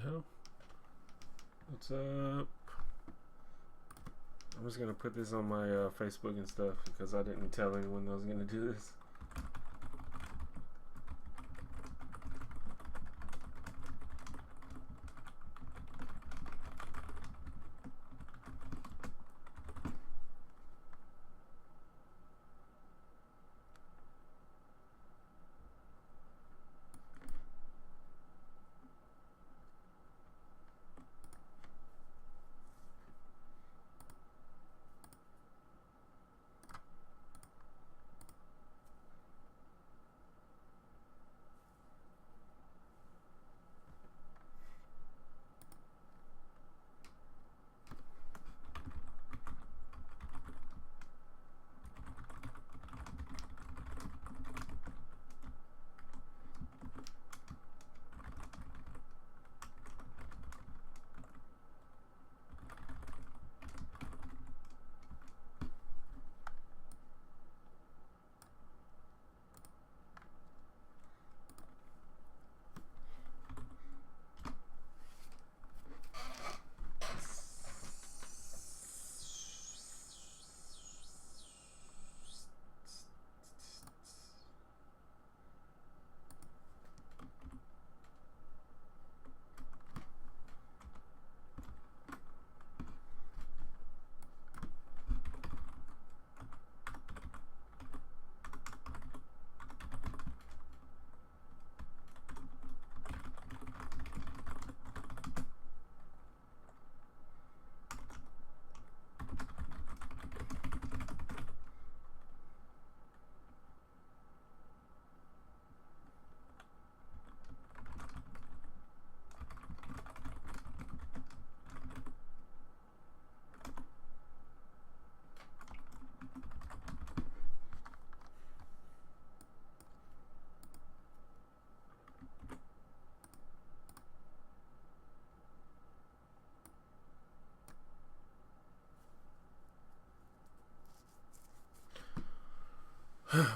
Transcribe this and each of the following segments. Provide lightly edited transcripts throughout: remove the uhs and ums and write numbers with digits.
hell? What's up? I'm just gonna put this on my Facebook and stuff because I didn't tell anyone I was gonna do this.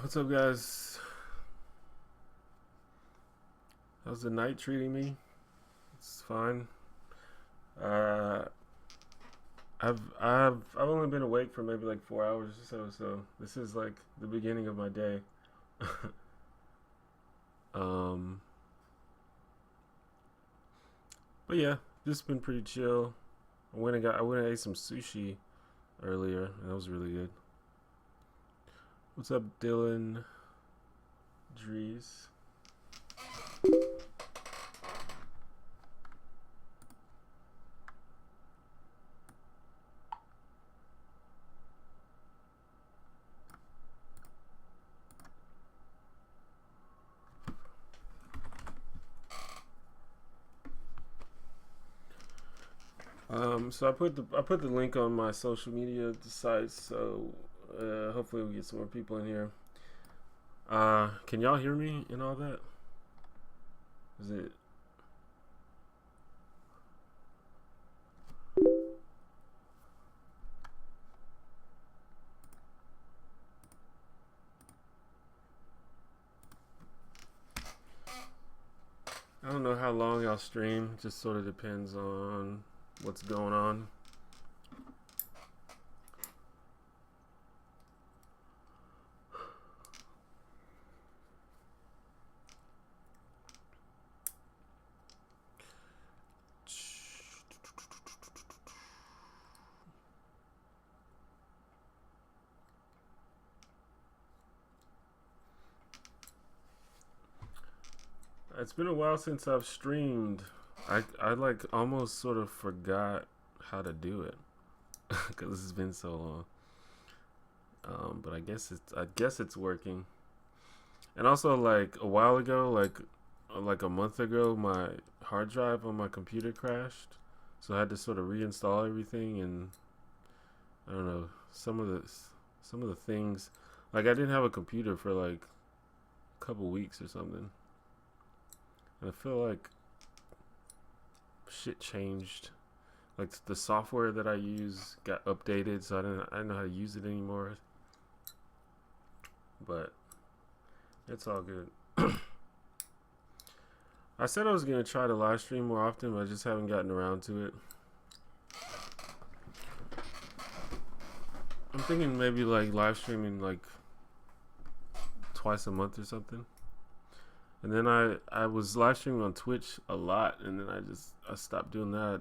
What's up, guys? How's the night treating me? It's fine. I've only been awake for maybe like 4 hours or so, so this is like the beginning of my day. But yeah, just been pretty chill. I went and ate some sushi earlier, and that was really good. What's up, Dylan Dries? So I put the link on my social media sites, so hopefully we get some more people in here. Can y'all hear me and all that? Is it? I don't know how long I'll stream. It just sort of depends on what's going on. It's been a while since I've streamed. I like almost sort of forgot how to do it because it's been so long. But I guess it's working. And also, like a while ago, like a month ago, my hard drive on my computer crashed, so I had to sort of reinstall everything. And I don't know, some of the things, like I didn't have a computer for like a couple weeks or something. And I feel like shit changed. Like the software that I use got updated, so I didn't know how to use it anymore. But it's all good. I said I was gonna try to live stream more often, but I just haven't gotten around to it. I'm thinking maybe like live streaming like twice a month or something. And then I was live streaming on Twitch a lot, and then I stopped doing that.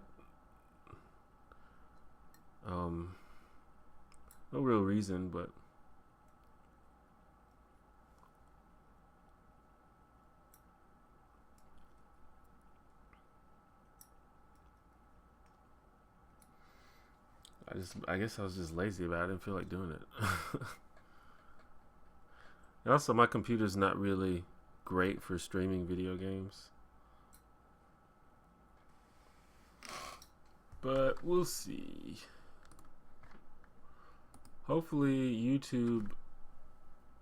No real reason, but I guess I was just lazy about it. I didn't feel like doing it. And also, my computer's not really great for streaming video games. But we'll see. Hopefully YouTube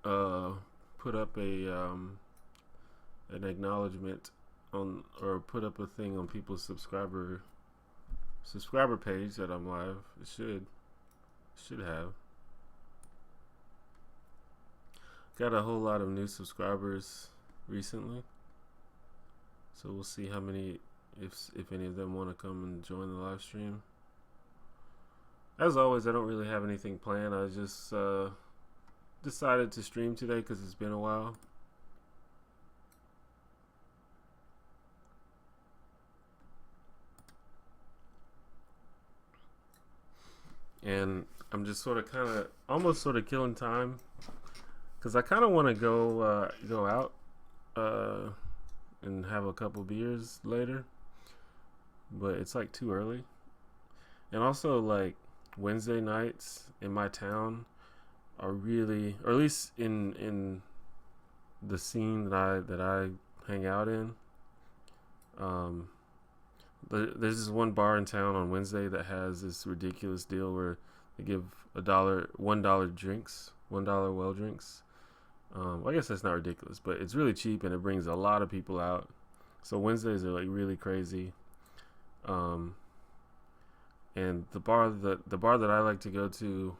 put up an acknowledgement on, or put up a thing on people's subscriber page that I'm live. It should have. Got a whole lot of new subscribers recently, so we'll see how many, if any of them want to come and join the live stream. As always, I don't really have anything planned. I just decided to stream today because it's been a while. And I'm just almost killing time, because I kind of want to go out and have a couple beers later, but it's like too early. And also, like, Wednesday nights in my town are really, or at least in the scene that I hang out in. There's this one bar in town on Wednesday that has this ridiculous deal where they give $1 drinks, $1 well drinks. I guess that's not ridiculous, but it's really cheap and it brings a lot of people out. So Wednesdays are like really crazy. And the bar that I like to go to,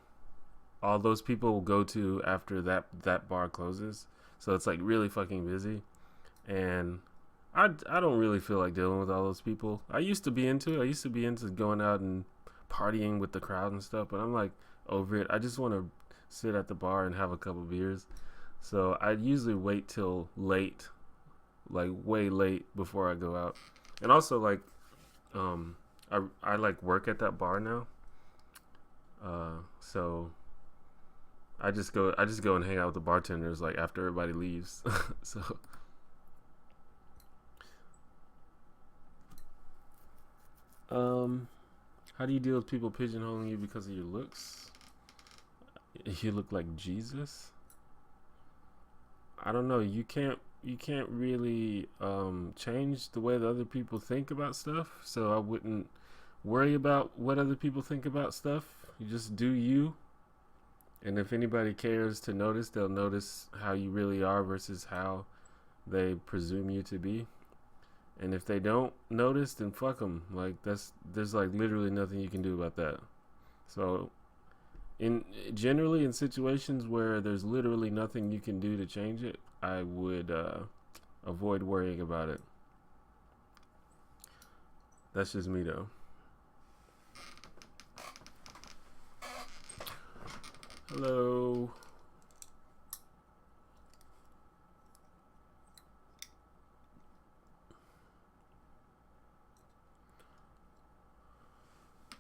all those people will go to after that bar closes. So it's like really fucking busy, and I don't really feel like dealing with all those people. I used to be into going out and partying with the crowd and stuff, but I'm like over it. I just want to sit at the bar and have a couple beers. So I usually wait till late, like way late, before I go out. And also, like, I like work at that bar now. So I just go and hang out with the bartenders like after everybody leaves. So how do you deal with people pigeonholing you because of your looks? You look like Jesus? I don't know. You can't really change the way that other people think about stuff. So I wouldn't worry about what other people think about stuff. You just do you. And if anybody cares to notice, they'll notice how you really are versus how they presume you to be. And if they don't notice, then fuck them. Like, there's like literally nothing you can do about that. So generally in situations where there's literally nothing you can do to change it, I would avoid worrying about it. That's just me though. Hello.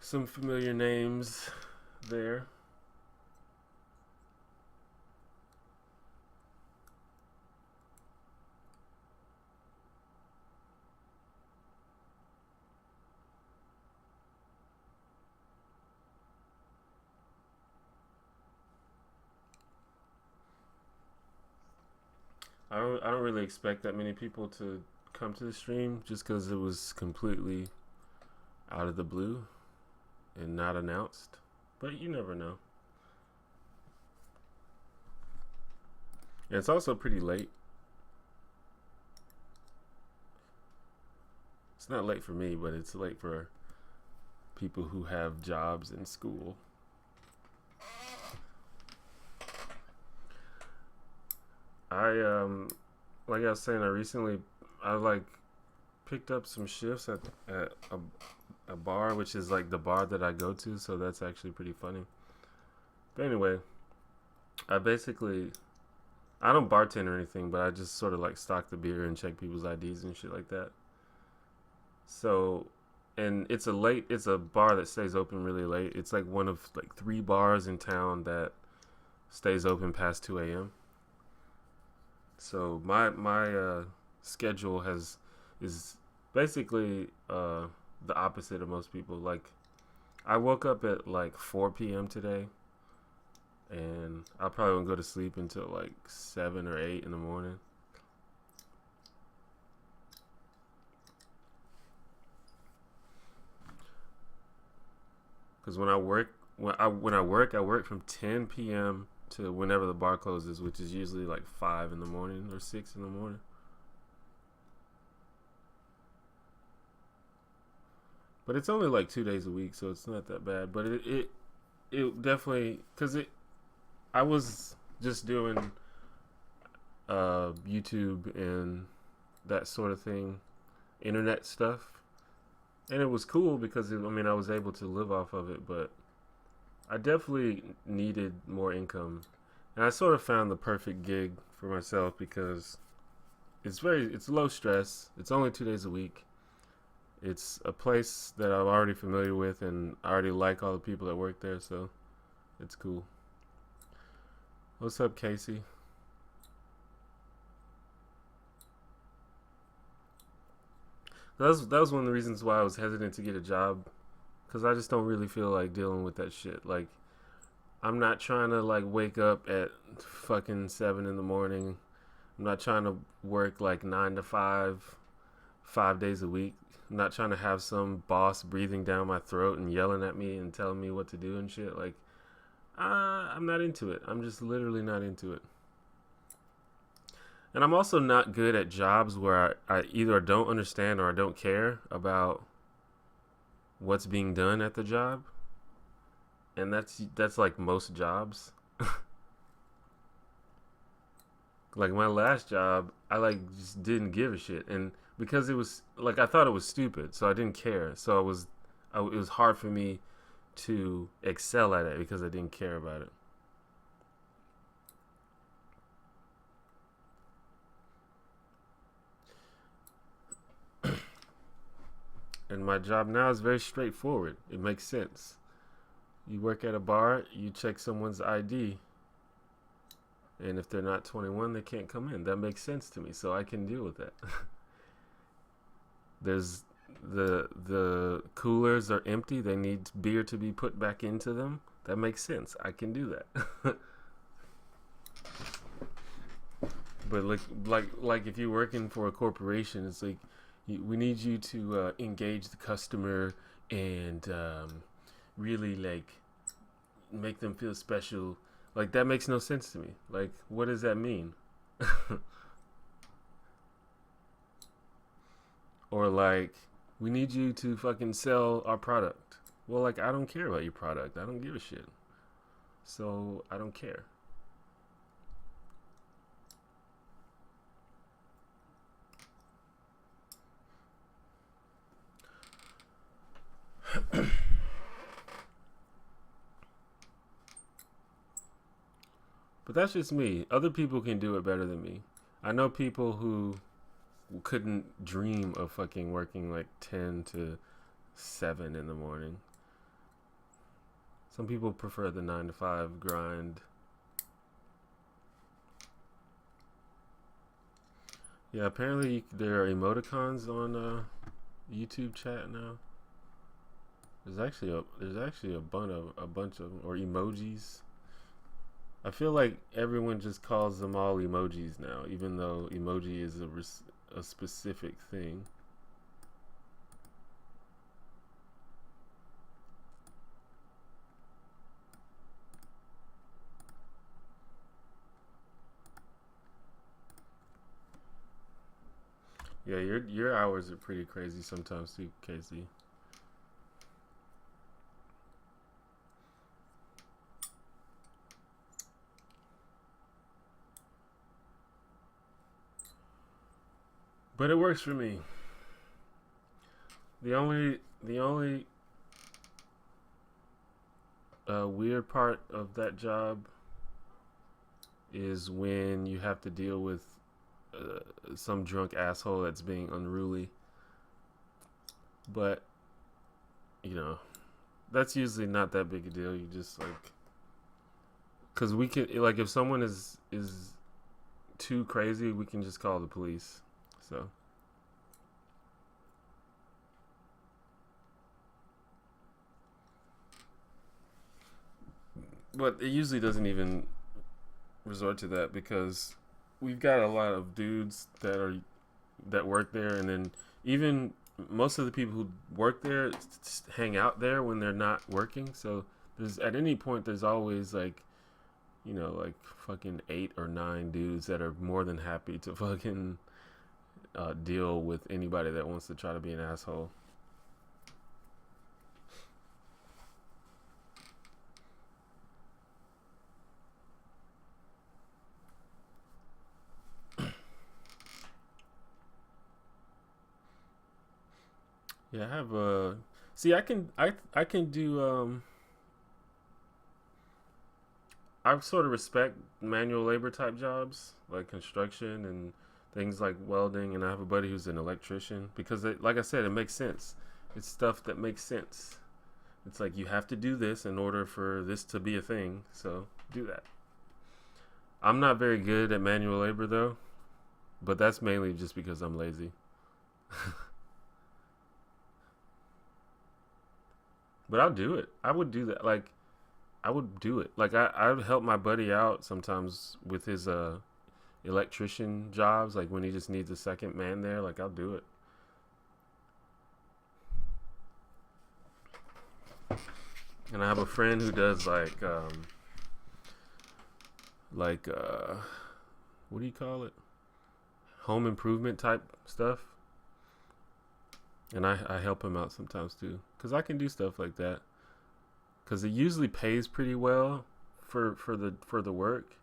Some familiar names there. I don't really expect that many people to come to the stream just because it was completely out of the blue and not announced. But you never know. And it's also pretty late. It's not late for me, but it's late for people who have jobs in school. Like I was saying, I picked up some shifts at a bar, which is like the bar that I go to, so that's actually pretty funny. But anyway, I basically I don't bartend or anything, but I just sort of like stock the beer and check people's IDs and shit like that. So, and it's a bar that stays open really late. It's like one of like 3 bars in town that stays open past 2 a.m. So my schedule is basically the opposite of most people. Like I woke up at like 4 p.m. today, and I probably won't go to sleep until like 7 or 8 in the morning. Because when I work from 10 p.m. to whenever the bar closes, which is usually like 5 in the morning or 6 in the morning. But it's only like 2 days a week, so it's not that bad. But it definitely, because I was just doing YouTube and that sort of thing, internet stuff, and it was cool because I was able to live off of it, but I definitely needed more income, and I sort of found the perfect gig for myself because it's low stress. It's only 2 days a week. It's a place that I'm already familiar with, and I already like all the people that work there, so it's cool. What's up, Casey? That was one of the reasons why I was hesitant to get a job, because I just don't really feel like dealing with that shit. Like, I'm not trying to like wake up at fucking 7 in the morning. I'm not trying to work like 9 to 5, 5 days a week. I'm not trying to have some boss breathing down my throat and yelling at me and telling me what to do and shit. Like, I'm not into it. I'm just literally not into it. And I'm also not good at jobs where I either don't understand or I don't care about what's being done at the job. And that's like most jobs. Like my last job, I like just didn't give a shit, and because it was like I thought it was stupid, so I didn't care. So it was hard for me to excel at it because I didn't care about it. And my job now is very straightforward. It makes sense. You work at a bar, you check someone's ID, and if they're not 21, they can't come in. That makes sense to me, so I can deal with that. There's the coolers are empty. They need beer to be put back into them. That makes sense. I can do that. But like if you're working for a corporation, it's like we need you to engage the customer and really like make them feel special. Like that makes no sense to me. Like what does that mean? Or like we need you to fucking sell our product. Well, like I don't care about your product. I don't give a shit. So I don't care. But that's just me. Other people can do it better than me. I know people who couldn't dream of fucking working like 10 to 7 in the morning. Some people prefer the 9 to 5 grind. Yeah, apparently there are emoticons on YouTube chat now. There's actually a bunch of them, or emojis. I feel like everyone just calls them all emojis now, even though emoji is a specific thing. Yeah, your hours are pretty crazy sometimes too, Casey. But it works for me. The only weird part of that job is when you have to deal with some drunk asshole that's being unruly. But you know, that's usually not that big a deal. You just like, because we can, like, if someone is too crazy, we can just call the police. So, but it usually doesn't even resort to that because we've got a lot of dudes that work there, and then even most of the people who work there hang out there when they're not working. So there's at any point there's always like, like fucking 8 or 9 dudes that are more than happy to fucking deal with anybody that wants to try to be an asshole. Yeah, I have a. See, I can do. I sort of respect manual labor type jobs like construction and things like welding, and I have a buddy who's an electrician because, like I said, it makes sense. It's stuff that makes sense. It's like you have to do this in order for this to be a thing, so do that. I'm not very good at manual labor though, but that's mainly just because I'm lazy. But I'll do it. I would do that. Like I would do it. Like I would help my buddy out sometimes with his electrician jobs. Like when he just needs a second man there. Like I'll do it. And I have a friend who does like what do you call it? Home improvement type stuff. And I help him out sometimes too, cause I can do stuff like that. Cause it usually pays pretty well for the work,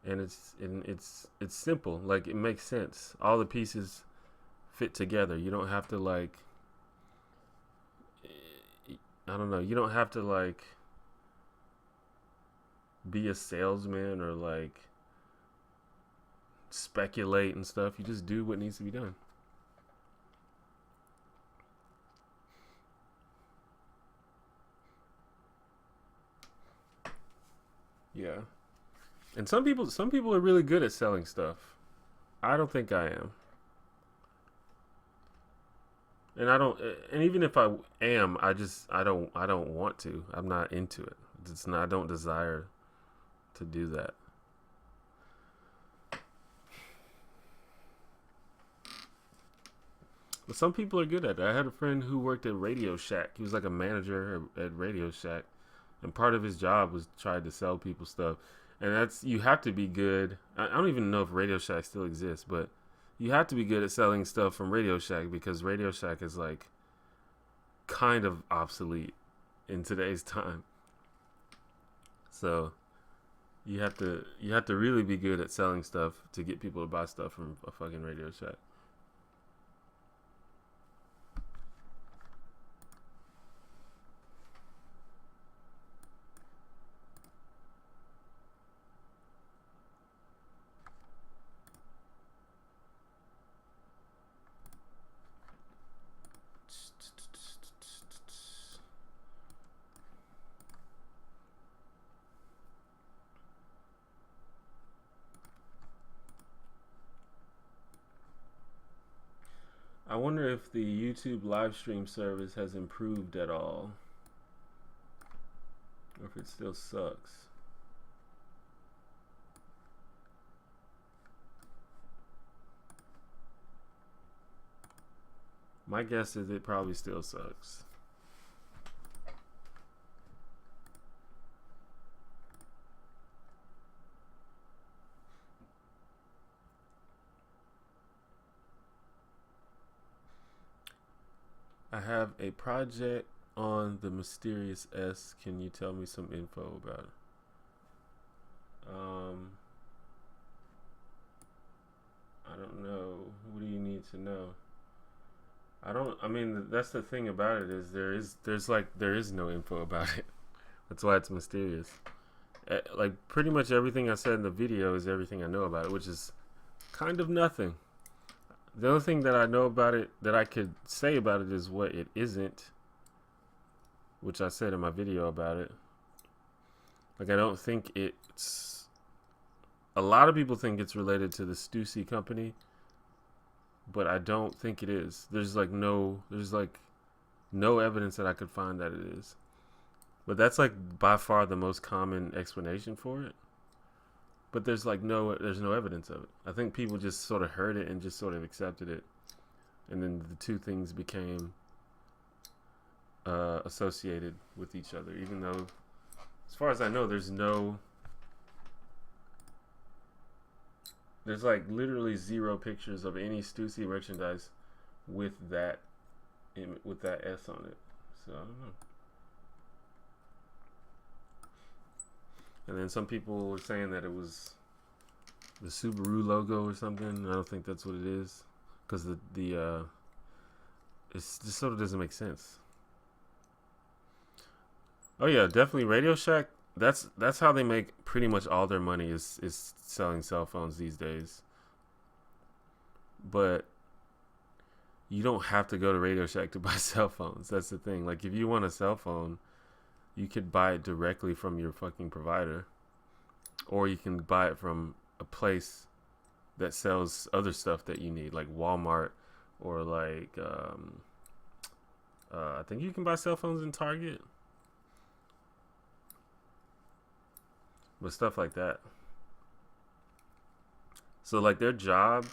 and it's simple. Like it makes sense. All the pieces fit together. You don't have to like, I don't know. You don't have to like be a salesman or like speculate and stuff. You just do what needs to be done. Yeah. And some people are really good at selling stuff. I don't think I am. And I don't and even if I am, I don't want to. I'm not into it. It's not I don't desire to do that. But some people are good at it. I had a friend who worked at Radio Shack. He was like a manager at Radio Shack, and part of his job was trying to sell people stuff. And that's you have to be good. I don't even know if Radio Shack still exists, but you have to be good at selling stuff from Radio Shack because Radio Shack is like kind of obsolete in today's time. So you have to really be good at selling stuff to get people to buy stuff from a fucking Radio Shack. I wonder if the YouTube live stream service has improved at all, or if it still sucks. My guess is it probably still sucks. I have a project on the mysterious S. Can you tell me some info about it? I don't know. What do you need to know? I don't. I mean, that's the thing about it is there is no info about it. That's why it's mysterious. Like pretty much everything I said in the video is everything I know about it, which is kind of nothing. The only thing that I know about it that I could say about it is what it isn't, which I said in my video about it. Like I don't think it's. A lot of people think it's related to the Stussy company, but I don't think it is. There's like no evidence that I could find that it is. But that's like by far the most common explanation for it. But there's no evidence of it. I think people just sort of heard it and just sort of accepted it, and then the two things became associated with each other. Even though, as far as I know, there's like literally zero pictures of any Stussy merchandise with that S on it. So I don't know. And then some people were saying that it was the Subaru logo or something. I don't think that's what it is, because it just sort of doesn't make sense. Oh yeah, definitely Radio Shack. That's how they make pretty much all their money is selling cell phones these days. But you don't have to go to Radio Shack to buy cell phones. That's the thing. Like if you want a cell phone, you could buy it directly from your fucking provider, or you can buy it from a place that sells other stuff that you need, like Walmart, or like I think you can buy cell phones in Target, but stuff like that. So like their job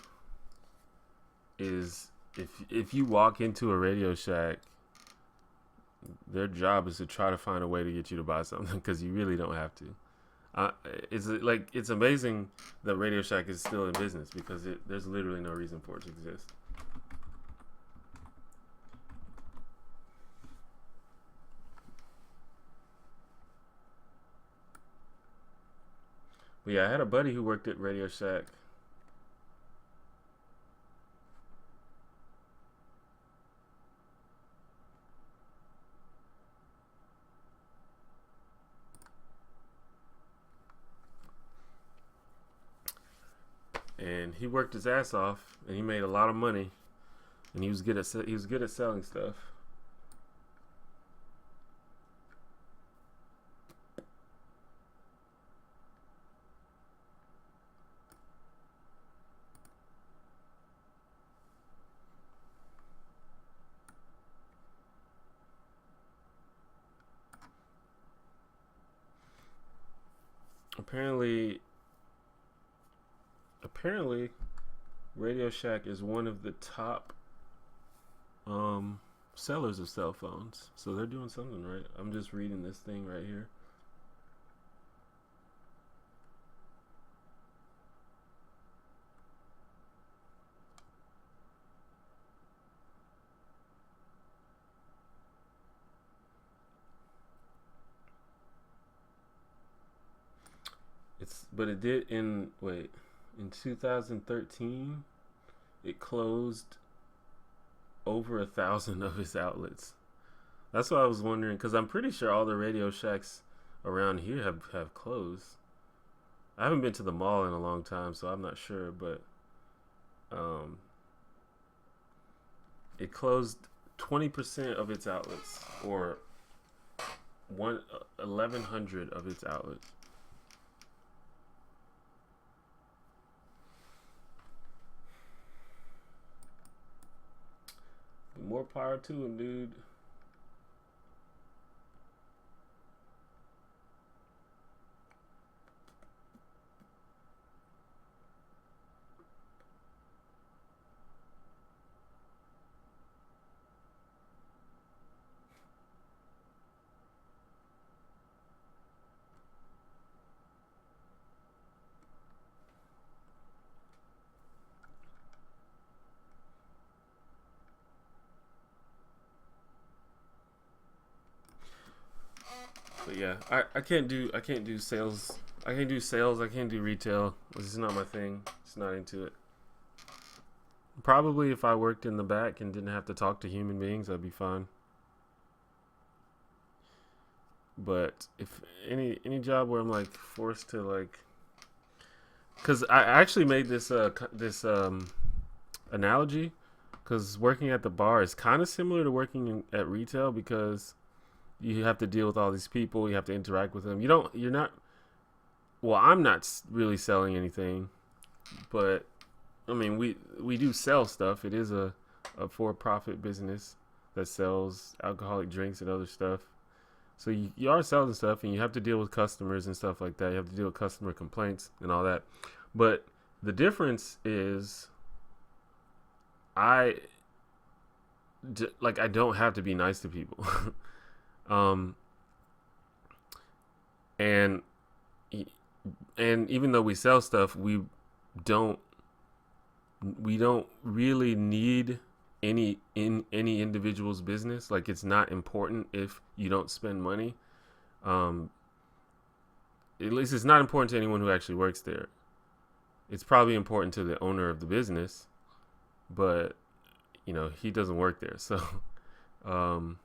is if you walk into a Radio Shack, their job is to try to find a way to get you to buy something, because you really don't have to. It's amazing that Radio Shack is still in business, because there's literally no reason for it to exist. But yeah, I had a buddy who worked at Radio Shack. And he worked his ass off, and he made a lot of money, and he was good at selling stuff. Apparently, Radio Shack is one of the top sellers of cell phones. So they're doing something right. I'm just reading this thing right here. In 2013, it closed over 1,000 of its outlets. That's what I was wondering, because I'm pretty sure all the Radio Shacks around here have closed. I haven't been to the mall in a long time, so I'm not sure, but it closed 20% of its outlets, or 1,100 of its outlets. But more power to him, dude. But yeah, I can't do sales. I can't do sales. I can't do retail. This is not my thing. It's not into it. Probably if I worked in the back and didn't have to talk to human beings, I'd be fine. But if any job where I'm like forced to like, because I actually made this analogy, because working at the bar is kind of similar to working at retail because you have to deal with all these people, you have to interact with them. You're not. Well, I'm not really selling anything, but I mean we do sell stuff. It is a for-profit business that sells alcoholic drinks and other stuff. So you are selling stuff and you have to deal with customers and stuff like that. You have to deal with customer complaints and all that. But the difference is I I don't have to be nice to people. um and and even though we sell stuff, don't don't really need any individual's business. Like it's not important if you don't spend money. Um, at least it's not important to anyone who actually works there. It's probably important to the owner of the business, but he doesn't work there. So um,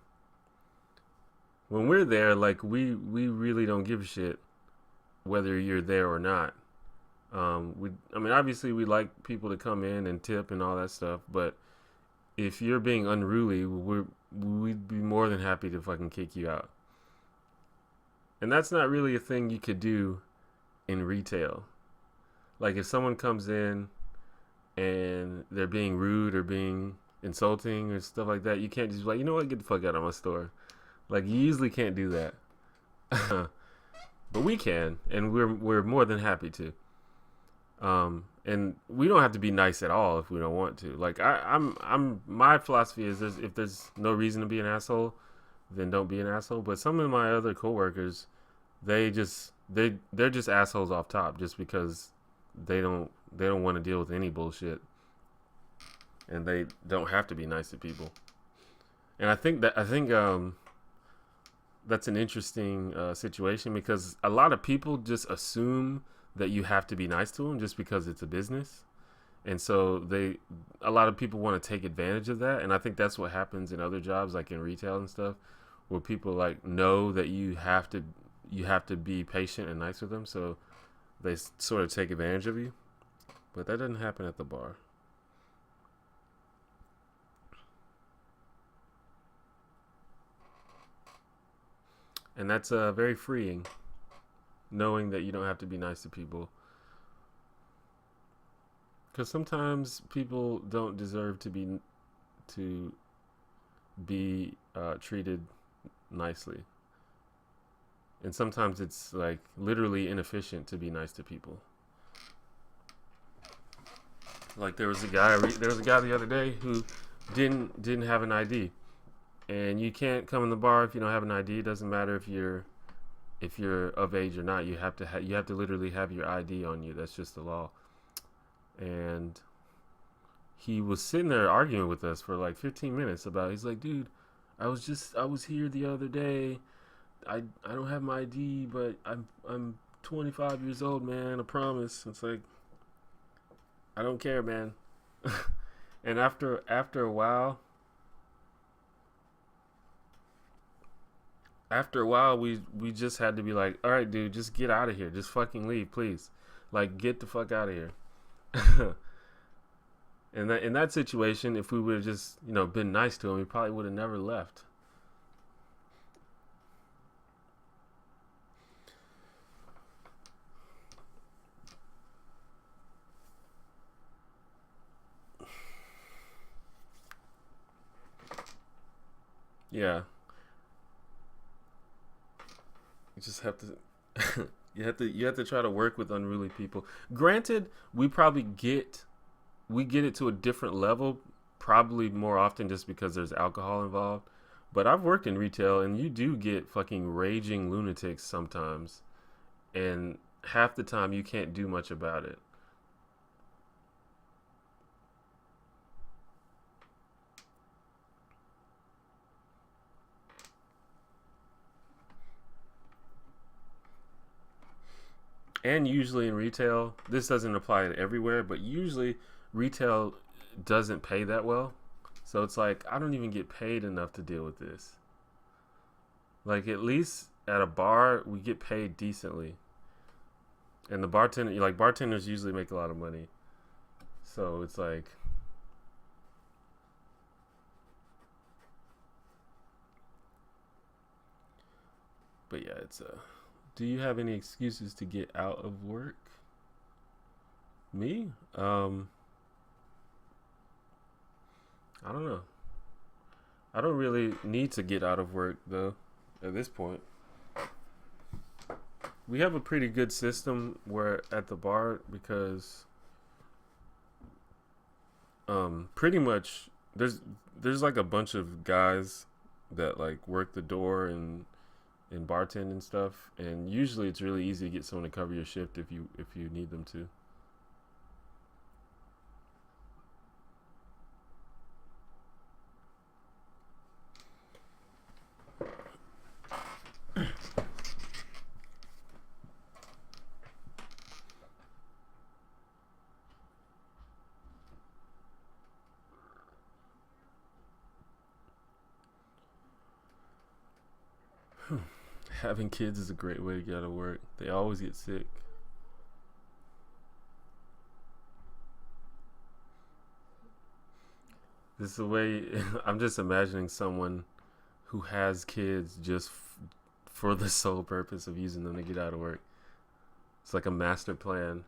when we're there, like we really don't give a shit whether you're there or not. I mean, obviously we like people to come in and tip and all that stuff, but if you're being unruly, we'd be more than happy to fucking kick you out. And that's not really a thing you could do in retail. Like if someone comes in and they're being rude or being insulting or stuff like that, you can't just be like, you know what, get the fuck out of my store. Like you usually can't do that. But we can, and we're more than happy to. And we don't have to be nice at all if we don't want to. Like I'm my philosophy is if there's no reason to be an asshole, then don't be an asshole. But some of my other coworkers, they're just assholes off top just because they don't want to deal with any bullshit, and they don't have to be nice to people. And I think that's an interesting situation because a lot of people just assume that you have to be nice to them just because it's a business. And so a lot of people want to take advantage of that. And I think that's what happens in other jobs, like in retail and stuff, where people like know that you have to be patient and nice with them. So they sort of take advantage of you. But that doesn't happen at the bar. And that's very freeing, knowing that you don't have to be nice to people. Because sometimes people don't deserve to be treated nicely, and sometimes it's like literally inefficient to be nice to people. Like there was a guy the other day who didn't have an ID, and you can't come in the bar if you don't have an ID. It doesn't matter if you're of age or not. You have to you have to literally have your ID on you. That's just the law. And he was sitting there arguing with us for like 15 minutes about. He's like, dude, I was here the other day. I don't have my ID, but I'm 25 years old, man. I promise. It's like, I don't care, man. And after a while, we just had to be like, all right, dude, just get out of here. Just fucking leave, please. Like, get the fuck out of here. And in that situation, if we would have just been nice to him, he probably would have never left. Yeah, you just have to. You have to try to work with unruly people. Granted, we get it to a different level, probably more often just because there's alcohol involved. But I've worked in retail, and you do get fucking raging lunatics sometimes, and half the time you can't do much about it. And usually in retail, this doesn't apply to everywhere, but usually retail doesn't pay that well. So it's like I don't even get paid enough to deal with this. Like at least at a bar we get paid decently. And the bartenders usually make a lot of money. So it's like but yeah, it's do you have any excuses to get out of work? Me? I don't know. I don't really need to get out of work though at this point. We have a pretty good system where at the bar because pretty much there's like a bunch of guys that like work the door and bartend and stuff, and usually it's really easy to get someone to cover your shift if you need them to. Having kids is a great way to get out of work. They always get sick. This is the way I'm just imagining someone who has kids just for the sole purpose of using them to get out of work. It's like a master plan.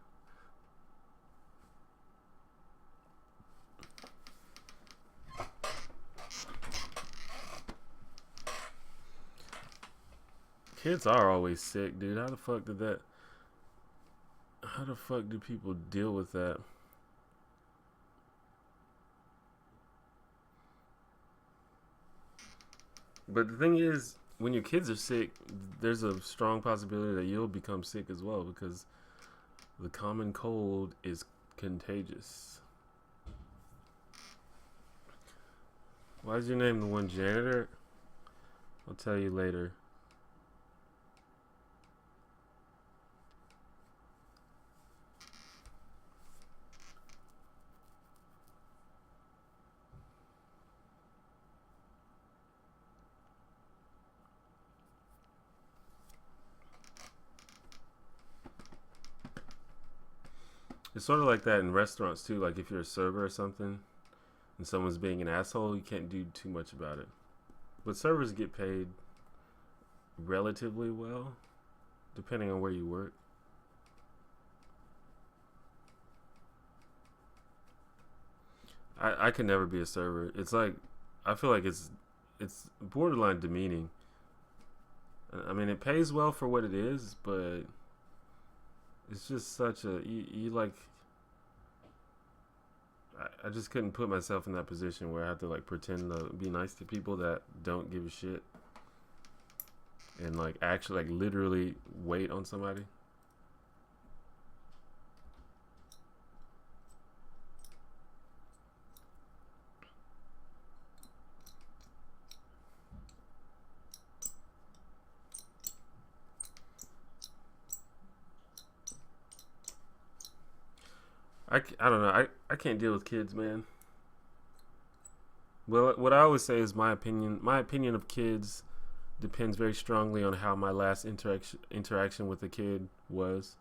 Kids are always sick, dude. How the fuck do people deal with that? But the thing is, when your kids are sick, there's a strong possibility that you'll become sick as well because the common cold is contagious. Why is your name the one janitor? I'll tell you later. It's sort of like that in restaurants too. Like if you're a server or something and someone's being an asshole, you can't do too much about it. But servers get paid relatively well, depending on where you work. I could never be a server. It's like I feel like it's borderline demeaning. I mean, it pays well for what it is, but it's just such a you like. I just couldn't put myself in that position where I have to like pretend to be nice to people that don't give a shit, and like actually like literally wait on somebody. I don't know. I can't deal with kids, man. Well, what I always say is my opinion. My opinion of kids depends very strongly on how my last interaction with a kid was.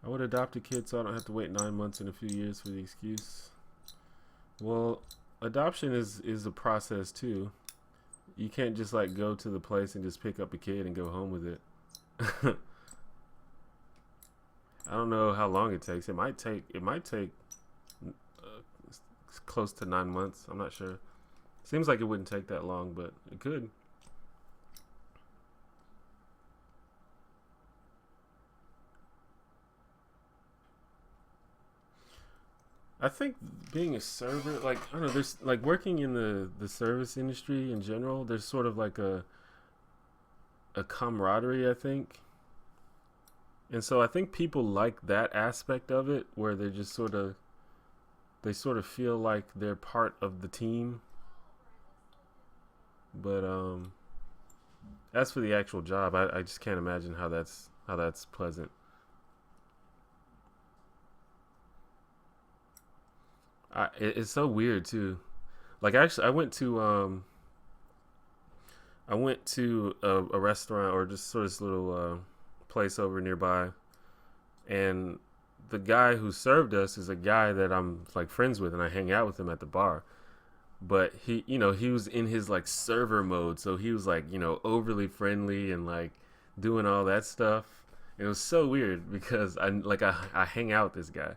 I would adopt a kid so I don't have to wait 9 months and a few years for the excuse. Well, adoption is a process too. You can't just like go to the place and just pick up a kid and go home with it. I don't know how long it takes. It might take close to 9 months. I'm not sure. Seems like it wouldn't take that long, but it could. I think being a server, like I don't know, there's like working in the service industry in general. There's sort of like a camaraderie, I think, and so I think people like that aspect of it, where they sort of feel like they're part of the team. But as for the actual job, I just can't imagine how that's how that's pleasant. It's so weird too. Like actually, I went to a restaurant or just sort of this little place over nearby, and the guy who served us is a guy that I'm like friends with, and I hang out with him at the bar. But he, he was in his like server mode, so he was like, overly friendly and like doing all that stuff. It was so weird because I hang out with this guy,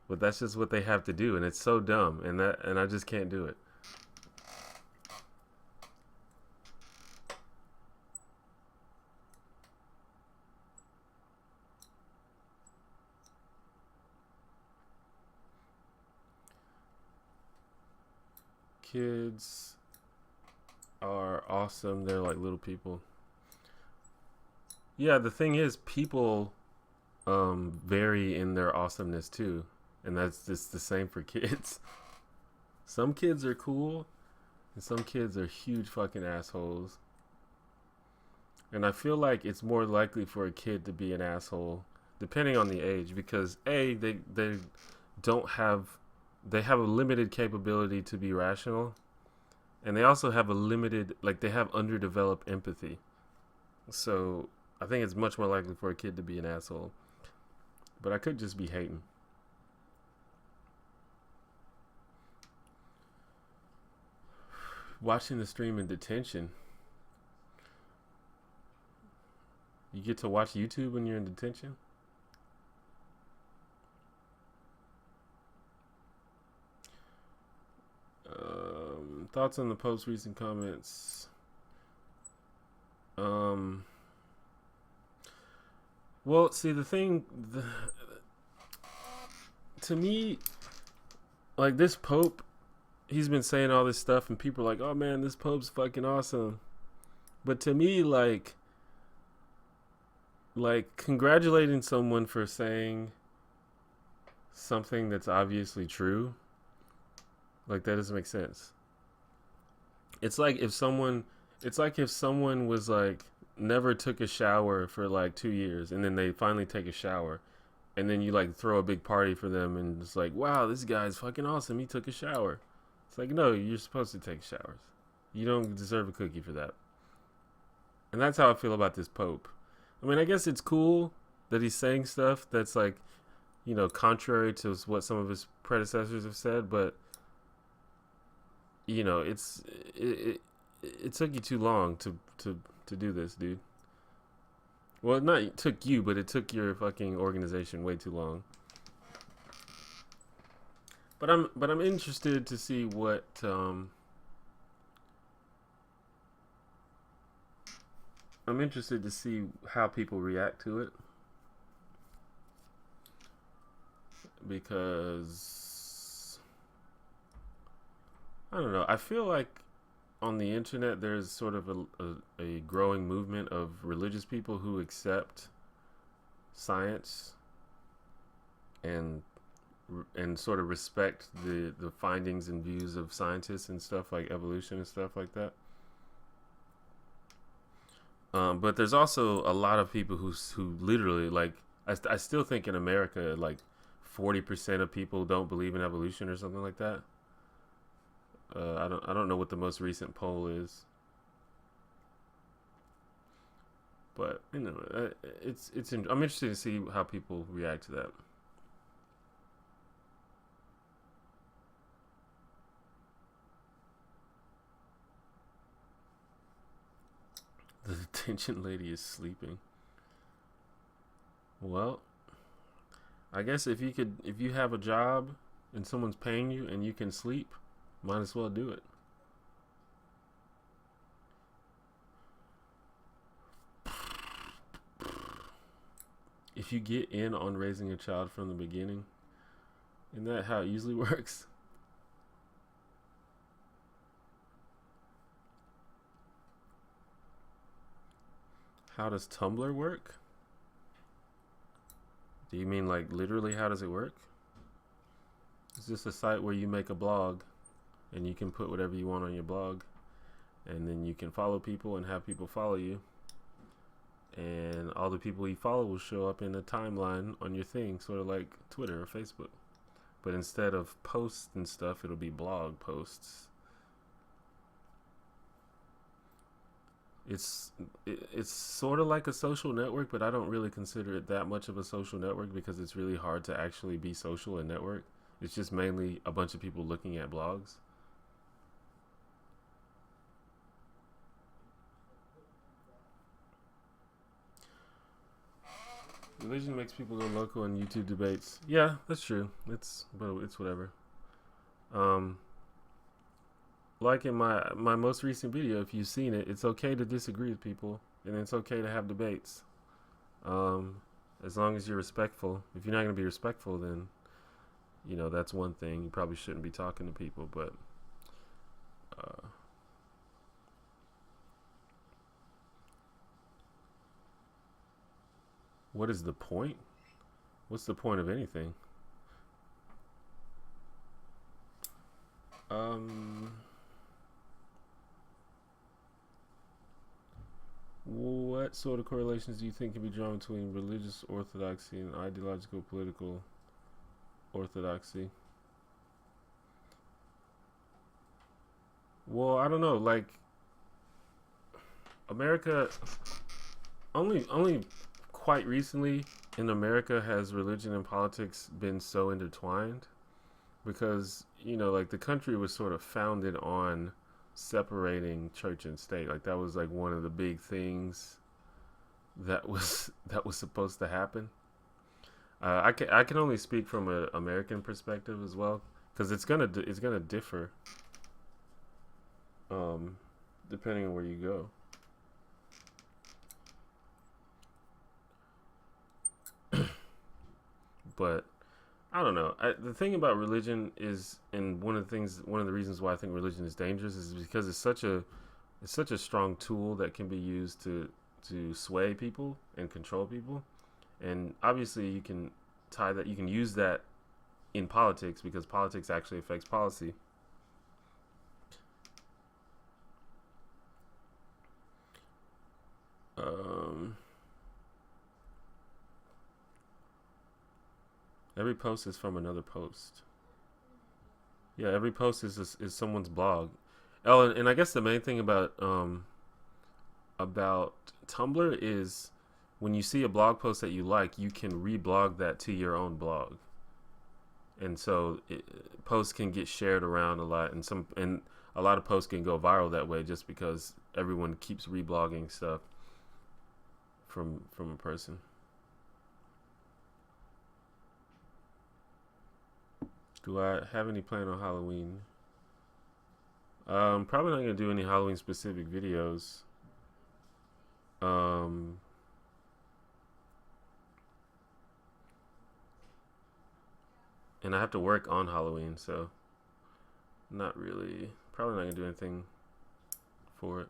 but that's just what they have to do, and it's so dumb, and I just can't do it. Kids are awesome. They're like little people. Yeah, the thing is, people vary in their awesomeness too, and that's just the same for kids. Some kids are cool, and some kids are huge fucking assholes. And I feel like it's more likely for a kid to be an asshole, depending on the age, because they don't have they have a limited capability to be rational, and they also have a limited they have underdeveloped empathy. So I think it's much more likely for a kid to be an asshole. But I could just be hating. Watching the stream in detention. You get to watch YouTube when you're in detention? Thoughts on the Pope's recent comments? Well, see, to me, like this Pope, he's been saying all this stuff, and people are like, "Oh man, this Pope's fucking awesome." But to me, like congratulating someone for saying something that's obviously true, like that doesn't make sense. It's like if someone was like never took a shower for like 2 years, and then they finally take a shower, and then you like throw a big party for them, and it's like, wow, this guy's fucking awesome. He took a shower. It's like, no, you're supposed to take showers. You don't deserve a cookie for that. And that's how I feel about this Pope. I mean, I guess it's cool that he's saying stuff that's like, contrary to what some of his predecessors have said, but it took you too long to do this, dude. Well, not it took you, but it took your fucking organization way too long. But I'm interested to see what I'm interested to see how people react to it, because I don't know. I feel like on the internet there's sort of a growing movement of religious people who accept science and sort of respect the findings and views of scientists and stuff like evolution and stuff like that. But there's also a lot of people who literally like I still think in America like 40% of people don't believe in evolution or something like that. I don't know what the most recent poll is, but I'm interested to see how people react to that. The detention lady is sleeping. Well, I guess if you have a job and someone's paying you and you can sleep, might as well do it. If you get in on raising a child from the beginning, isn't that how it usually works? How does Tumblr work? Do you mean like literally how does it work? It's just a site where you make a blog and you can put whatever you want on your blog, and then you can follow people and have people follow you. and all the people you follow will show up in a timeline on your thing, sort of like Twitter or Facebook. But instead of posts and stuff, it'll be blog posts. It's sort of like a social network, but I don't really consider it that much of a social network because it's really hard to actually be social and network. It's just mainly a bunch of people looking at blogs. Religion makes people go local in YouTube debates. Yeah, that's true. It's whatever. Um, like in my most recent video, if you've seen it, it's okay to disagree with people, and it's okay to have debates. As long as you're respectful. If you're not going to be respectful, then that's one thing. You probably shouldn't be talking to people. But what is the point? What's the point of anything? What sort of correlations do you think can be drawn between religious orthodoxy and ideological political orthodoxy? Well, I don't know. Like America, only quite recently in America has religion and politics been so intertwined, because like the country was sort of founded on separating church and state. Like that was like one of the big things that was supposed to happen. I can only speak from an American perspective as well, because it's gonna differ depending on where you go. But I don't know. The thing about religion is, and one of the reasons why I think religion is dangerous is because it's such a strong tool that can be used to sway people and control people. And obviously you can use that in politics, because politics actually affects policy. Every post is from another post. Yeah, every post is someone's blog. Oh, and I guess the main thing about Tumblr is when you see a blog post that you like, you can reblog that to your own blog, and so posts can get shared around a lot, and a lot of posts can go viral that way, just because everyone keeps reblogging stuff from a person. Do I have any plan on Halloween? Probably not gonna do any Halloween specific videos. And I have to work on Halloween, so not really. Probably not gonna do anything for it.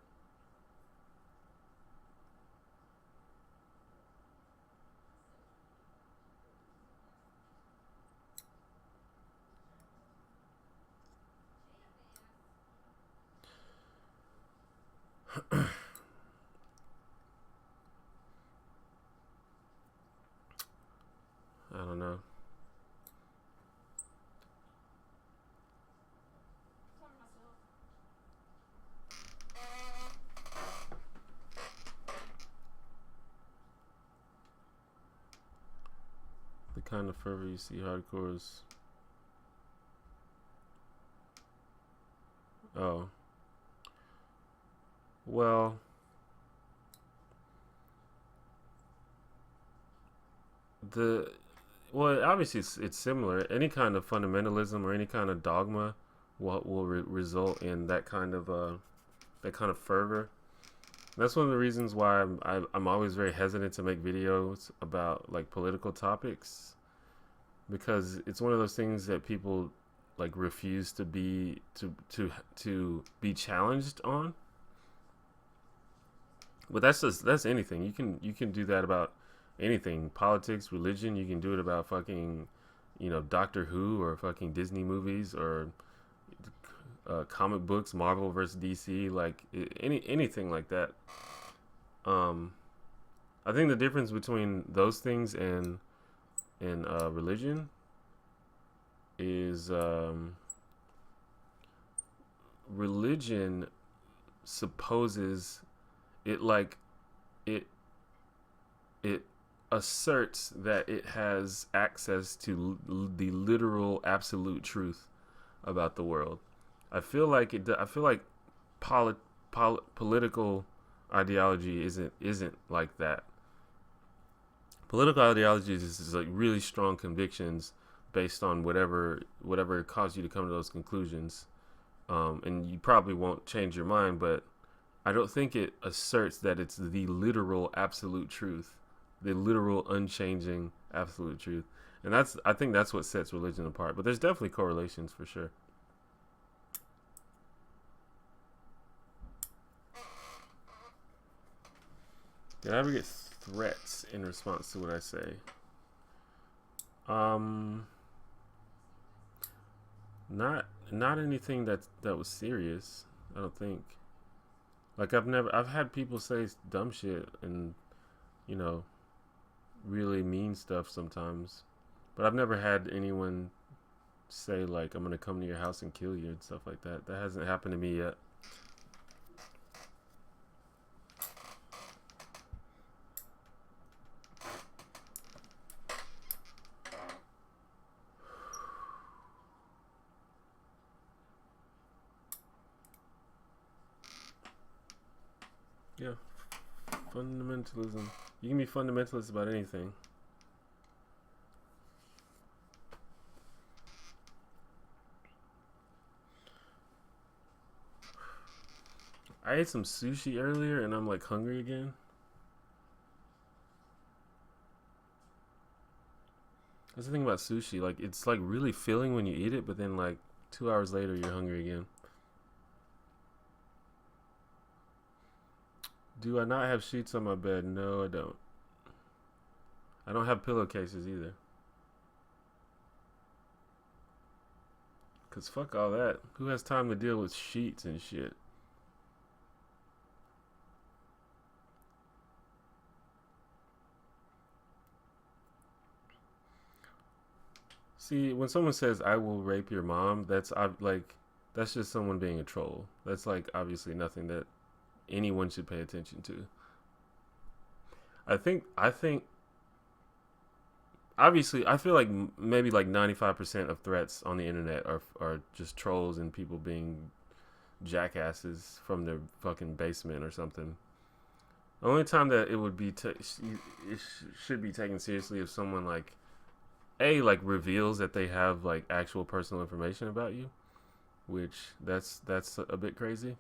I don't know. The kind of fervor you see hardcores. Oh. Well, obviously it's similar. Any kind of fundamentalism or any kind of dogma will result in that kind of fervor. That's one of the reasons why I'm always very hesitant to make videos about like political topics, because it's one of those things that people like refuse to be challenged on. But that's anything. You can do that about anything. Politics, religion, you can do it about fucking Doctor Who or fucking Disney movies or comic books, Marvel versus DC, like anything like that. I think the difference between those things and religion is religion supposes it like it it asserts that it has access to the literal absolute truth about the world. I feel like political ideology isn't like that. Political ideology is like really strong convictions based on whatever caused you to come to those conclusions, and you probably won't change your mind. But I don't think it asserts that it's the literal absolute truth, the literal unchanging absolute truth. And I think that's what sets religion apart. But there's definitely correlations for sure. Did I ever get threats in response to what I say? Not anything that was serious. I don't think. Like I've had people say dumb shit and you know really mean stuff sometimes, but I've never had anyone say like I'm gonna come to your house and kill you and stuff like that. That hasn't happened to me yet. Yeah, fundamentalism. You can be fundamentalist about anything. I ate some sushi earlier and I'm like hungry again. That's the thing about sushi. Like it's like really filling when you eat it, but then like 2 hours later you're hungry again. Do I not have sheets on my bed? No, I don't. I don't have pillowcases either. Cause fuck all that. Who has time to deal with sheets and shit? See, when someone says I will rape your mom, that's just someone being a troll. That's like obviously nothing that anyone should pay attention to. I think obviously I feel like maybe like 95% of threats on the internet are just trolls and people being jackasses from their fucking basement or something. The only time that it would be should be taken seriously if someone like reveals that they have like actual personal information about you, which that's a bit crazy.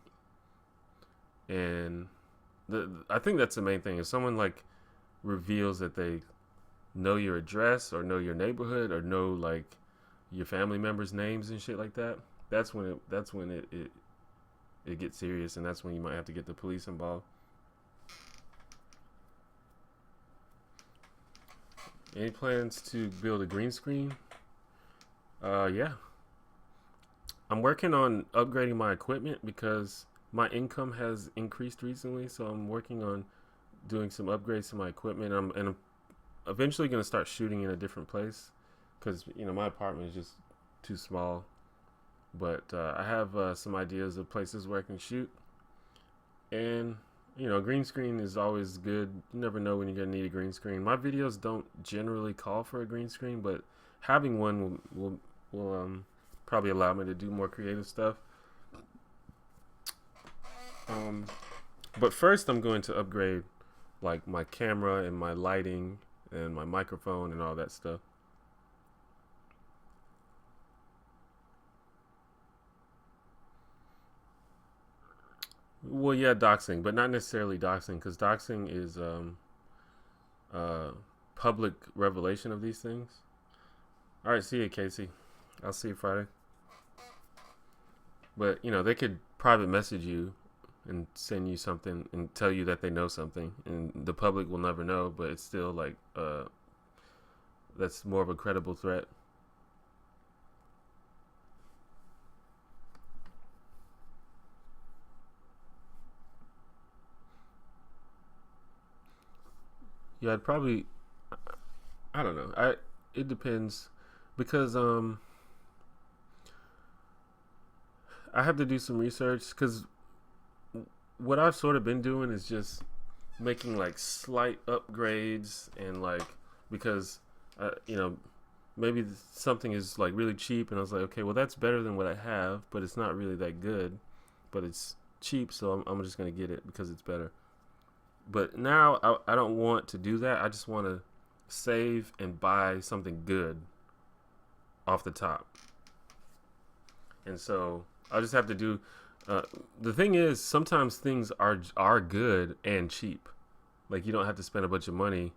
And I think that's the main thing. If someone like reveals that they know your address or know your neighborhood or know like your family members' names and shit like that, that's when it gets serious, and that's when you might have to get the police involved. Any plans to build a green screen? Yeah. I'm working on upgrading my equipment because my income has increased recently, so I'm working on doing some upgrades to my equipment. I'm eventually going to start shooting in a different place because my apartment is just too small. But I have some ideas of places where I can shoot, and green screen is always good. You never know when you're gonna need a green screen. My videos don't generally call for a green screen, but having one will probably allow me to do more creative stuff. But first, I'm going to upgrade like my camera and my lighting and my microphone and all that stuff. Well, yeah, doxing, but not necessarily doxing, because doxing is uh, public revelation of these things. All right, see you, Casey. I'll see you Friday. But they could private message you and send you something and tell you that they know something, and the public will never know. But it's still like that's more of a credible threat. Yeah, I'd probably. I don't know. It depends because I have to do some research because what I've sort of been doing is just making like slight upgrades and like because you know maybe something is like really cheap and I was like, okay, well that's better than what I have, but it's not really that good, but it's cheap, so I'm just gonna get it because it's better. But now I don't want to do that. I just want to save and buy something good off the top, and so I just have to do. Uh, the thing is, sometimes things are good and cheap. Like you don't have to spend a bunch of money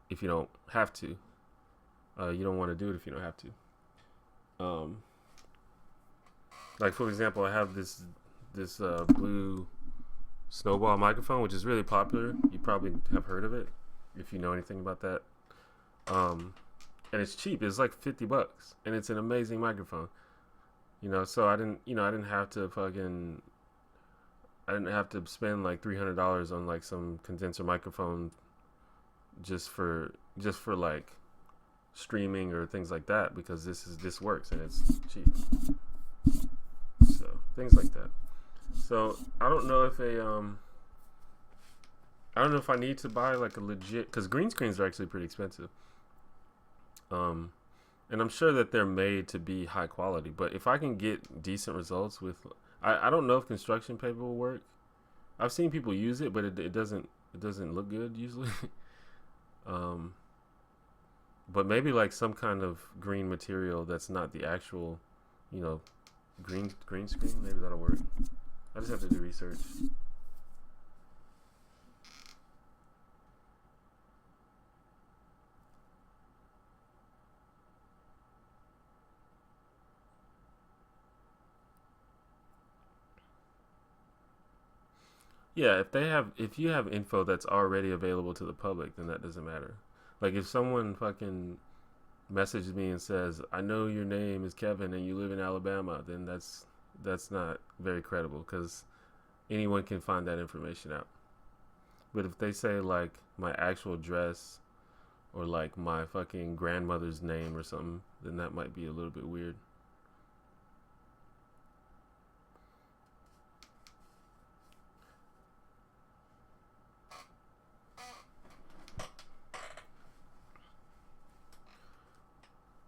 if you don't have to. You don't want to do it if you don't have to. Um, like for example, I have this blue snowball microphone, which is really popular. You probably have heard of it if you know anything about that. Um, and it's cheap. It's like $50, and it's an amazing microphone. So I didn't have to I didn't have to spend like $300 on like some condenser microphone just for like streaming or things like that because this works and it's cheap. So things like that. So I don't know if I don't know if I need to buy like a legit because green screens are actually pretty expensive. Um, and I'm sure that they're made to be high quality. But if I can get decent results with, I don't know if construction paper will work. I've seen people use it, but it doesn't look good usually. um, but maybe like some kind of green material that's not the actual, you know, green screen. Maybe that'll work. I just have to do research. Yeah, if you have info that's already available to the public, then that doesn't matter. Like if someone fucking messages me and says, "I know your name is Kevin and you live in Alabama," then that's not very credible because anyone can find that information out. But if they say like my actual address or like my fucking grandmother's name or something, then that might be a little bit weird.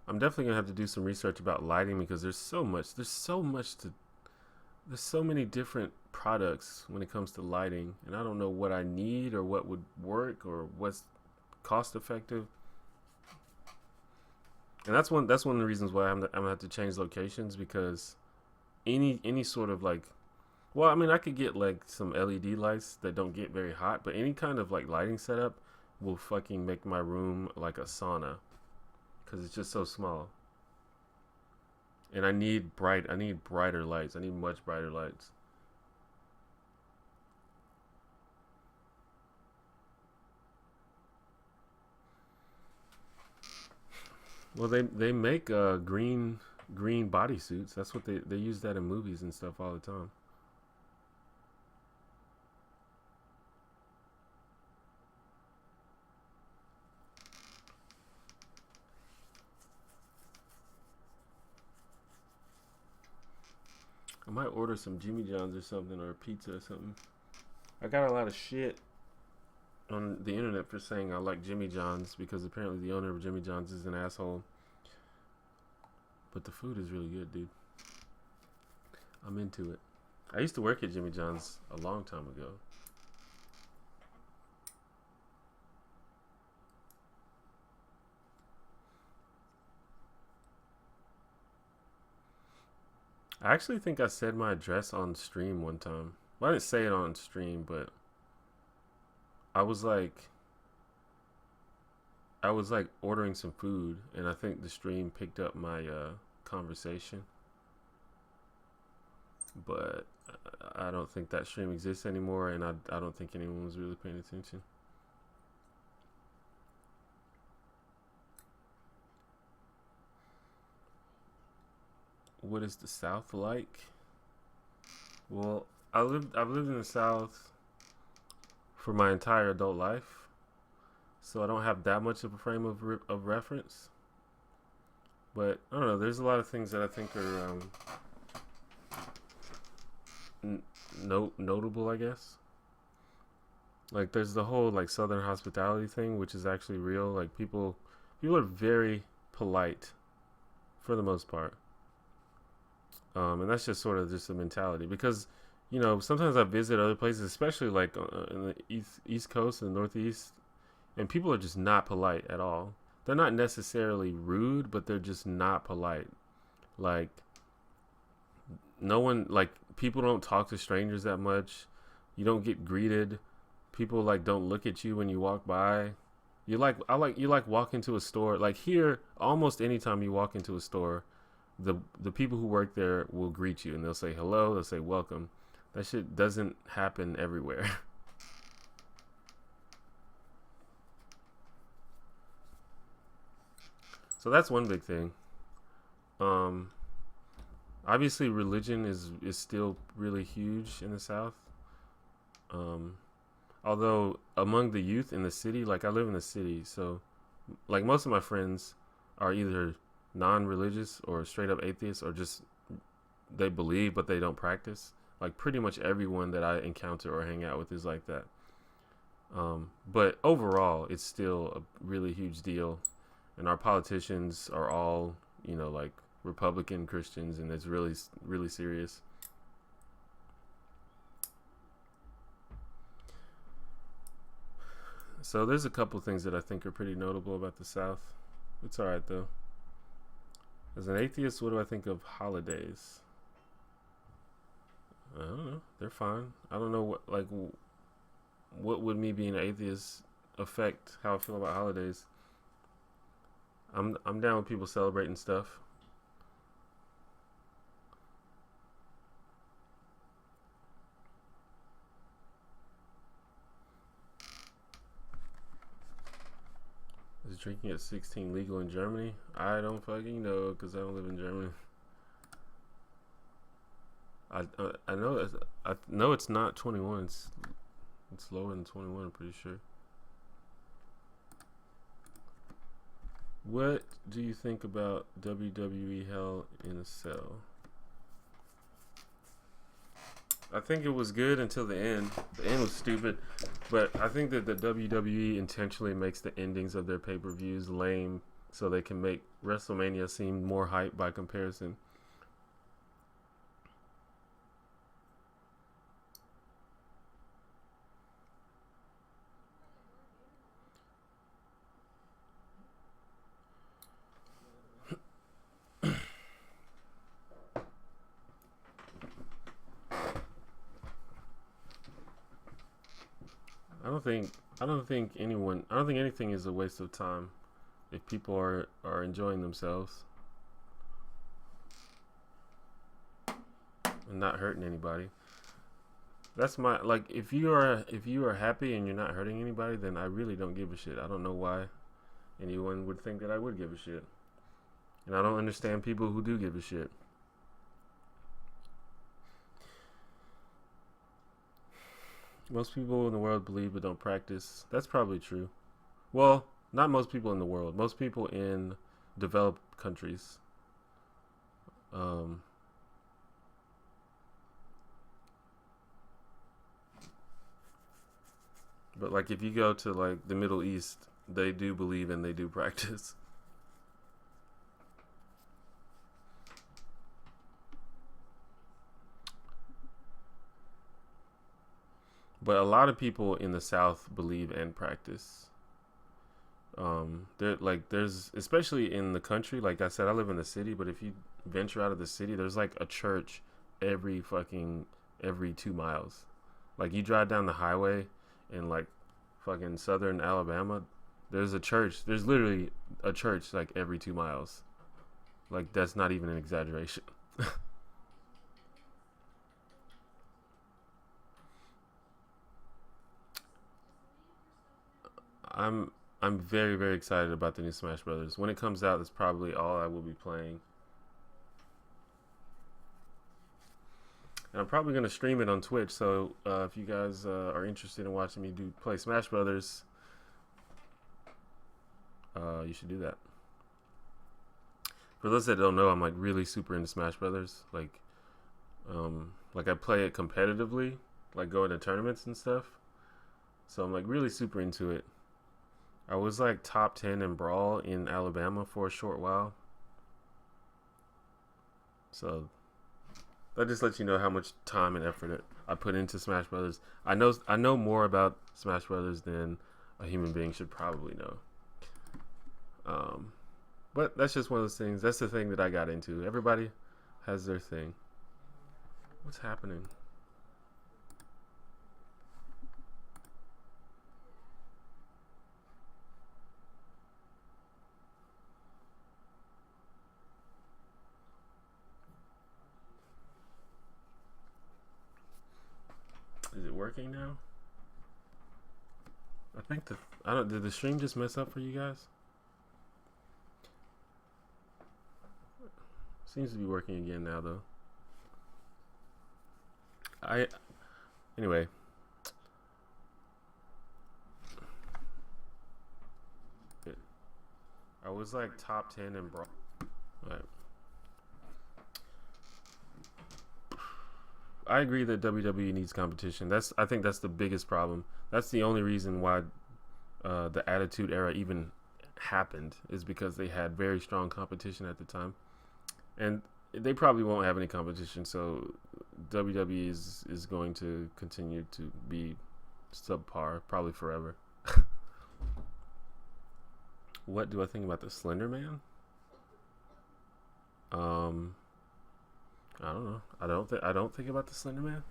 I'm definitely gonna have to do some research about lighting because there's so many different products when it comes to lighting, and I don't know what I need or what would work or what's cost effective. And that's one of the reasons why I'm gonna have to change locations because any sort of like, well, I mean, I could get like some LED lights that don't get very hot, but any kind of like lighting setup will fucking make my room like a sauna because it's just so small. And I need brighter lights. I need much brighter lights. Well, they make green bodysuits. That's what they use that in movies and stuff all the time. I might order some Jimmy John's or something or a pizza or something. I got a lot of shit on the internet for saying I like Jimmy John's because apparently the owner of Jimmy John's is an asshole. But the food is really good, dude. I'm into it. I used to work at Jimmy John's a long time ago. I actually think I said my address on stream one time. Well, I didn't say it on stream, but I was like I was like ordering some food, and I think the stream picked up my conversation, but I don't think that stream exists anymore, and I don't think anyone was really paying attention. What is the South like? Well, I've lived in the South for my entire adult life. so I don't have that much of a frame of reference. But I don't know. There's a lot of things that I think are notable, I guess. Like there's the whole like Southern hospitality thing, which is actually real. Like people are very polite for the most part, and that's just sort of just a mentality because sometimes I visit other places, especially like in the East Coast and the Northeast, and people are just not polite at all. They're not necessarily rude, but they're just not polite. Like no one, like people don't talk to strangers that much. You don't get greeted. People like don't look at you when you walk by. You like walk into a store. Like here, almost anytime you walk into a store, the people who work there will greet you and they'll say hello, they'll say welcome. That shit doesn't happen everywhere. So that's one big thing. Um, Obviously religion is still really huge in the South. Um, Although among the youth in the city, like I live in the city, so like most of my friends are either non-religious or straight up atheists or just they believe but they don't practice. Like pretty much everyone that I encounter or hang out with is like that. But overall, it's still a really huge deal, and our politicians are all like Republican Christians, and it's really really serious. So there's a couple things that I think are pretty notable about the South. It's all right though. As an atheist, what do I think of holidays? I don't know. They're fine. I don't know what would me being an atheist affect how I feel about holidays. I'm down with people celebrating stuff. Is drinking at 16 legal in Germany? I don't fucking know because I don't live in Germany. I know I know it's not 21. It's lower than 21. I'm pretty sure. What do you think about WWE Hell in a Cell? I think it was good until the end. The end was stupid, but I think that the WWE intentionally makes the endings of their pay-per-views lame so they can make WrestleMania seem more hype by comparison. I don't think I don't think anything is a waste of time if people are enjoying themselves and not hurting anybody. That's my like if you are happy and you're not hurting anybody, then I really don't give a shit. I don't know why anyone would think that I would give a shit. And I don't understand people who do give a shit. Most people in the world believe but don't practice. That's probably true. Well, not most people in the world. Most people in developed countries. Um, but like if you go to like the Middle East, they do believe and they do practice. But a lot of people in the South believe and practice. There like there's especially in the country. Like I said, I live in the city, but if you venture out of the city, there's like a church every 2 miles. Like you drive down the highway in like fucking southern Alabama, there's a church. There's literally a church like every 2 miles. Like that's not even an exaggeration. I'm I'm very very excited about the new Smash Brothers. When it comes out, that's probably all I will be playing, and I'm probably gonna stream it on Twitch. So if you guys are interested in watching me do play Smash Brothers, you should do that. For those that don't know, I'm like really super into Smash Brothers. Like I play it competitively, like going to tournaments and stuff. So I'm like really super into it. I was like top 10 in Brawl in Alabama for a short while. So that just lets you know how much time and effort I put into Smash Brothers. I know more about Smash Brothers than a human being should probably know. But that's just one of those things. That's the thing that I got into. Everybody has their thing. What's happening? Is it working now? Did the stream just mess up for you guys? Seems to be working again now though. Anyway. I was like top 10 in Brawl. Right. I agree that WWE needs competition. I think that's the biggest problem. That's the only reason why the Attitude Era even happened, is because they had very strong competition at the time, and they probably won't have any competition. So WWE is going to continue to be subpar probably forever. What do I think about the Slender Man? I don't know. I don't think about the Slender Man.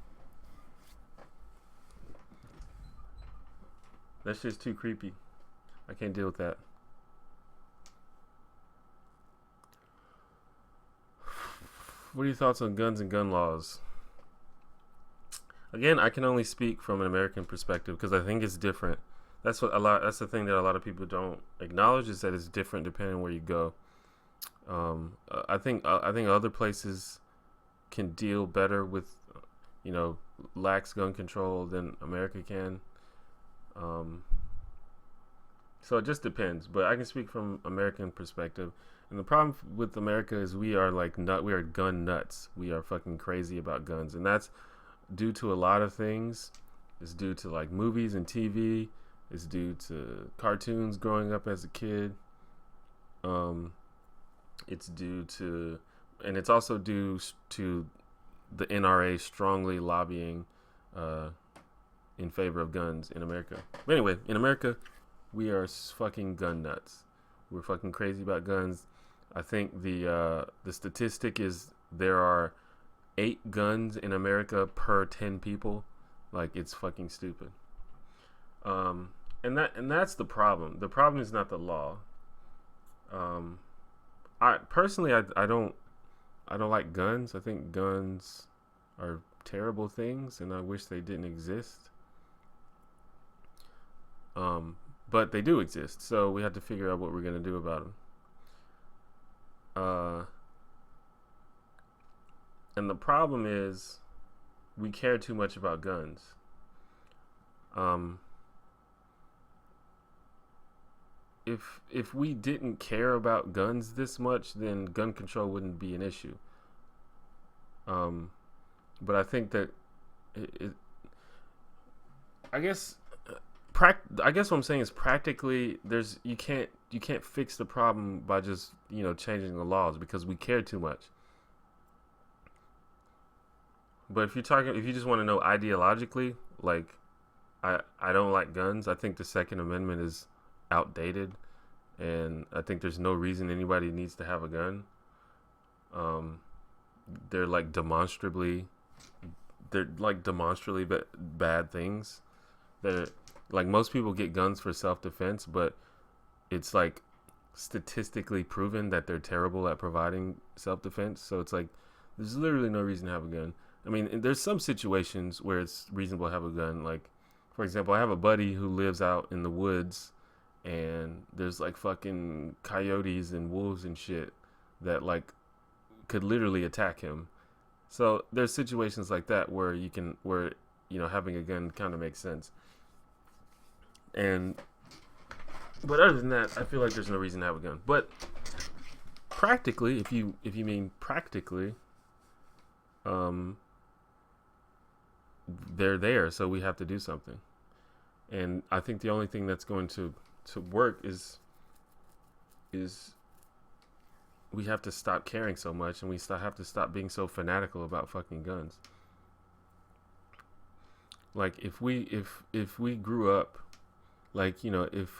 That's just too creepy. I can't deal with that. What are your thoughts on guns and gun laws? Again, I can only speak from an American perspective because I think it's different. That's the thing that a lot of people don't acknowledge, is that it's different depending on where you go. I think other places can deal better with, lax gun control than America can. So it just depends, but I can speak from American perspective. And the problem with America is we are gun nuts. We are fucking crazy about guns, and that's due to a lot of things. It's due to like movies and TV. It's due to cartoons growing up as a kid. It's due to, and it's also due to the NRA strongly lobbying in favor of guns in America. But anyway, in America, we are fucking gun nuts. We're fucking crazy about guns. I think the statistic is there are 8 guns in America per 10 people. Like, it's fucking stupid. And that's the problem. The problem is not the law. I personally don't like guns. I think guns are terrible things, and I wish they didn't exist. But they do exist, so we have to figure out what we're gonna do about them. And the problem is we care too much about guns. If we didn't care about guns this much, then gun control wouldn't be an issue. But I think that I guess what I'm saying is practically you can't fix the problem by just changing the laws, because we care too much. But if you just want to know ideologically, like I don't like guns. I think the Second Amendment is outdated, and I think there's no reason anybody needs to have a gun. They're demonstrably bad things. They're like, most people get guns for self-defense, but it's like statistically proven that they're terrible at providing self-defense. So it's like there's literally no reason to have a gun. I mean, there's some situations where it's reasonable to have a gun. Like, for example, I have a buddy who lives out in the woods, and there's like fucking coyotes and wolves and shit that like could literally attack him. So there's situations like that where having a gun kind of makes sense. And But other than that, I feel like there's no reason to have a gun. But practically, if you mean practically, um, they're there, so we have to do something. And I think the only thing that's going to work is we have to stop caring so much, and we have to stop being so fanatical about fucking guns. Like if we grew up, like, you know, if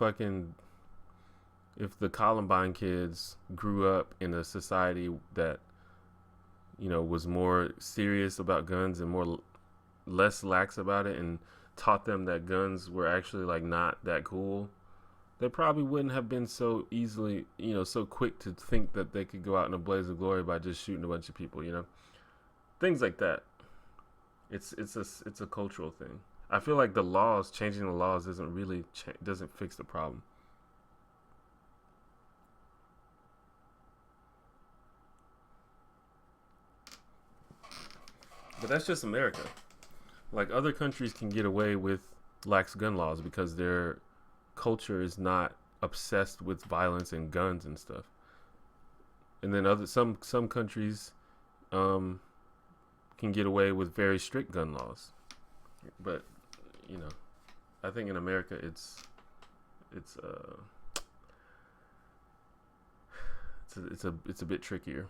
the Columbine kids grew up in a society that, you know, was more serious about guns and less lax about it, and taught them that guns were actually like not that cool, they probably wouldn't have been so easily, you know, so quick to think that they could go out in a blaze of glory by just shooting a bunch of people, you know, things like that. It's a cultural thing. I feel like changing the laws doesn't fix the problem. But that's just America. Like, other countries can get away with lax gun laws because their culture is not obsessed with violence and guns and stuff. And then some countries can get away with very strict gun laws. But, you know, I think in America it's a bit trickier.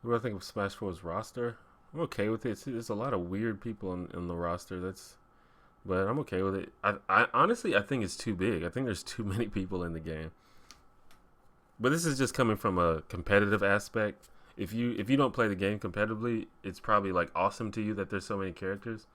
What do I think of Smash 4's roster? I'm okay with it. There's a lot of weird people in the roster. But I'm okay with it. I honestly, I think it's too big. I think there's too many people in the game. But this is just coming from a competitive aspect. If you don't play the game competitively, it's probably like awesome to you that there's so many characters.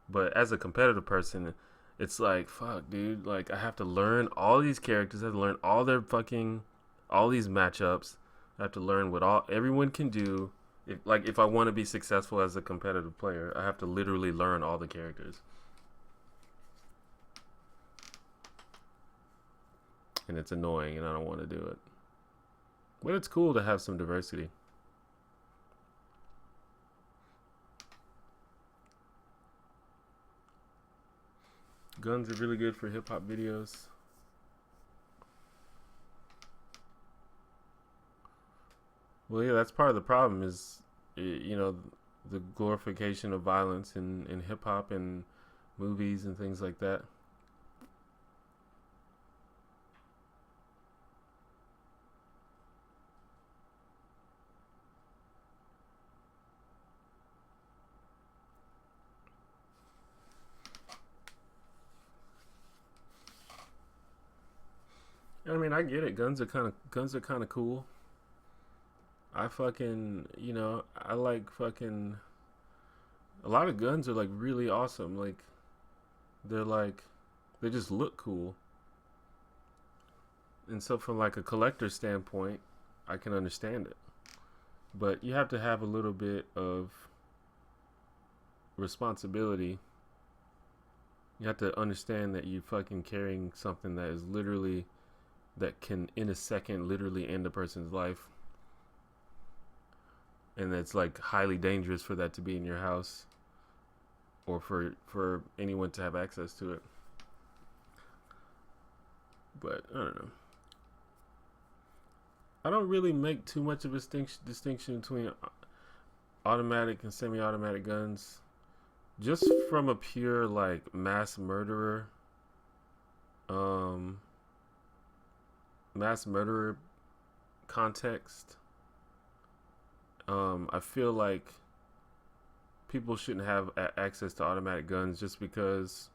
But as a competitive person, it's like, fuck, dude. Like, I have to learn all these characters. I have to learn all these matchups. I have to learn what everyone can do. If I want to be successful as a competitive player, I have to literally learn all the characters. And it's annoying, and I don't want to do it. But it's cool to have some diversity. Guns are really good for hip hop videos. Well, yeah, that's part of the problem is, you know, the glorification of violence in hip hop and movies and things like that. I mean, I get it. Guns are kind of cool. I fucking, you know, I like fucking. A lot of guns are like really awesome. They're like, they just look cool. And so, from like a collector standpoint, I can understand it. But you have to have a little bit of responsibility. You have to understand that you're fucking carrying something that is literally, that can in a second literally end a person's life. And that's like highly dangerous for that to be in your house, or for anyone to have access to it. But I don't know. I don't really make too much of a distinction between automatic and semi-automatic guns. Just from a pure like mass murderer um mass murderer context, I feel like people shouldn't have access to automatic guns just because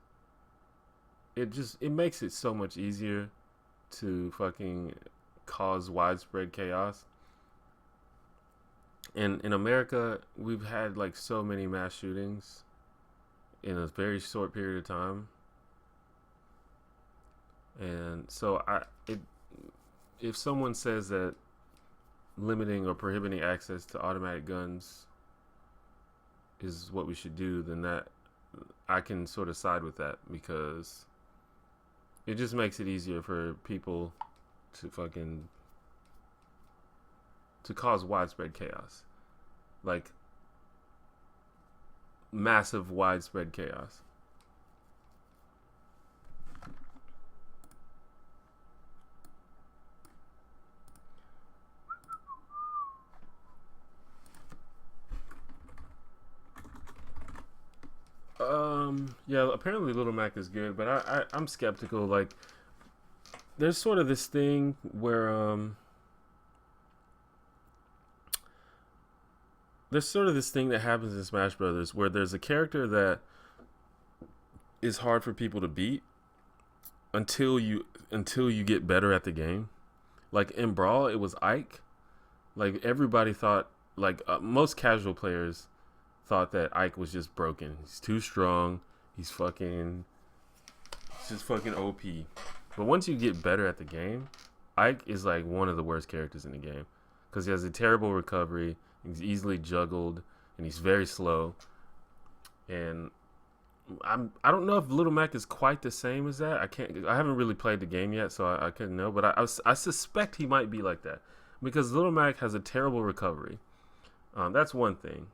it makes it so much easier to fucking cause widespread chaos. And in America, we've had like so many mass shootings in a very short period of time. And so if someone says that limiting or prohibiting access to automatic guns is what we should do, then that I can sort of side with that, because It just makes it easier for people to fucking to cause widespread chaos, like massive widespread chaos. Yeah, apparently Little Mac is good, but I'm skeptical. Like, there's sort of this thing where there's sort of this thing that happens in Smash Brothers where there's a character that is hard for people to beat until you get better at the game. Like in Brawl, it was Ike. Like everybody thought, like most casual players thought that Ike was just broken. He's too strong. He's just fucking OP. But once you get better at the game, Ike is like one of the worst characters in the game because he has a terrible recovery. He's easily juggled and he's very slow. And I don't know if Little Mac is quite the same as that. I haven't really played the game yet, so I couldn't know. But I suspect he might be like that because Little Mac has a terrible recovery. That's one thing.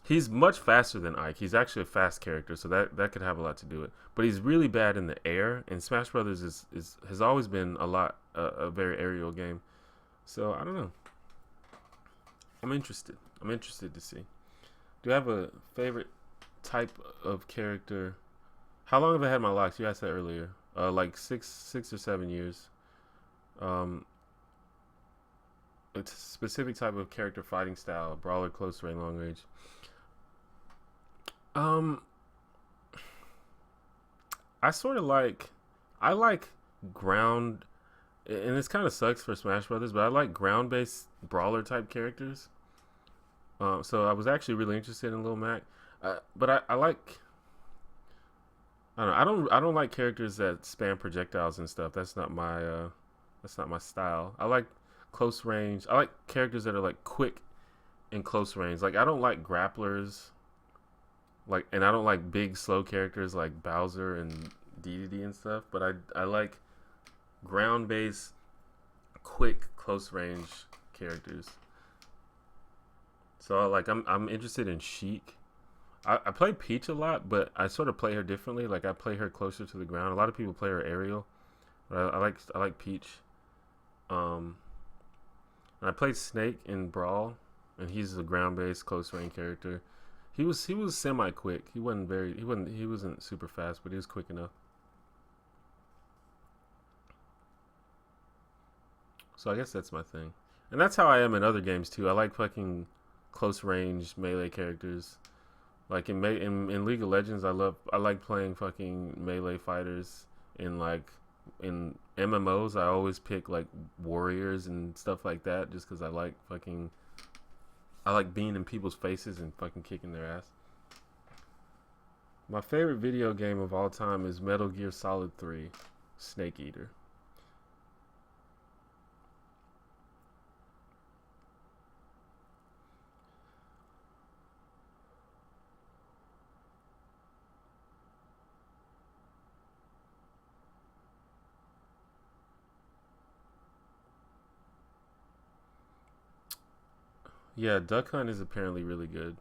He's much faster than Ike. He's actually a fast character, so that could have a lot to do with it. But he's really bad in the air, and Smash Brothers has always been a very aerial game. So I don't know. I'm interested. I'm interested to see. Do I have a favorite type of character? How long have I had my locks? You asked that earlier. Like six or 7 years. It's a specific type of character fighting style, brawler, close range, long range. I like ground, and this kind of sucks for Smash Brothers, but I like ground-based brawler type characters. So I was actually really interested in Lil Mac, but I like. I don't know. I don't like characters that spam projectiles and stuff. That's not my style. I like close range. I like characters that are like quick in close range. Like I don't like grapplers. Like, and I don't like big slow characters like Bowser and DDD and stuff. But I like ground based, quick close range characters. So like I'm interested in Sheik. I play Peach a lot, but I sort of play her differently. Like I play her closer to the ground. A lot of people play her aerial, but I like Peach. And I played Snake in Brawl, and he's a ground based close range character. He was semi quick. He wasn't super fast, but he was quick enough. So I guess that's my thing, and that's how I am in other games too. I like fucking close range melee characters. Like in League of Legends, I like playing fucking melee fighters. In MMOs, I always pick like warriors and stuff like that, just because I like being in people's faces and fucking kicking their ass. My favorite video game of all time is Metal Gear Solid 3, Snake Eater. Yeah, Duck Hunt is apparently really good.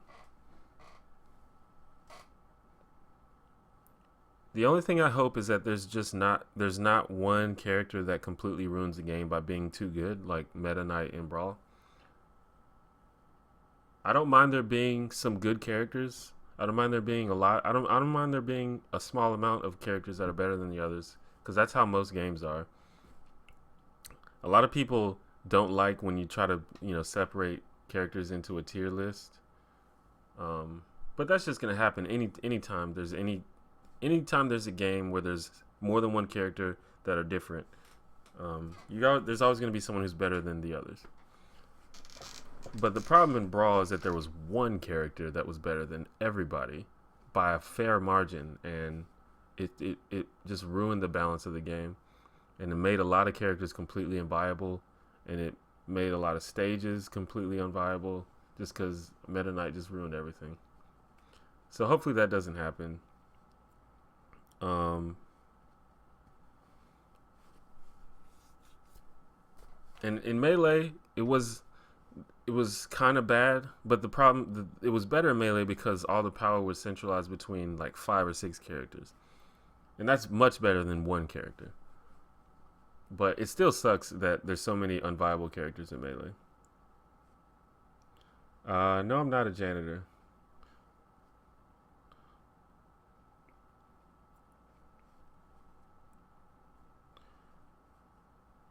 The only thing I hope is that there's not one character that completely ruins the game by being too good, like Meta Knight in Brawl. I don't mind there being some good characters. I don't mind there being a lot. I don't mind there being a small amount of characters that are better than the others, because that's how most games are. A lot of people don't like when you try to separate characters into a tier list. But that's just gonna happen anytime there's a game where there's more than one character that are different. There's always gonna be someone who's better than the others. But the problem in Brawl is that there was one character that was better than everybody by a fair margin, and it just ruined the balance of the game, and it made a lot of characters completely unviable, and it made a lot of stages completely unviable just because Meta Knight just ruined everything. So hopefully that doesn't happen. And in Melee, it was kind of bad, but the problem it was better in Melee because all the power was centralized between like 5 or 6 characters, and that's much better than one character. But it still sucks that there's so many unviable characters in Melee. No, I'm not a janitor.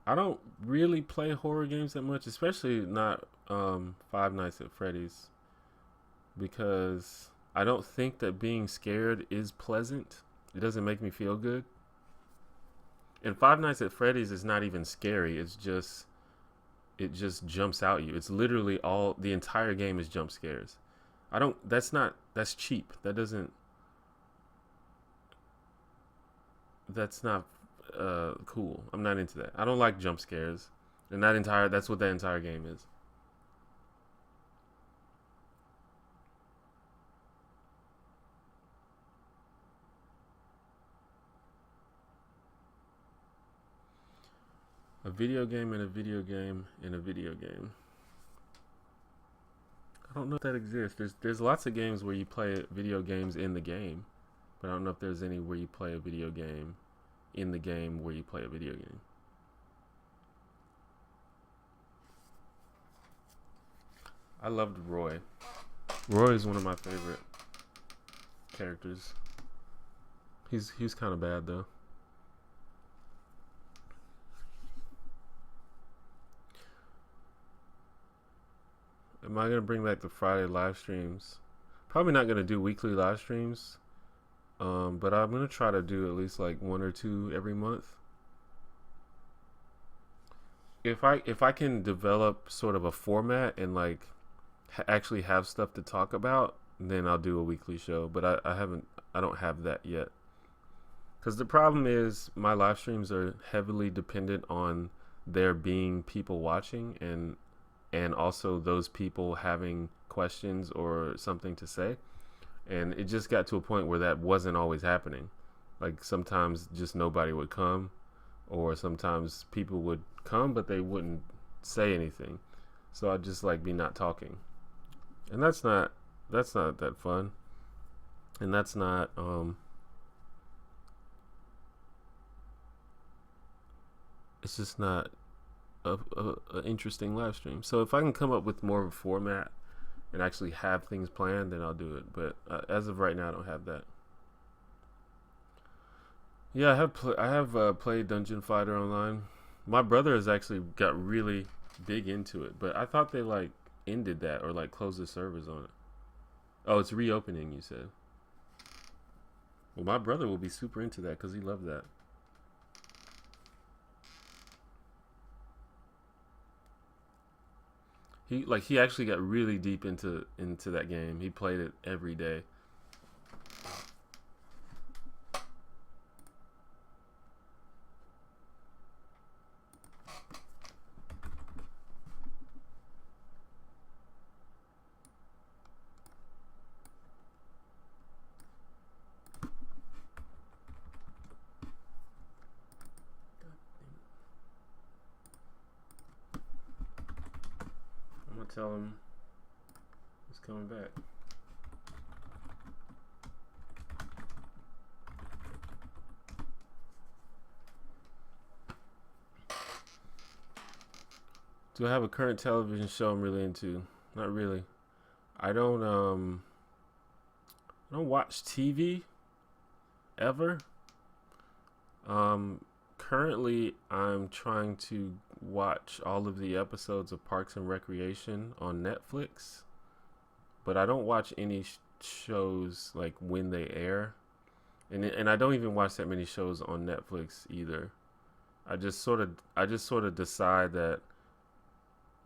I don't really play horror games that much, especially not Five Nights at Freddy's, because I don't think that being scared is pleasant. It doesn't make me feel good. And Five Nights at Freddy's is not even scary. It just jumps out at you. It's literally all the entire game is jump scares. I don't. That's cheap. That's not cool. I'm not into that. I don't like jump scares. And that's what that entire game is. A video game and a video game and a video game. I don't know if that exists. There's lots of games where you play video games in the game, but I don't know if there's any where you play a video game in the game where you play a video game. I loved Roy. Roy is one of my favorite characters. He's kind of bad though. Am I gonna bring back the Friday live streams? Probably not gonna do weekly live streams, but I'm gonna try to do at least like 1 or 2 every month. If I can develop sort of a format and like actually have stuff to talk about, then I'll do a weekly show. But I don't have that yet. Because the problem is my live streams are heavily dependent on there being people watching and also those people having questions or something to say. And it just got to a point where that wasn't always happening. Like sometimes just nobody would come, or sometimes people would come but they wouldn't say anything. So I'd just like be not talking. And that's not that fun. And that's not it's just not a interesting live stream. So if I can come up with more of a format and actually have things planned, then I'll do it. But as of right now, I don't have that. Yeah, I have played Dungeon Fighter online. My brother has actually got really big into it, but I thought they like ended that or like closed the servers on it. Oh, it's reopening, you said. Well, my brother will be super into that because he loved that. He actually got really deep into that game. He played it every day. I'm gonna tell him he's coming back. Do I have a current television show I'm really into? Not really. I don't watch TV ever. Currently I'm trying to watch all of the episodes of Parks and Recreation on Netflix, but I don't watch any shows like when they air, and I don't even watch that many shows on Netflix either. I just sort of decide that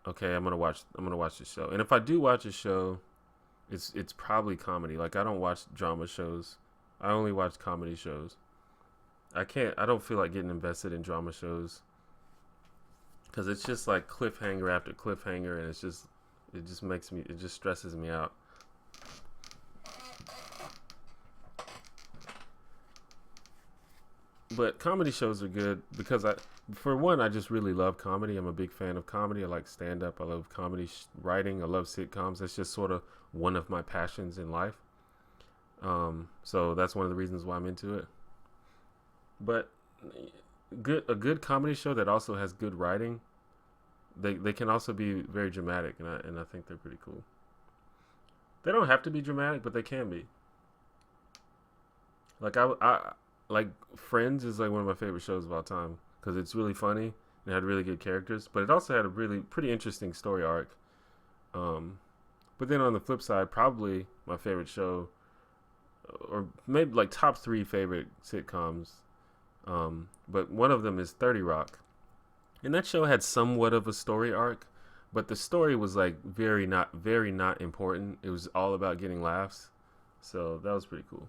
okay, I'm gonna watch this show, and if I do watch a show, it's probably comedy. Like I don't watch drama shows. I only watch comedy shows. I don't feel like getting invested in drama shows because it's just like cliffhanger after cliffhanger, and it just stresses me out. but comedy shows are good because for one, I just really love comedy. I'm a big fan of comedy. I like stand up. I love comedy writing. I love sitcoms. That's just sort of one of my passions in life. So that's one of the reasons why I'm into it. But a good comedy show that also has good writing. They can also be very dramatic, and I think they're pretty cool. They don't have to be dramatic, but they can be. Like I like Friends is like one of my favorite shows of all time because it's really funny and it had really good characters, but it also had a really pretty interesting story arc. But then on the flip side, probably my favorite show, or maybe like top 3 favorite sitcoms, but one of them is 30 Rock, and that show had somewhat of a story arc, but the story was like very not important. It was all about getting laughs, so that was pretty cool.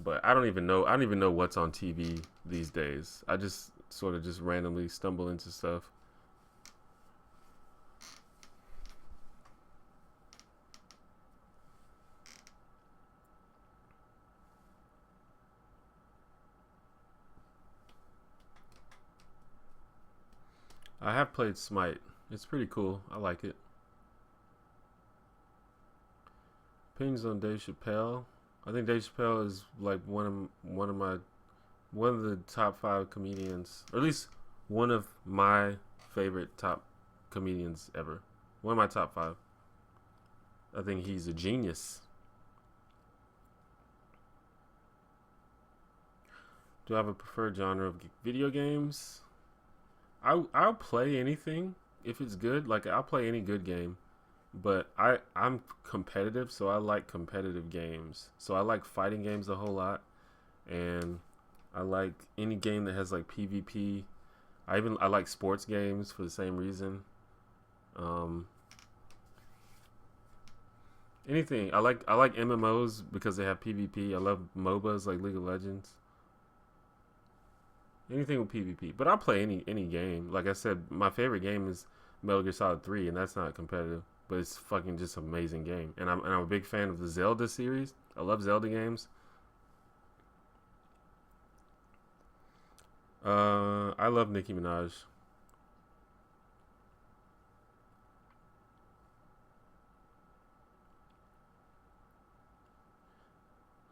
But I don't even know what's on TV these days. I just sort of just randomly stumble into stuff. I have played Smite. It's pretty cool. I like it. Opinions on Dave Chappelle. I think Dave Chappelle is like one of the top 5 comedians, or at least one of my favorite top comedians ever. One of my top 5. I think he's a genius. Do I have a preferred genre of video games? I'll play anything if it's good. Like I'll play any good game, but I'm competitive, so I like competitive games. So I like fighting games a whole lot, and I like any game that has like PvP. I like sports games for the same reason. Anything. I like MMOs because they have PvP. I love MOBAs like League of Legends. Anything with PvP. But I'll play any game. Like I said, my favorite game is Metal Gear Solid 3, and that's not competitive, but it's fucking just an amazing game. And I'm a big fan of the Zelda series. I love Zelda games. I love Nicki Minaj.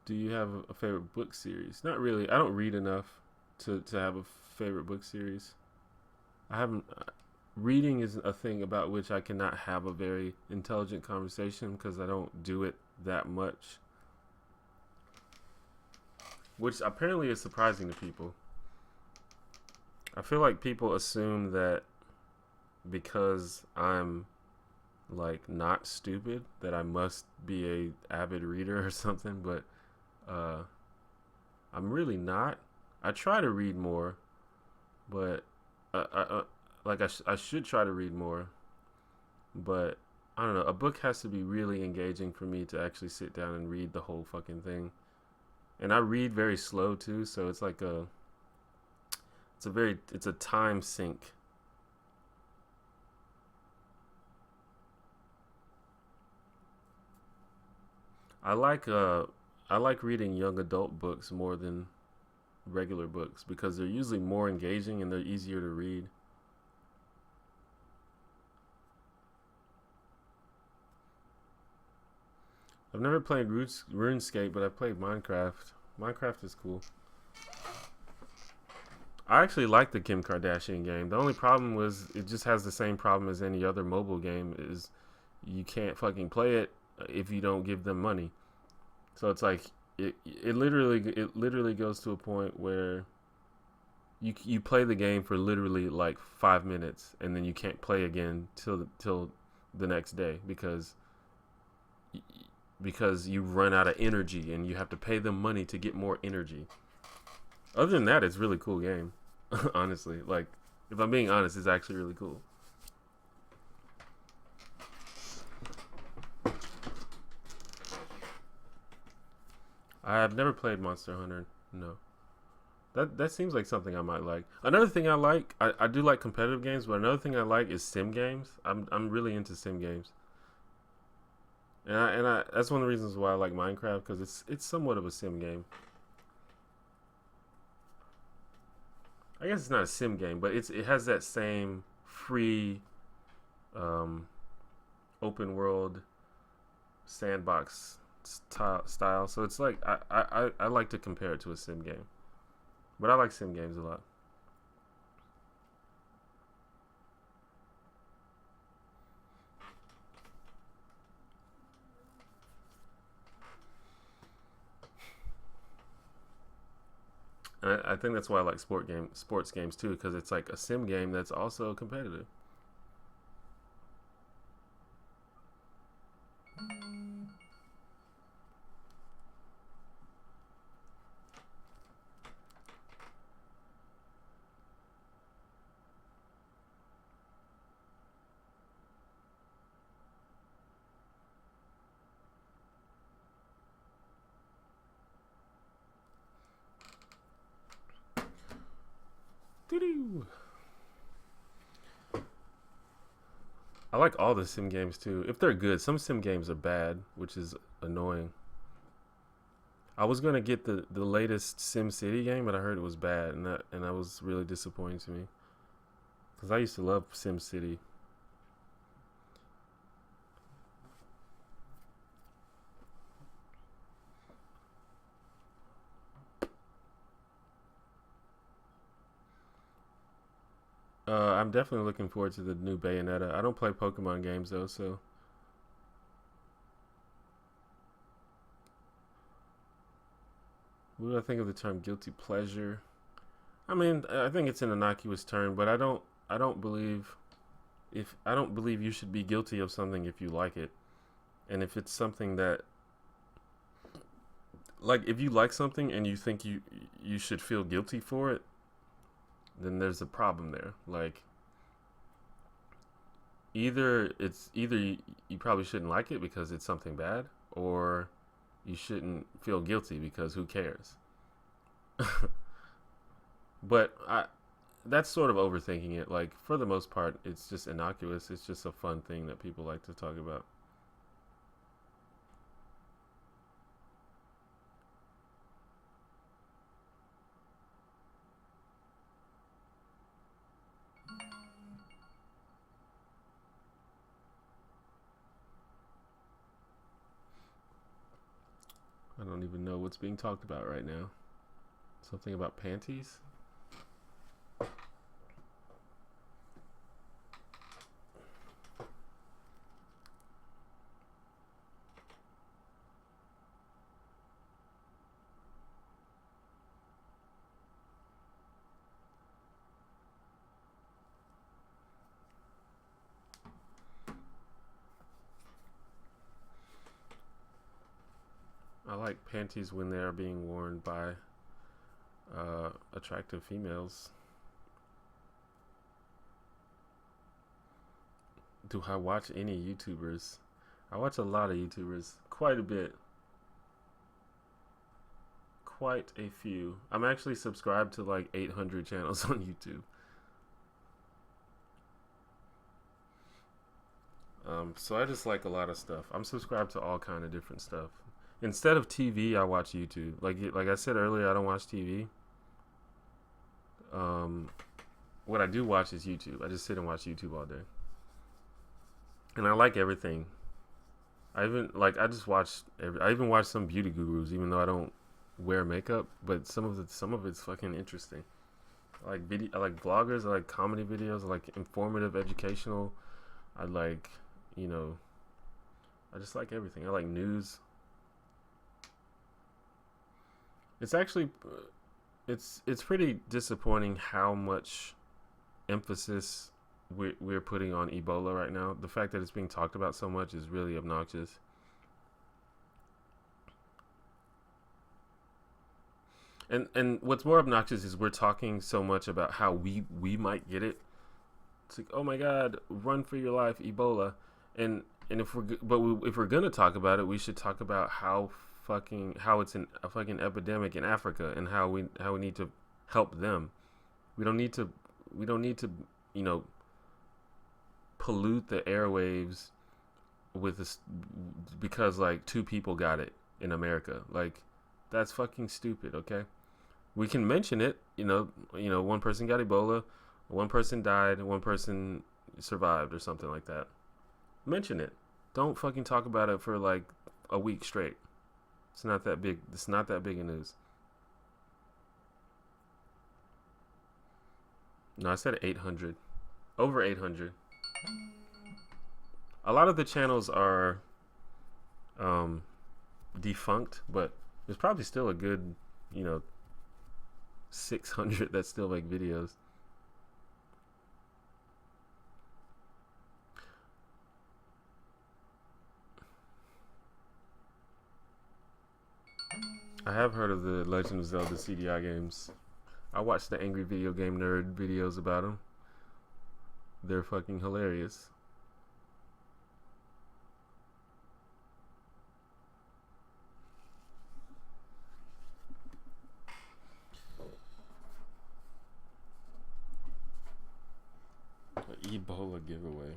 Do you have a favorite book series? Not really. I don't read enough to have a favorite book series. I haven't. Reading is a thing about which I cannot have a very intelligent conversation because I don't do it that much. Which apparently is surprising to people. I feel like people assume that because I'm like not stupid that I must be a avid reader or something, but I'm really not. I try to read more, but I should try to read more, but I don't know. A book has to be really engaging for me to actually sit down and read the whole fucking thing. And I read very slow too, so it's like it's a time sink. I like reading young adult books more than regular books because they're usually more engaging and they're easier to read. I've never played RuneScape, but I've played Minecraft. Minecraft is cool. I actually like the Kim Kardashian game. The only problem was it just has the same problem as any other mobile game is you can't fucking play it if you don't give them money. So it's like it literally goes to a point where you play the game for literally like 5 minutes and then you can't play again till the next day because you run out of energy and you have to pay them money to get more energy. Other than that, it's a really cool game. Honestly, like if I'm being honest, it's actually really cool. I have never played Monster Hunter. No. That seems like something I might like. Another thing I like, I do like competitive games, but another thing I like is sim games. I'm really into sim games. And I that's one of the reasons why I like Minecraft, because it's somewhat of a sim game. I guess it's not a sim game, but it has that same free, um, open world sandbox style. So it's like I like to compare it to a sim game, but I like sim games a lot. And I think that's why I like sports games too, because it's like a sim game that's also competitive. Doo-doo. I like all the sim games too, if they're good. Some sim games are bad, which is annoying. I was gonna get the latest Sim City game, but I heard it was bad, and that was really disappointing to me because I used to love Sim City. I'm definitely looking forward to the new Bayonetta. I don't play Pokemon games though, so what do I think of the term guilty pleasure? I mean, I think it's an innocuous term, but I don't believe if I don't believe you should be guilty of something if you like it, and if it's something that like if you like something and you think you should feel guilty for it, then there's a problem there. Like either you probably shouldn't like it because it's something bad, or you shouldn't feel guilty because who cares. But I that's sort of overthinking it. Like for the most part, it's just innocuous. It's just a fun thing that people like to talk about. I don't even know what's being talked about right now. Something about panties. I like panties when they are being worn by attractive females. Do I watch any YouTubers? I watch a lot of YouTubers, quite a bit, quite a few. I'm actually subscribed to like 800 channels on YouTube. So I just like a lot of stuff. I'm subscribed to all kind of different stuff. Instead of TV, I watch YouTube. Like I said earlier, I don't watch TV. Um, what I do watch is YouTube. I just sit and watch YouTube all day, and I like everything. I just watch I even watch some beauty gurus, even though I don't wear makeup. But some of it's fucking interesting. I like vloggers. I like comedy videos. I like informative, educational. I like, you know, I just like everything. I like news. It's actually it's pretty disappointing how much emphasis we're putting on Ebola right now. The fact that it's being talked about so much is really obnoxious. And what's more obnoxious is we're talking so much about how we might get it. It's like, oh my God, run for your life, Ebola. And if we're gonna talk about it, we should talk about how it's a fucking epidemic in Africa, and how we need to help them. We don't need to we don't need to you know pollute the airwaves with this because like 2 people got it in America. Like, that's fucking stupid. Okay, we can mention it. One person got Ebola, one person died, one person survived, or something like that. Mention it. Don't fucking talk about it for like a week straight. It's not that big. It's not that big of news. No, I said 800. Over 800. A lot of the channels are defunct, but there's probably still a good, 600 that still make videos. I have heard of the Legend of Zelda CDI games. I watched the Angry Video Game Nerd videos about them. They're fucking hilarious. Ebola giveaway.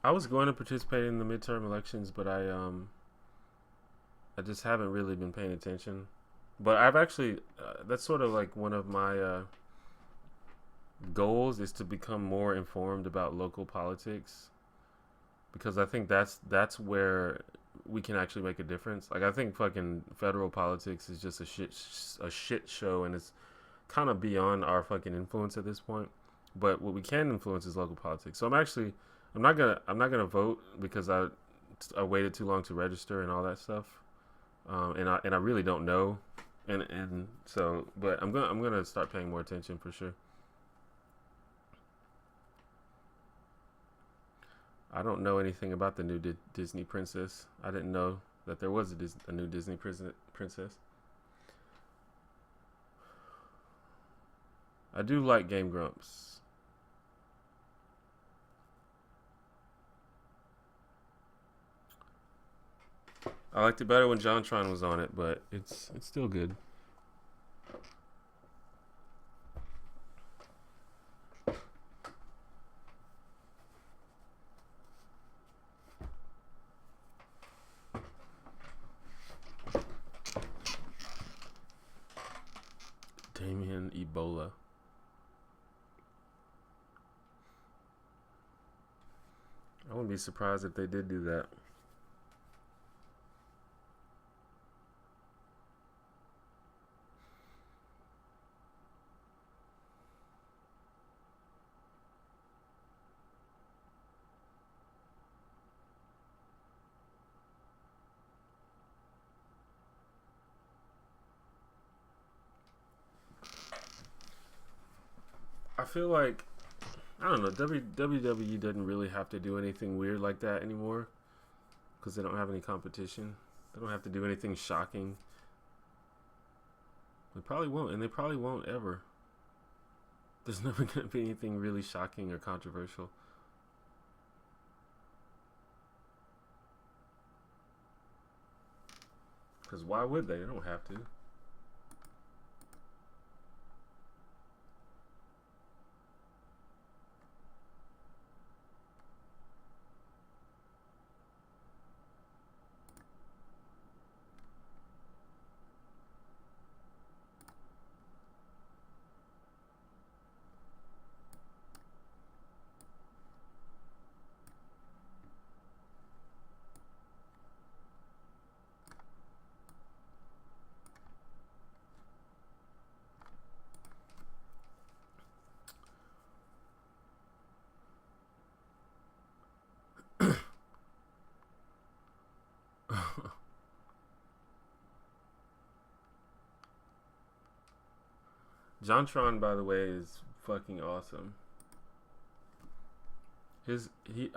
I was going to participate in the midterm elections, but I just haven't really been paying attention. But I've actually, that's sort of like one of my goals, is to become more informed about local politics, because I think that's where we can actually make a difference. Like, I think fucking federal politics is just a shit show, and it's kind of beyond our fucking influence at this point. But what we can influence is local politics. So I'm not gonna vote because I waited too long to register and all that stuff, and I really don't know, and so, but I'm gonna start paying more attention for sure. I don't know anything about the new Disney princess. I didn't know that there was a new Disney princess. I do like Game Grumps. I liked it better when JonTron was on it, but it's still good. Damien Ebola. I wouldn't be surprised if they did do that. I feel like, I don't know, WWE doesn't really have to do anything weird like that anymore, because they don't have any competition. They don't have to do anything shocking. They probably won't, and they probably won't ever. There's never going to be anything really shocking or controversial. Because why would they? They don't have to. JonTron, by the way, is fucking awesome. I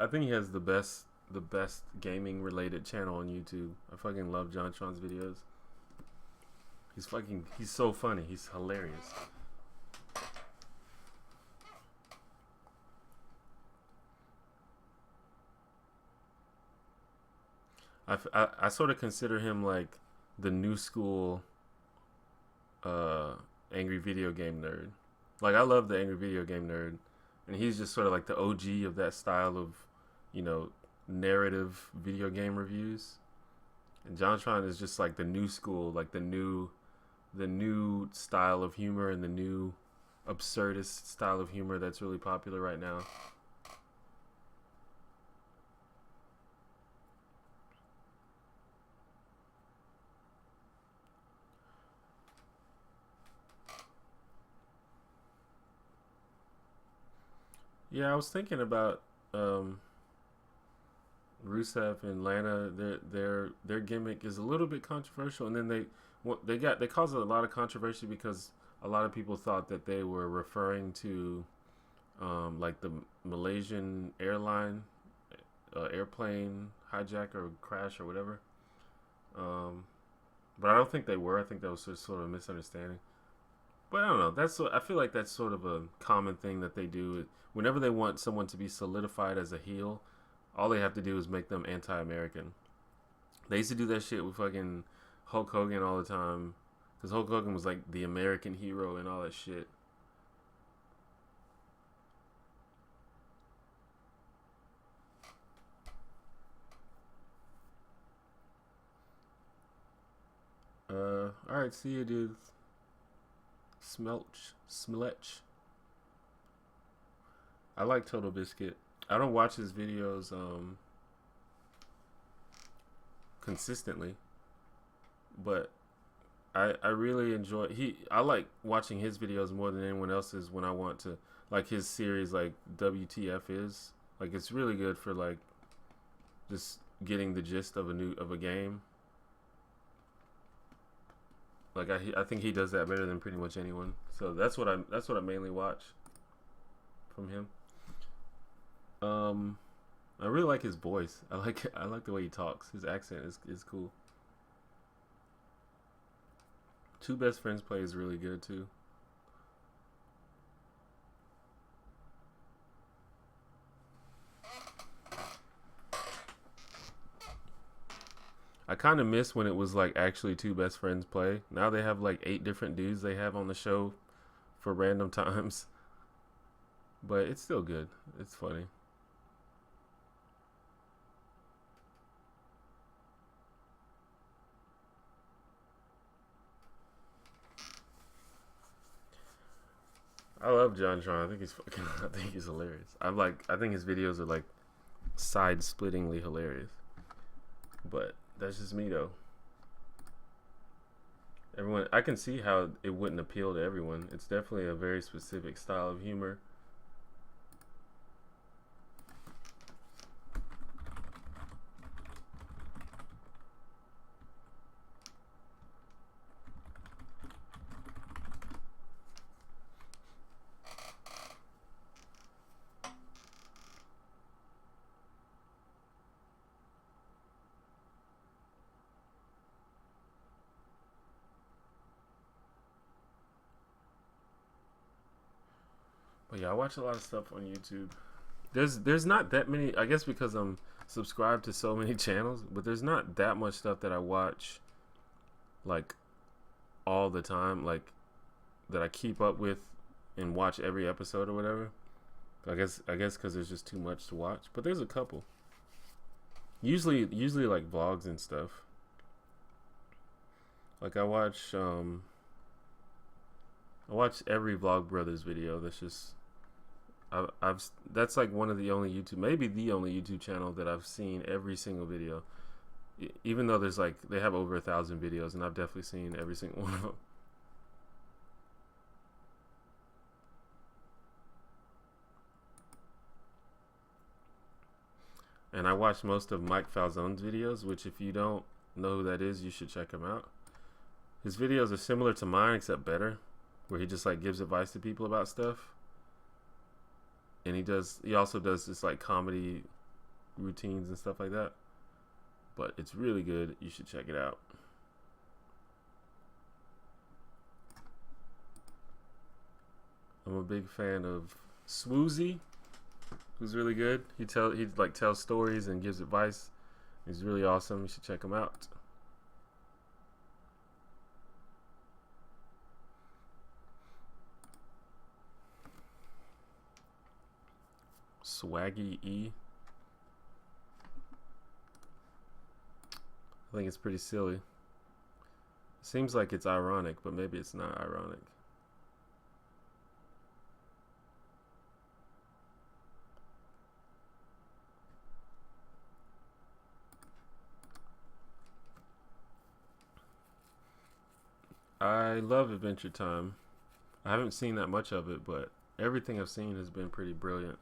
think he has the best gaming related channel on YouTube. I fucking love JonTron's videos. He's so funny. He's hilarious. I sort of consider him like the new school uh angry video game nerd. Like I love the angry video game nerd, and he's just sort of like the OG of that style of, you know, narrative video game reviews. And JonTron is just like the new school, like the new style of humor and the new absurdist style of humor that's really popular right now. Yeah, I was thinking about um, Rusev and Lana. Their gimmick is a little bit controversial, and then they caused a lot of controversy because a lot of people thought that they were referring to like the Malaysian airplane hijack or crash or whatever. Um, but I don't think they were. I think that was just sort of a misunderstanding. But I don't know. I feel like that's sort of a common thing that they do. Whenever they want someone to be solidified as a heel, all they have to do is make them anti-American. They used to do that shit with fucking Hulk Hogan all the time, because Hulk Hogan was like the American hero and all that shit. All right, see you, dude. Smelch. I like Total Biscuit. I don't watch his videos consistently, but I really enjoy I like watching his videos more than anyone else's when I want to, like his series like WTF is, like it's really good for like just getting the gist of a game. Like I think he does that better than pretty much anyone. So that's what I mainly watch from him. Um, I really like his voice. I like the way he talks. His accent is cool. Two Best Friends play is really good too. I kind of miss when it was like actually Two Best Friends play. Now they have like 8 different dudes they have on the show for random times. But it's still good. It's funny. I love John Tron. I think he's fucking. I think he's hilarious. I think his videos are like side-splittingly hilarious. But that's just me though. Everyone, I can see how it wouldn't appeal to everyone. It's definitely a very specific style of humor. But yeah, I watch a lot of stuff on YouTube. There's not that many. I guess because I'm subscribed to so many channels, but there's not that much stuff that I watch like all the time, like that I keep up with and watch every episode or whatever. I guess because there's just too much to watch. But there's a couple. Usually like vlogs and stuff. Like I watch every Vlog Brothers video. That's just I've that's like one of the only YouTube, maybe the only YouTube channel that I've seen every single video. Even though there's like they have over 1,000 videos, and I've definitely seen every single one of them. And I watch most of Mike Falzone's videos, which if you don't know who that is, you should check him out. His videos are similar to mine except better, where he just like gives advice to people about stuff. And he also does this like comedy routines and stuff like that. But it's really good. You should check it out. I'm a big fan of Swoozy, who's really good. He like tells stories and gives advice. He's really awesome. You should check him out. Swaggy E. I think it's pretty silly. It seems like it's ironic, but maybe it's not ironic. I love Adventure Time. I haven't seen that much of it, but everything I've seen has been pretty brilliant.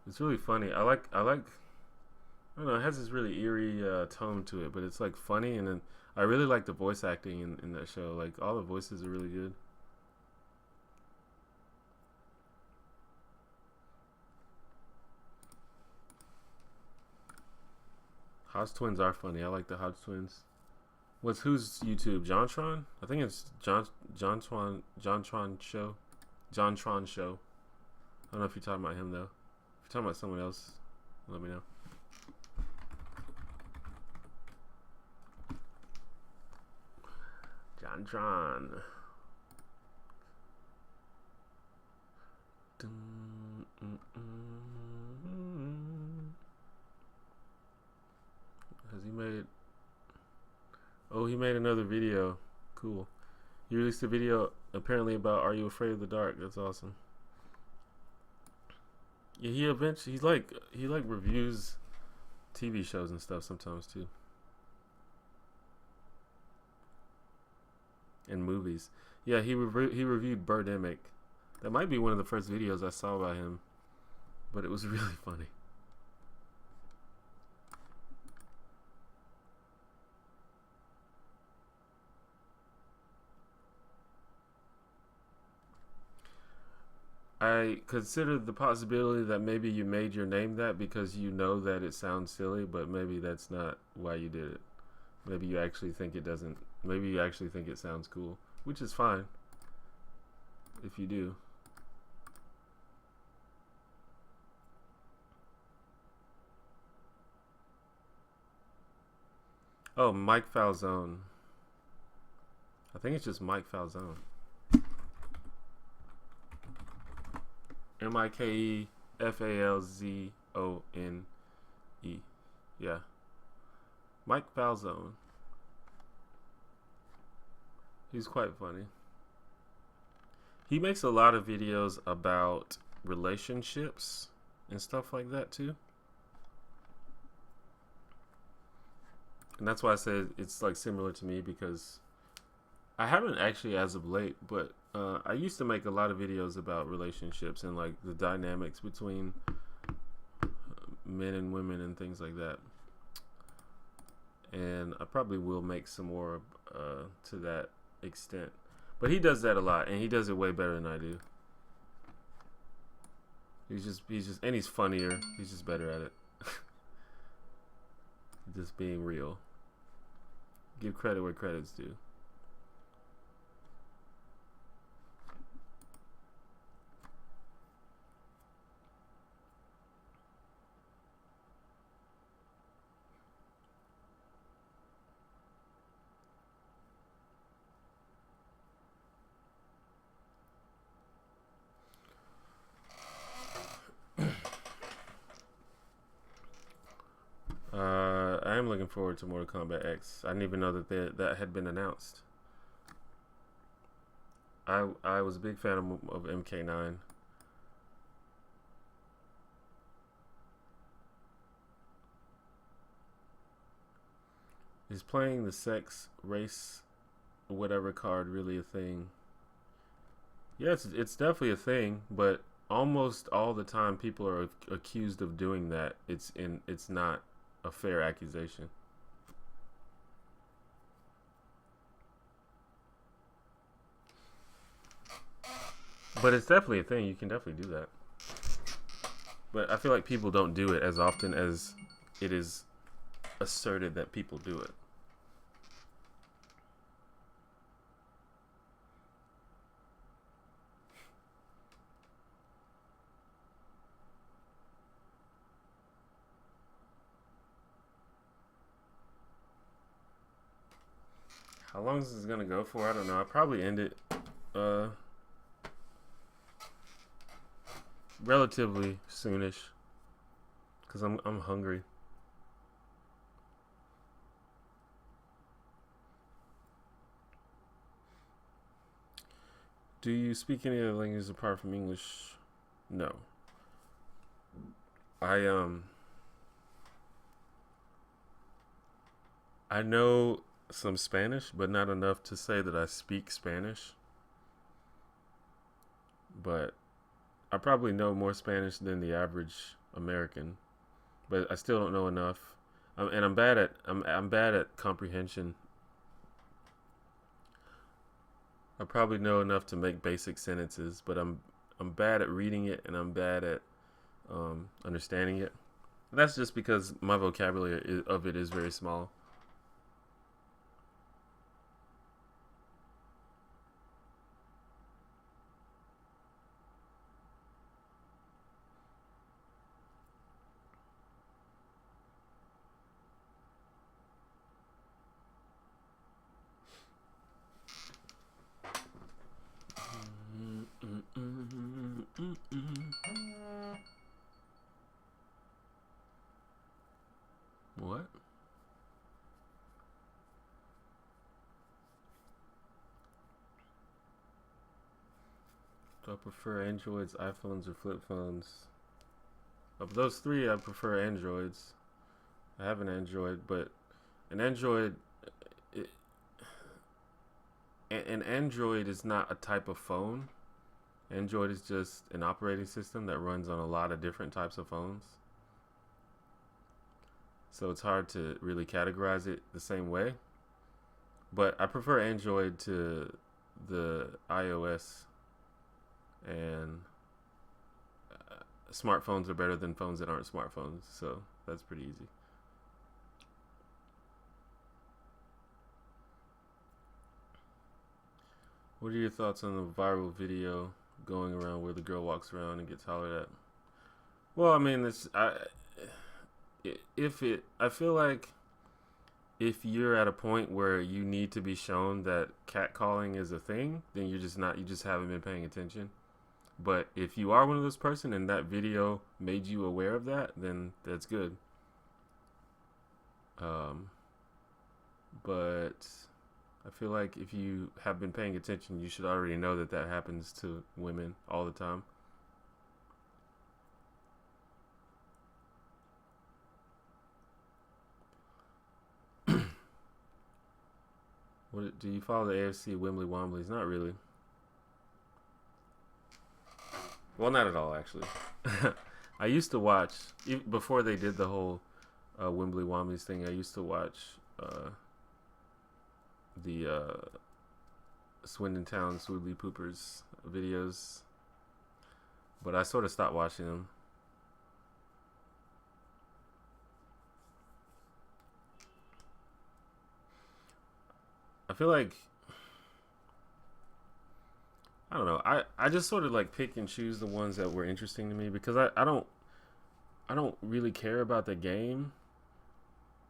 It's really funny. I don't know, it has this really eerie tone to it, but it's like funny, and then I really like the voice acting in that show. Like all the voices are really good. Hodge Twins are funny. I like the Hodge Twins. Who's YouTube? JonTron? I think it's JonTron show. JonTron show. I don't know if you're talking about him though. If you're talking about someone else, let me know. JonTron. Has he made? Oh, he made another video. Cool. He released a video apparently about "Are You Afraid of the Dark?" That's awesome. Yeah, he like reviews TV shows and stuff sometimes too, and movies. Yeah, he reviewed Birdemic. That might be one of the first videos I saw by him, but it was really funny. I considered the possibility that maybe you made your name that because you know that it sounds silly, but maybe that's not why you did it. Maybe you actually think it doesn't. Maybe you actually think it sounds cool, which is fine if you do. Oh, Mike Falzone. I think it's just Mike Falzone. MikeFalzone. Yeah. Mike Falzone. He's quite funny. He makes a lot of videos about relationships and stuff like that too. And that's why I said it's like similar to me, because I haven't actually as of late, but I used to make a lot of videos about relationships and like the dynamics between men and women and things like that. And I probably will make some more to that extent. But he does that a lot, and he does it way better than I do. He's just, and he's funnier. He's just better at it. Just being real. Give credit where credit's due. I am looking forward to Mortal Kombat X. I didn't even know that had been announced. I was a big fan of MK9. Is playing the sex, race, whatever card really a thing? Yeah, it's definitely a thing, but almost all the time people are accused of doing that. It's not a fair accusation. But it's definitely a thing. You can definitely do that. But I feel like people don't do it as often as it is asserted that people do it. How long is this gonna go for? I don't know. I'll probably end it relatively soonish, cause I'm hungry. Do you speak any other languages apart from English? No. I I know some Spanish, but not enough to say that I speak Spanish. But I probably know more Spanish than the average American, but I still don't know enough. And I'm bad at comprehension. I probably know enough to make basic sentences, but I'm bad at reading it and I'm bad at understanding it. That's just because my vocabulary of it is very small. What? Do I prefer Androids, iPhones, or flip phones? Of those three, I prefer Androids. I have an Android, but an Android, it, an Android is not a type of phone. Android is just an operating system that runs on a lot of different types of phones. So it's hard to really categorize it the same way. But I prefer Android to the iOS, and smartphones are better than phones that aren't smartphones. So that's pretty easy. What are your thoughts on the viral video going around where the girl walks around and gets hollered at? Well, I mean, I feel like if you're at a point where you need to be shown that catcalling is a thing, then you're just not. You just haven't been paying attention. But if you are one of those person and that video made you aware of that, then that's good. Um, but I feel like if you have been paying attention, you should already know that that happens to women all the time. What do you follow the AFC Wembley Womblies? Not really. Well, not at all, actually. I used to watch before they did the whole Wembley Womblies thing. I used to watch the Swindon Town Swoodley Poopers videos, but I sort of stopped watching them. I feel like I don't know. I just sort of like pick and choose the ones that were interesting to me because I don't really care about the game.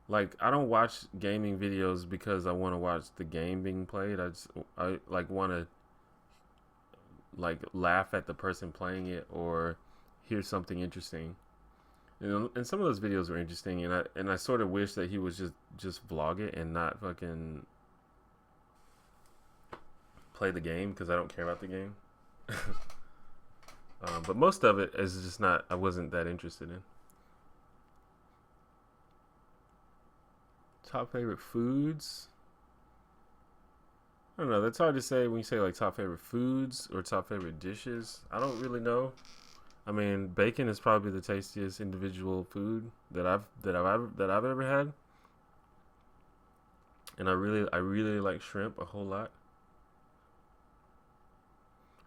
Like I don't watch gaming videos because I want to watch the game being played. I like want to like laugh at the person playing it or hear something interesting. You know, and some of those videos were interesting, and I sort of wish that he was just vlog it and not fucking play the game because I don't care about the game. But most of it is just not. I wasn't that interested in. Top favorite foods? I don't know. That's hard to say when you say like top favorite foods or top favorite dishes. I don't really know. I mean, bacon is probably the tastiest individual food that I've ever had, and I really like shrimp a whole lot,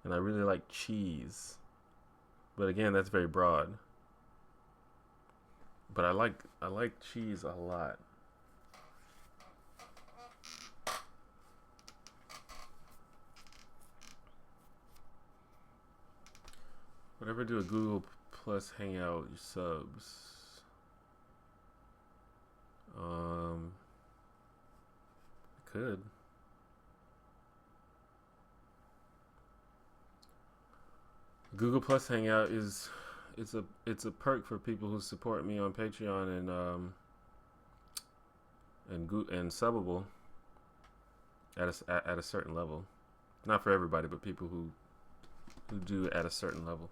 and I really like cheese. But again, that's very broad. But I like cheese a lot. Whatever, do a Google Plus Hangout subs. Could. Google Plus Hangout is it's a perk for people who support me on Patreon and Subbable at a certain level. Not for everybody, but people who do it at a certain level.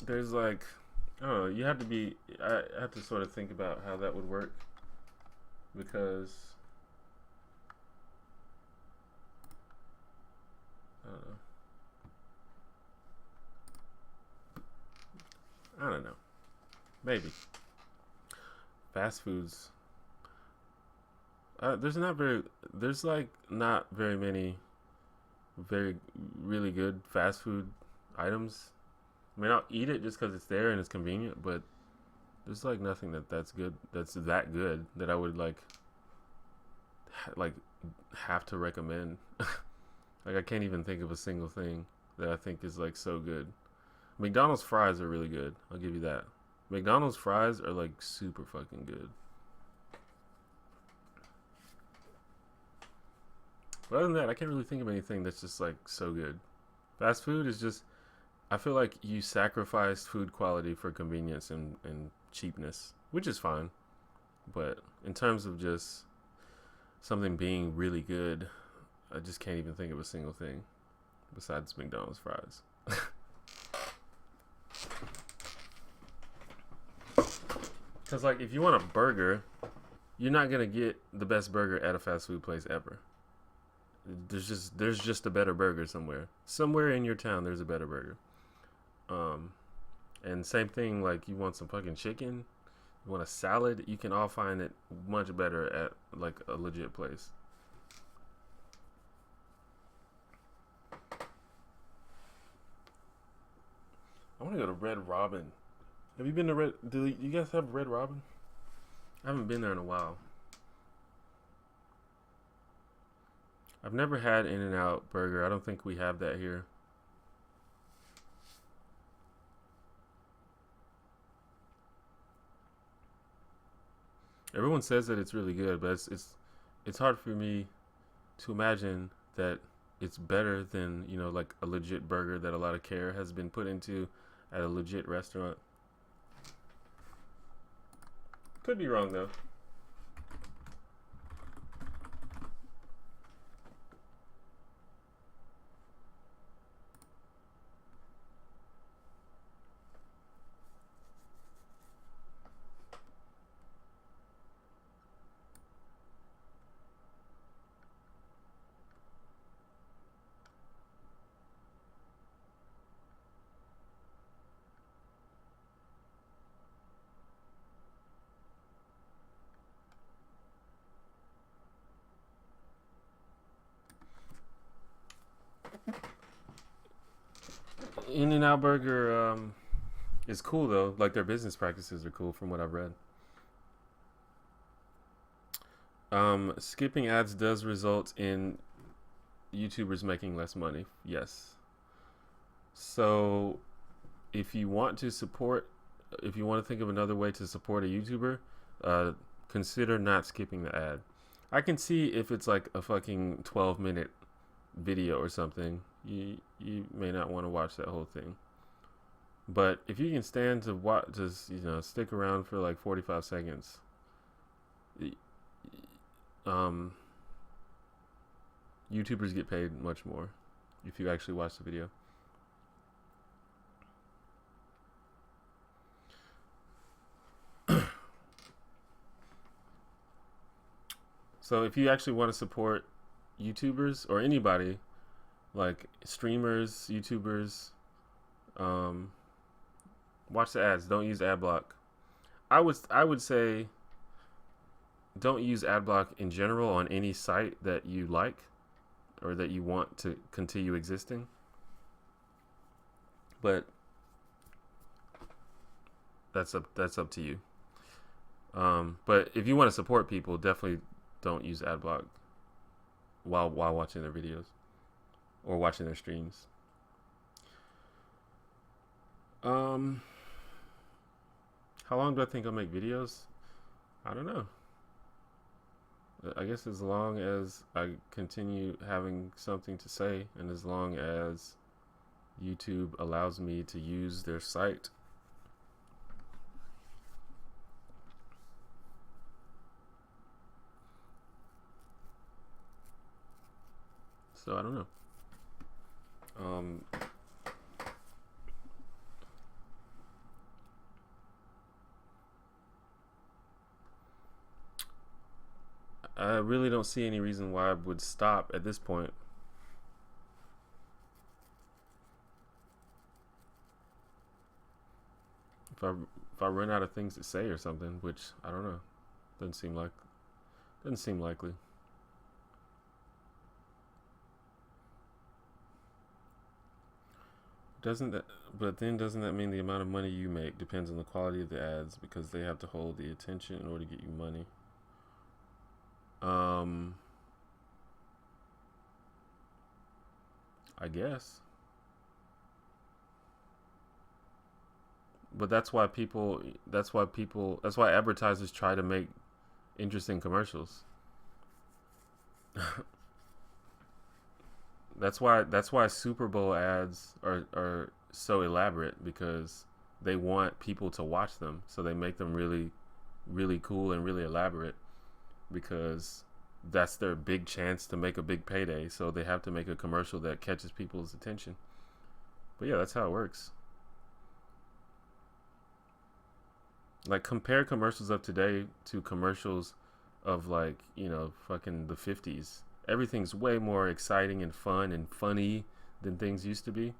There's like, I don't know, you have to be, I have to sort of think about how that would work, because I don't know. Maybe. Fast foods. There's like not very many really good fast food items. I mean, I'll eat it just because it's there and it's convenient, but there's like nothing that's good, that good that I would like have to recommend. Like, I can't even think of a single thing that I think is like so good. McDonald's fries are really good. I'll give you that. McDonald's fries are like super fucking good. But other than that, I can't really think of anything that's just like so good. Fast food is just, I feel like you sacrifice food quality for convenience and cheapness, which is fine. But in terms of just something being really good, I just can't even think of a single thing besides McDonald's fries. Because, like, if you want a burger, you're not going to get the best burger at a fast food place ever. There's just a better burger somewhere. Somewhere in your town, there's a better burger. And same thing, like, you want some fucking chicken, you want a salad, you can all find it much better at, like, a legit place. I want to go to Red Robin. Have you been to Red? Do you guys have Red Robin? I haven't been there in a while. I've never had In-N-Out Burger. I don't think we have that here. Everyone says that it's really good, but it's hard for me to imagine that it's better than, you know, like a legit burger that a lot of care has been put into at a legit restaurant. Could be wrong though. In-N-Out Burger is cool though. Like, their business practices are cool from what I've read. Skipping ads does result in YouTubers making less money. Yes. So if you want to think of another way to support a YouTuber, consider not skipping the ad. I can see if it's like a fucking 12-minute video or something, you may not want to watch that whole thing. But if you can stand to watch, just, you know, stick around for like 45 seconds, YouTubers get paid much more if you actually watch the video. So if you actually want to support YouTubers or anybody, like streamers, YouTubers, Watch the ads. Don't use ad block. I would say don't use ad block in general on any site that you like or that you want to continue existing. But that's up to you. But if you want to support people, definitely don't use ad block while watching their videos or watching their streams. How long do I think I'll make videos? I don't know. I guess as long as I continue having something to say and as long as YouTube allows me to use their site. So I don't know. I really don't see any reason why I would stop at this point. If I run out of things to say or something, which I don't know, doesn't seem likely. Doesn't that mean the amount of money you make depends on the quality of the ads because they have to hold the attention in order to get you money? I guess. But that's why advertisers try to make interesting commercials. That's why Super Bowl ads are so elaborate because they want people to watch them. So they make them really, really cool and really elaborate because that's their big chance to make a big payday. So they have to make a commercial that catches people's attention. But yeah, that's how it works. Like compare commercials of today to commercials of like, fucking the 50s. Everything's way more exciting and fun and funny than things used to be.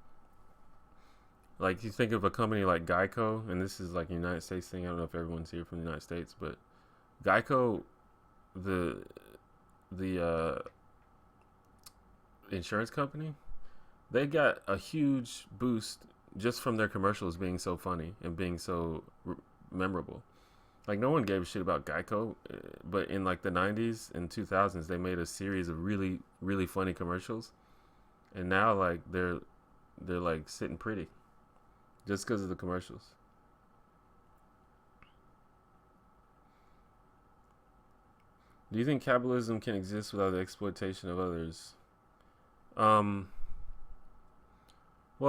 Like you think of a company like Geico, and this is like a United States thing. I don't know if everyone's here from the United States, but Geico, the insurance company, they got a huge boost just from their commercials being so funny and being so memorable. Like no one gave a shit about Geico, but in like the 90s and 2000s they made a series of really, really funny commercials, and now like they're like sitting pretty just because of the commercials. Do you think capitalism can exist without the exploitation of others? Well,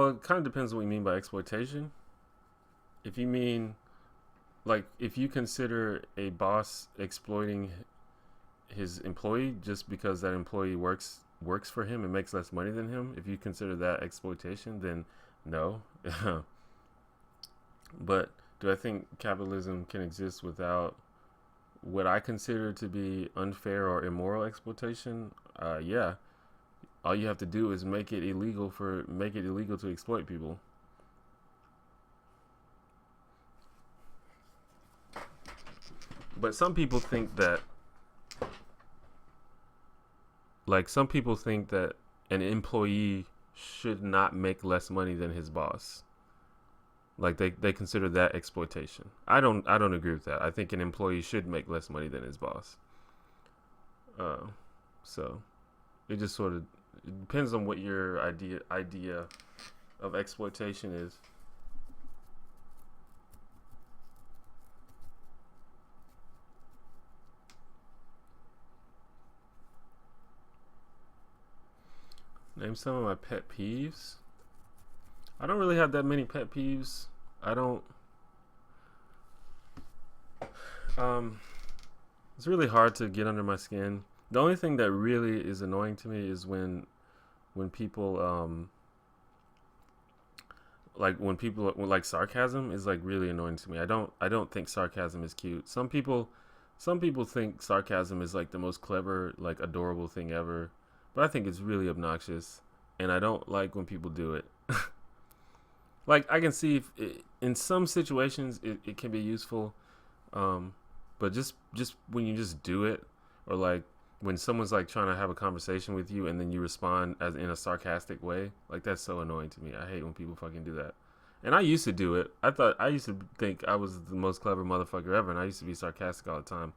it kind of depends on what you mean by exploitation. If you mean like if you consider a boss exploiting his employee just because that employee works for him and makes less money than him, if you consider that exploitation, then no. But do I think capitalism can exist without what I consider to be unfair or immoral exploitation? Yeah. All you have to do is make it illegal to exploit people. But some people think that an employee should not make less money than his boss. Like they consider that exploitation. I don't agree with that. I think an employee should make less money than his boss. So it just sort of depends on what your idea of exploitation is. Name some of my pet peeves. I don't really have that many pet peeves. I don't. It's really hard to get under my skin. The only thing that really is annoying to me is when people like sarcasm is like really annoying to me. I don't think sarcasm is cute. Some people think sarcasm is like the most clever, like adorable thing ever. But I think it's really obnoxious, and I don't like when people do it. Like I can see if in some situations it can be useful, um, but just when you just do it, or like when someone's like trying to have a conversation with you and then you respond as in a sarcastic way, like that's so annoying to me. I hate when people fucking do that. And I used to do it. I used to think I was the most clever motherfucker ever, and I used to be sarcastic all the time.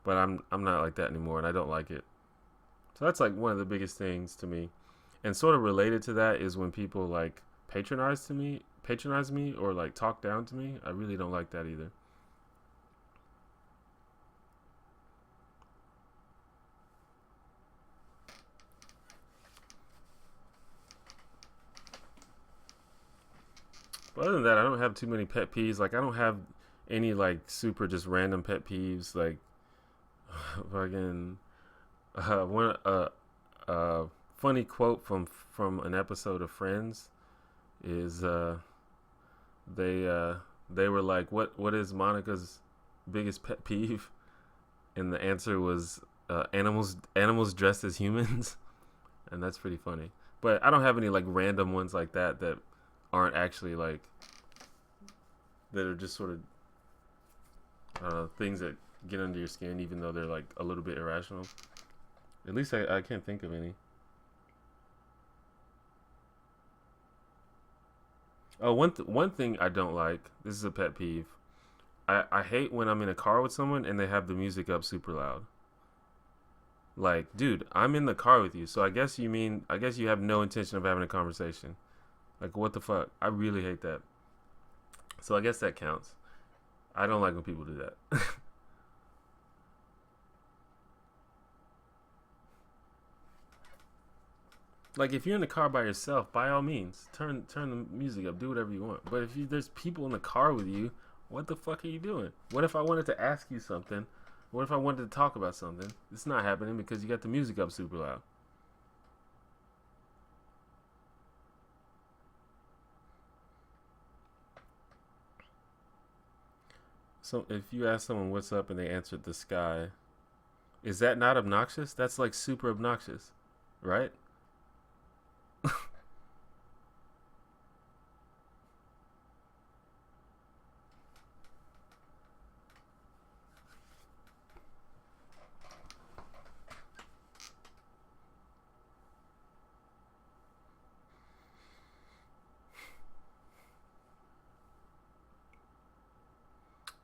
But I'm not like that anymore, and I don't like it. So that's like one of the biggest things to me. And sort of related to that is when people like patronize me, or like talk down to me. I really don't like that either. But other than that, I don't have too many pet peeves. Like I don't have any like super just random pet peeves. Like fucking one funny quote from an episode of Friends is they uh they were like, what is Monica's biggest pet peeve? And the answer was animals dressed as humans. And that's pretty funny. But I don't have any like random ones like that that aren't actually like, that are just sort of things that get under your skin, even though they're like a little bit irrational. At least I can't think of any. Oh, one thing I don't like. This is a pet peeve. I hate when I'm in a car with someone and they have the music up super loud. Like, dude, I'm in the car with you, so I guess you have no intention of having a conversation. Like, what the fuck? I really hate that. So I guess that counts. I don't like when people do that. Like, if you're in the car by yourself, by all means, turn the music up, do whatever you want. But if there's people in the car with you, what the fuck are you doing? What if I wanted to ask you something? What if I wanted to talk about something? It's not happening because you got the music up super loud. So if you ask someone what's up and they answered the sky, is that not obnoxious? That's like super obnoxious, right?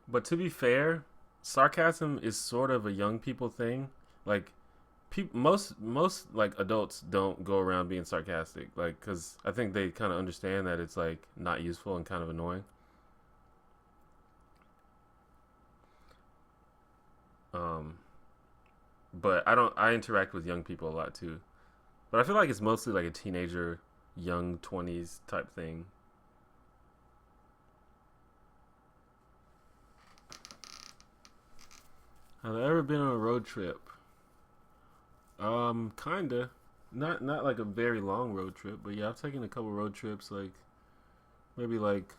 But to be fair, sarcasm is sort of a young people thing. Like most like adults don't go around being sarcastic, like, because I think they kind of understand that it's like not useful and kind of annoying. Um, but I interact with young people a lot too. But I feel like it's mostly like a teenager, young 20s type thing. Have I ever been on a road trip? Kinda. Not like a very long road trip, but yeah, I've taken a couple road trips, like maybe like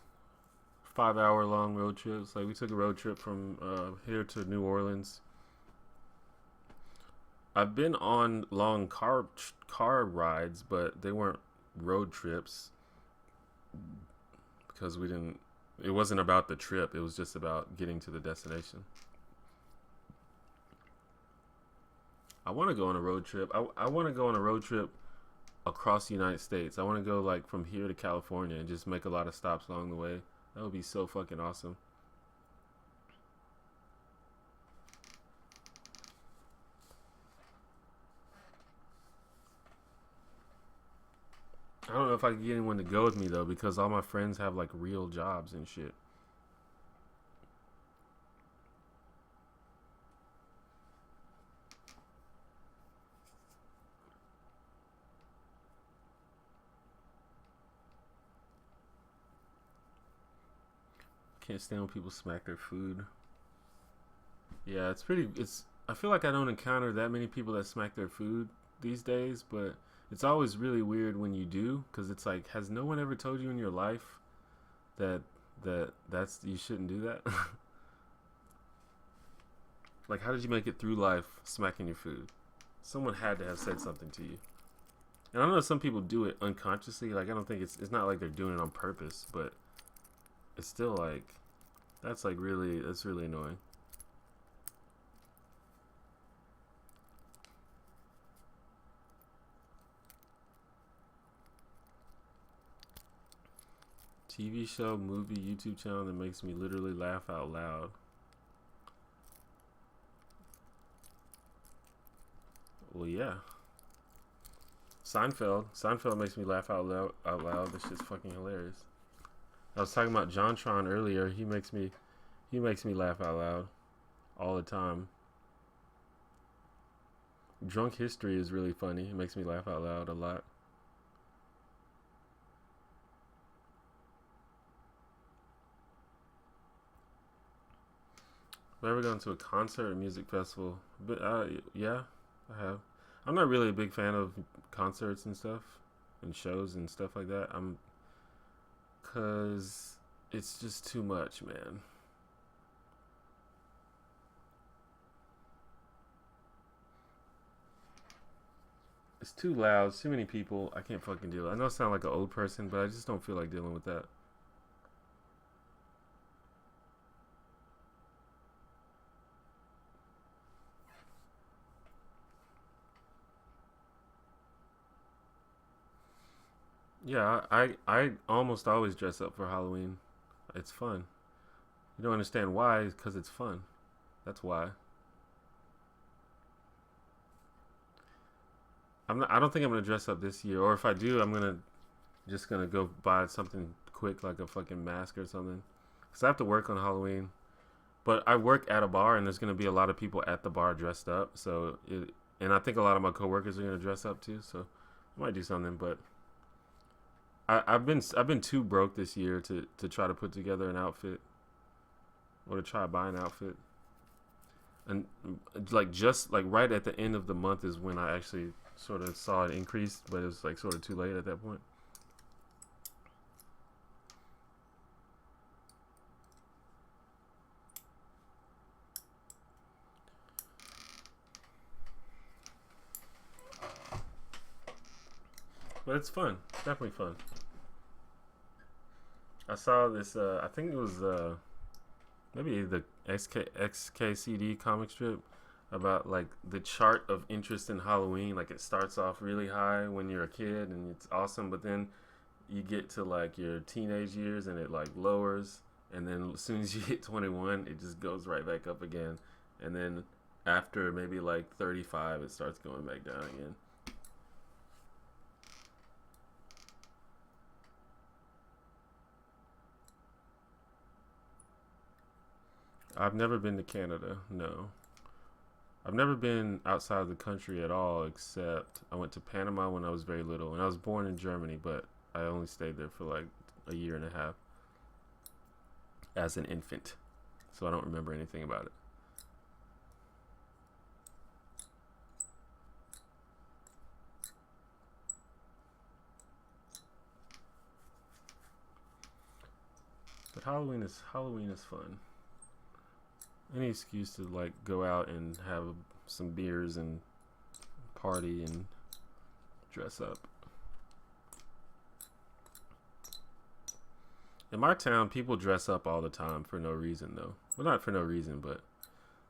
5 hour long road trips. Like we took a road trip from here to New Orleans. I've been on long car rides, but they weren't road trips because we didn't. It wasn't about the trip. It was just about getting to the destination. I want to go on a road trip. I want to go on a road trip across the United States. I want to go like from here to California and just make a lot of stops along the way. That would be so fucking awesome. I don't know if I could get anyone to go with me though, because all my friends have like real jobs and shit. Can't stand when people smack their food. Yeah, it's pretty. It's. I feel like I don't encounter that many people that smack their food these days, but it's always really weird when you do, because it's like, has no one ever told you in your life that that's you shouldn't do that? Like, how did you make it through life smacking your food? Someone had to have said something to you. And I know some people do it unconsciously. Like, I don't think it's not like they're doing it on purpose, but it's still like that's really annoying. TV show, movie, YouTube channel that makes me literally laugh out loud. Well, yeah. Seinfeld. Seinfeld makes me laugh out loud. This shit's fucking hilarious. I was talking about JonTron earlier. He makes me laugh out loud all the time. Drunk History is really funny. It makes me laugh out loud a lot. Have I ever gone to a concert or music festival? But yeah, I have. I'm not really a big fan of concerts and stuff and shows and stuff like that. Cause it's just too much, man. It's too loud. It's too many people. I can't fucking deal. I know I sound like an old person, but I just don't feel like dealing with that. Yeah, I almost always dress up for Halloween. It's fun. You don't understand why? Because it's fun. That's why. I don't think I'm gonna dress up this year, or if I do, I'm gonna go buy something quick like a fucking mask or something. Cause I have to work on Halloween, but I work at a bar and there's gonna be a lot of people at the bar dressed up. And I think a lot of my coworkers are gonna dress up too. So I might do something, but I've been too broke this year to try to put together an outfit or to try to buy an outfit. And like just like right at the end of the month is when I actually sort of saw it increase, but it was like sort of too late at that point. But it's fun. It's definitely fun. I saw this. I think it was maybe the XKCD comic strip about like the chart of interest in Halloween. Like it starts off really high when you're a kid and it's awesome, but then you get to like your teenage years and it like lowers, and then as soon as you hit 21, it just goes right back up again, and then after maybe like 35, it starts going back down again. I've never been to Canada. No. I've never been outside of the country at all, except I went to Panama when I was very little. And I was born in Germany, but I only stayed there for like a year and a half as an infant. So I don't remember anything about it. But Halloween is fun. Any excuse to like go out and have some beers and party and dress up. In my town, people dress up all the time for no reason, though. Well, not for no reason, but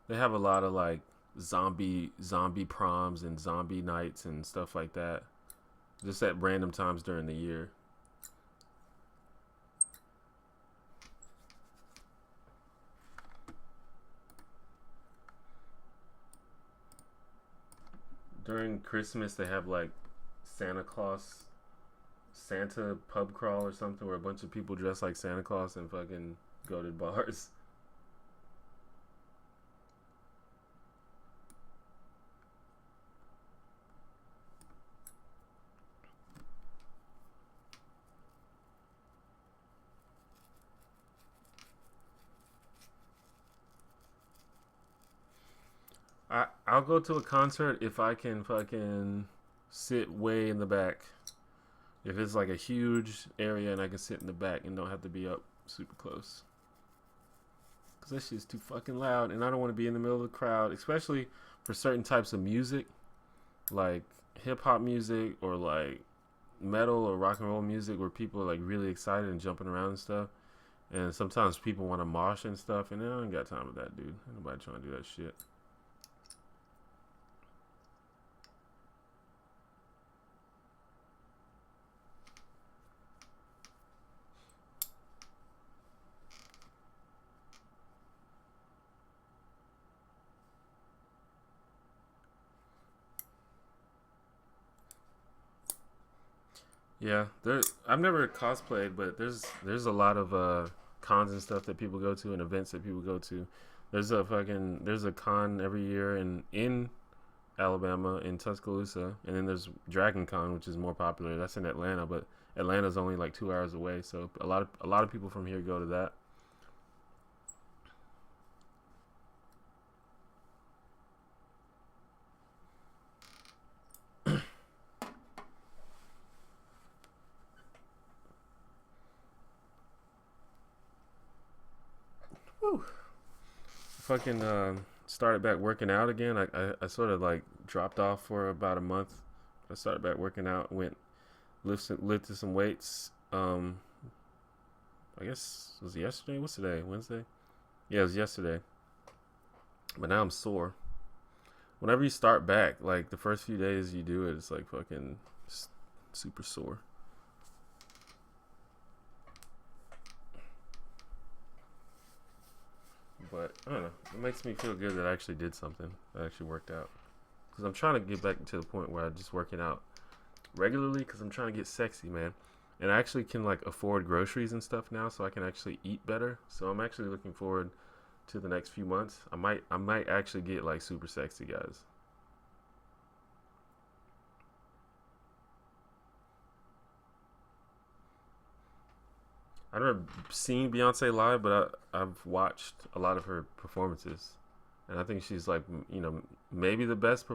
they have a lot of like zombie proms and zombie nights and stuff like that, just at random times during the year. During Christmas, they have like Santa pub crawl or something, where a bunch of people dress like Santa Claus and fucking go to bars. I'll go to a concert if I can fucking sit way in the back. If it's like a huge area and I can sit in the back and don't have to be up super close. Because that shit's too fucking loud and I don't want to be in the middle of the crowd, especially for certain types of music. Like hip hop music or like metal or rock and roll music where people are like really excited and jumping around and stuff. And sometimes people want to mosh and stuff, and I don't got time for that, dude. Ain't nobody trying to do that shit. Yeah, there. I've never cosplayed, but there's a lot of cons and stuff that people go to and events that people go to. There's a con every year in Alabama in Tuscaloosa, and then there's Dragon Con, which is more popular. That's in Atlanta, but Atlanta's only like 2 hours away, so a lot of people from here go to that. Whew. Fucking started back working out again. I sort of like dropped off for about a month. I started back working out, went lifted some weights. I guess it was yesterday. What's today? Wednesday? Yeah, it was yesterday. But now I'm sore. Whenever you start back, like the first few days you do it, it's like fucking super sore. But I don't know. It makes me feel good that I actually did something. That actually worked out. Because I'm trying to get back to the point where I'm just working out regularly because I'm trying to get sexy, man. And I actually can like afford groceries and stuff now, so I can actually eat better. So I'm actually looking forward to the next few months. I might actually get like super sexy, guys. I've never seen Beyonce live, but I've watched a lot of her performances, and I think she's like maybe the best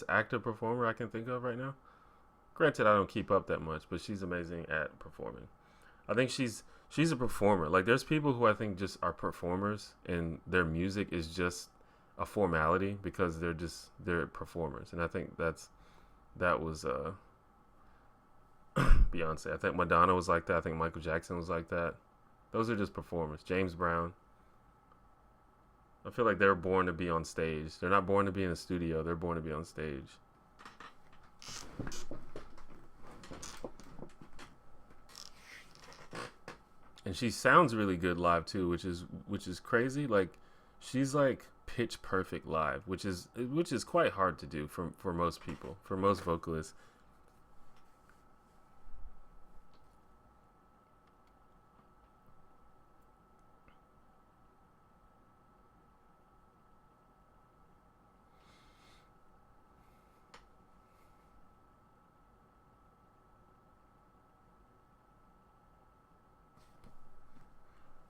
active performer I can think of right now. Granted, I don't keep up that much, but she's amazing at performing. I think she's a performer. Like there's people who I think just are performers, and their music is just a formality because they're performers, and I think that was Beyonce. I think Madonna was like that. I think Michael Jackson was like that. Those are just performers. James Brown. I feel like they're born to be on stage. They're not born to be in a studio. They're born to be on stage. And she sounds really good live too, which is crazy. Like she's like pitch perfect live, which is quite hard to do for most people, for most vocalists.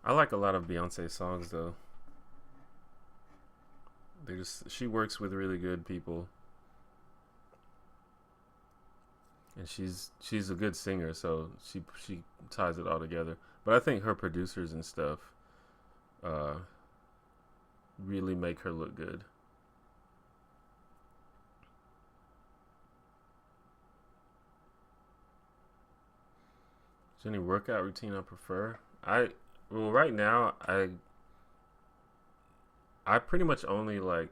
I like a lot of Beyonce songs though. She works with really good people, and she's a good singer, so she ties it all together. But I think her producers and stuff uh, really make her look good. Is there any workout routine I prefer? Right now I pretty much only like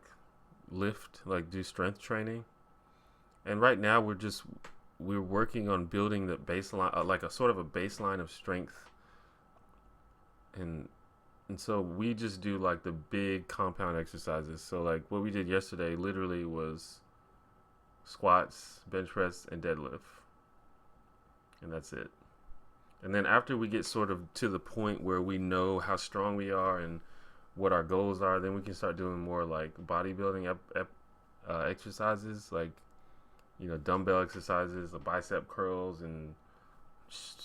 lift, like do strength training, and right now we're working on building the baseline, like a sort of a baseline of strength, and so we just do like the big compound exercises. So like what we did yesterday literally was squats, bench press, and deadlift, and that's it. And then after we get sort of to the point where we know how strong we are and what our goals are, then we can start doing more like bodybuilding exercises, like dumbbell exercises, the bicep curls, and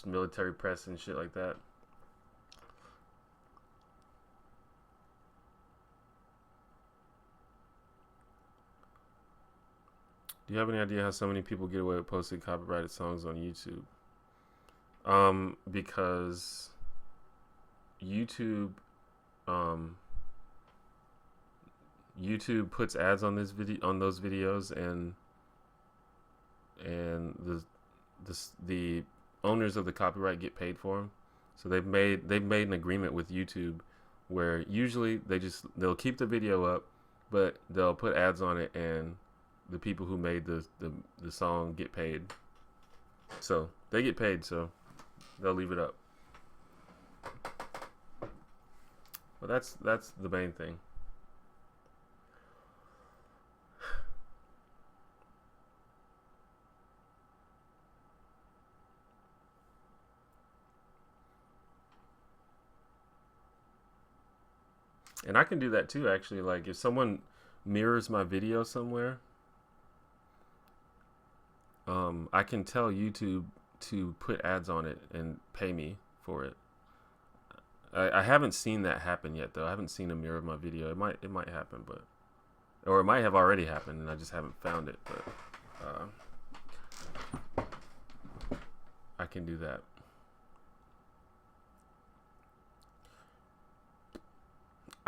military press and shit like that. Do you have any idea how so many people get away with posting copyrighted songs on YouTube? Because YouTube, um, YouTube puts ads on those videos, and and the owners of the copyright get paid for them. So they've made an agreement with YouTube where usually they'll keep the video up, but they'll put ads on it, and the people who made the song get paid. So they get paid, so they'll leave it up. But that's the main thing. And I can do that too, actually. Like, if someone mirrors my video somewhere, I can tell YouTube to put ads on it and pay me for it. I haven't seen that happen yet, though. I haven't seen a mirror of my video. It might happen, but or it might have already happened, and I just haven't found it. But I can do that.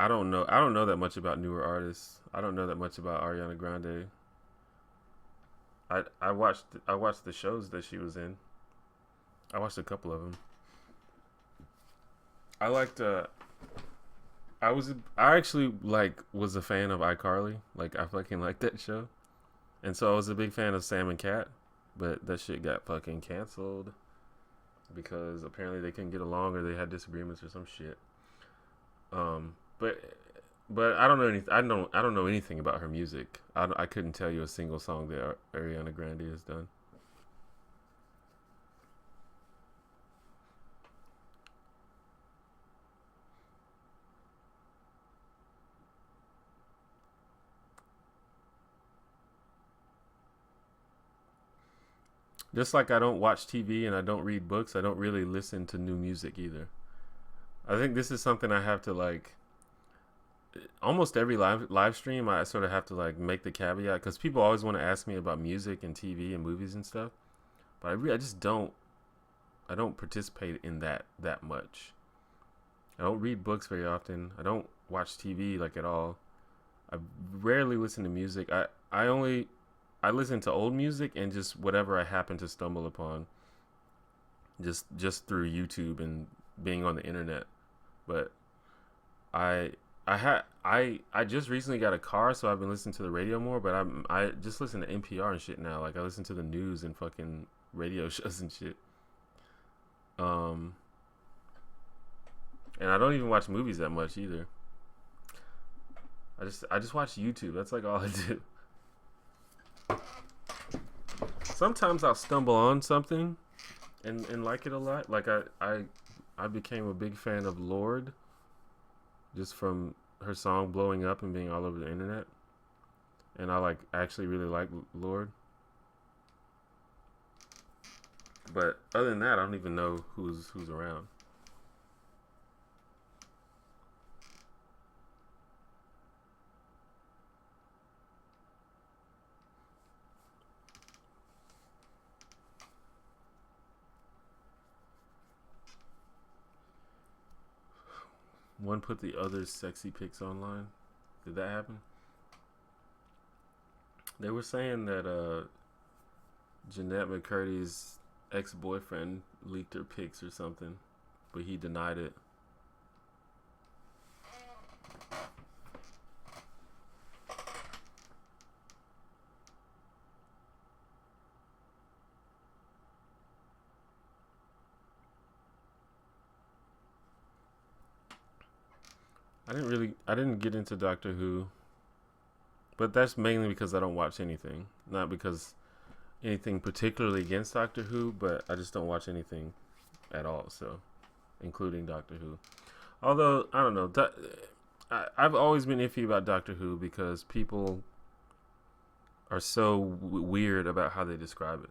I don't know that much about newer artists. I don't know that much about Ariana Grande. I watched the shows that she was in. I watched a couple of them. I liked I actually was a fan of iCarly. Like, I fucking liked that show. And so I was a big fan of Sam and Cat, but that shit got fucking canceled because apparently they couldn't get along, or they had disagreements or some shit. But I don't know anything. I don't know anything about her music. I couldn't tell you a single song that Ariana Grande has done. Just like I don't watch TV and I don't read books, I don't really listen to new music either. I think this is something I have to almost every live stream. I sort of have to make the caveat, because people always want to ask me about music and TV and movies and stuff, but I just don't. I don't participate in that much. I don't read books very often. I don't watch TV at all. I rarely listen to music. I listen to old music and just whatever I happen to stumble upon, just through YouTube and being on the internet. But I just recently got a car, so I've been listening to the radio more. But I just listen to NPR and shit now. Like, I listen to the news and fucking radio shows and shit. And I don't even watch movies that much either. I just watch YouTube. That's all I do. Sometimes I'll stumble on something and like it a lot. Like, I became a big fan of Lorde just from her song blowing up and being all over the internet. And I actually really like Lorde. But other than that, I don't even know who's around. One put the other's sexy pics online. Did that happen? They were saying that Jeanette McCurdy's ex-boyfriend leaked her pics or something, but he denied it. I didn't get into Doctor Who, but that's mainly because I don't watch anything. Not because anything particularly against Doctor Who, but I just don't watch anything at all, so including Doctor Who. Although, I don't know, I've always been iffy about Doctor Who because people are so weird about how they describe it.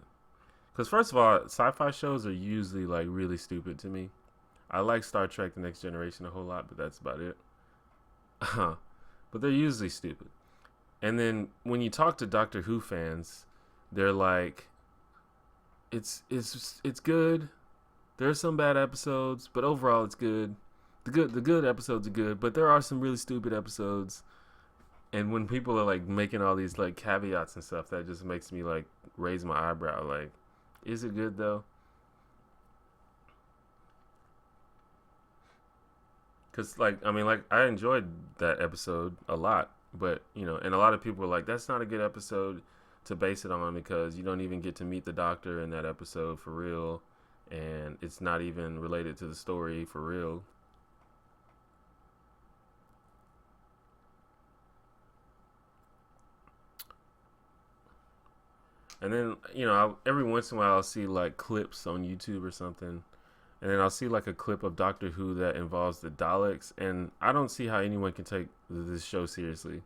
Because first of all, sci-fi shows are usually really stupid to me. I like Star Trek The Next Generation a whole lot, but that's about it. But they're usually stupid. And then when you talk to Doctor Who fans, they're like, it's good. There are some bad episodes, but overall it's good. The good episodes are good, but there are some really stupid episodes. And when people are like making all these like caveats and stuff, that just makes me like raise my eyebrow. Like, is it good though? Because like I mean, like I enjoyed that episode a lot, but you know, and a lot of people were like, that's not a good episode to base it on because you don't even get to meet the doctor in that episode for real, and it's not even related to the story for real. And then you know, every once in a while I'll see like clips on YouTube or something, and then I'll see like a clip of Doctor Who that involves the Daleks, and I don't see how anyone can take this show seriously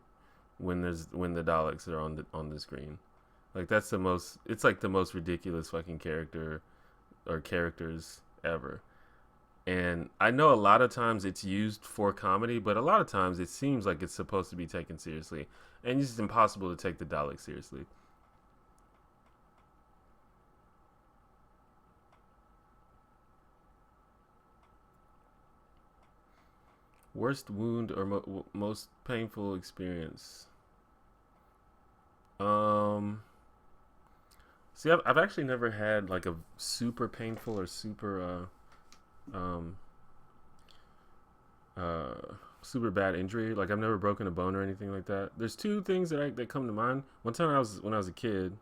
when the Daleks are on the screen. Like that's the most. It's like the most ridiculous fucking character or characters ever. And I know a lot of times it's used for comedy, but a lot of times it seems like it's supposed to be taken seriously, and it's just impossible to take the Daleks seriously. Worst wound or most painful experience. Um, See, I've actually never had like a super painful or um uh super bad injury. Like I've never broken a bone or anything like that. There's two things that come to mind. One time when I was a kid,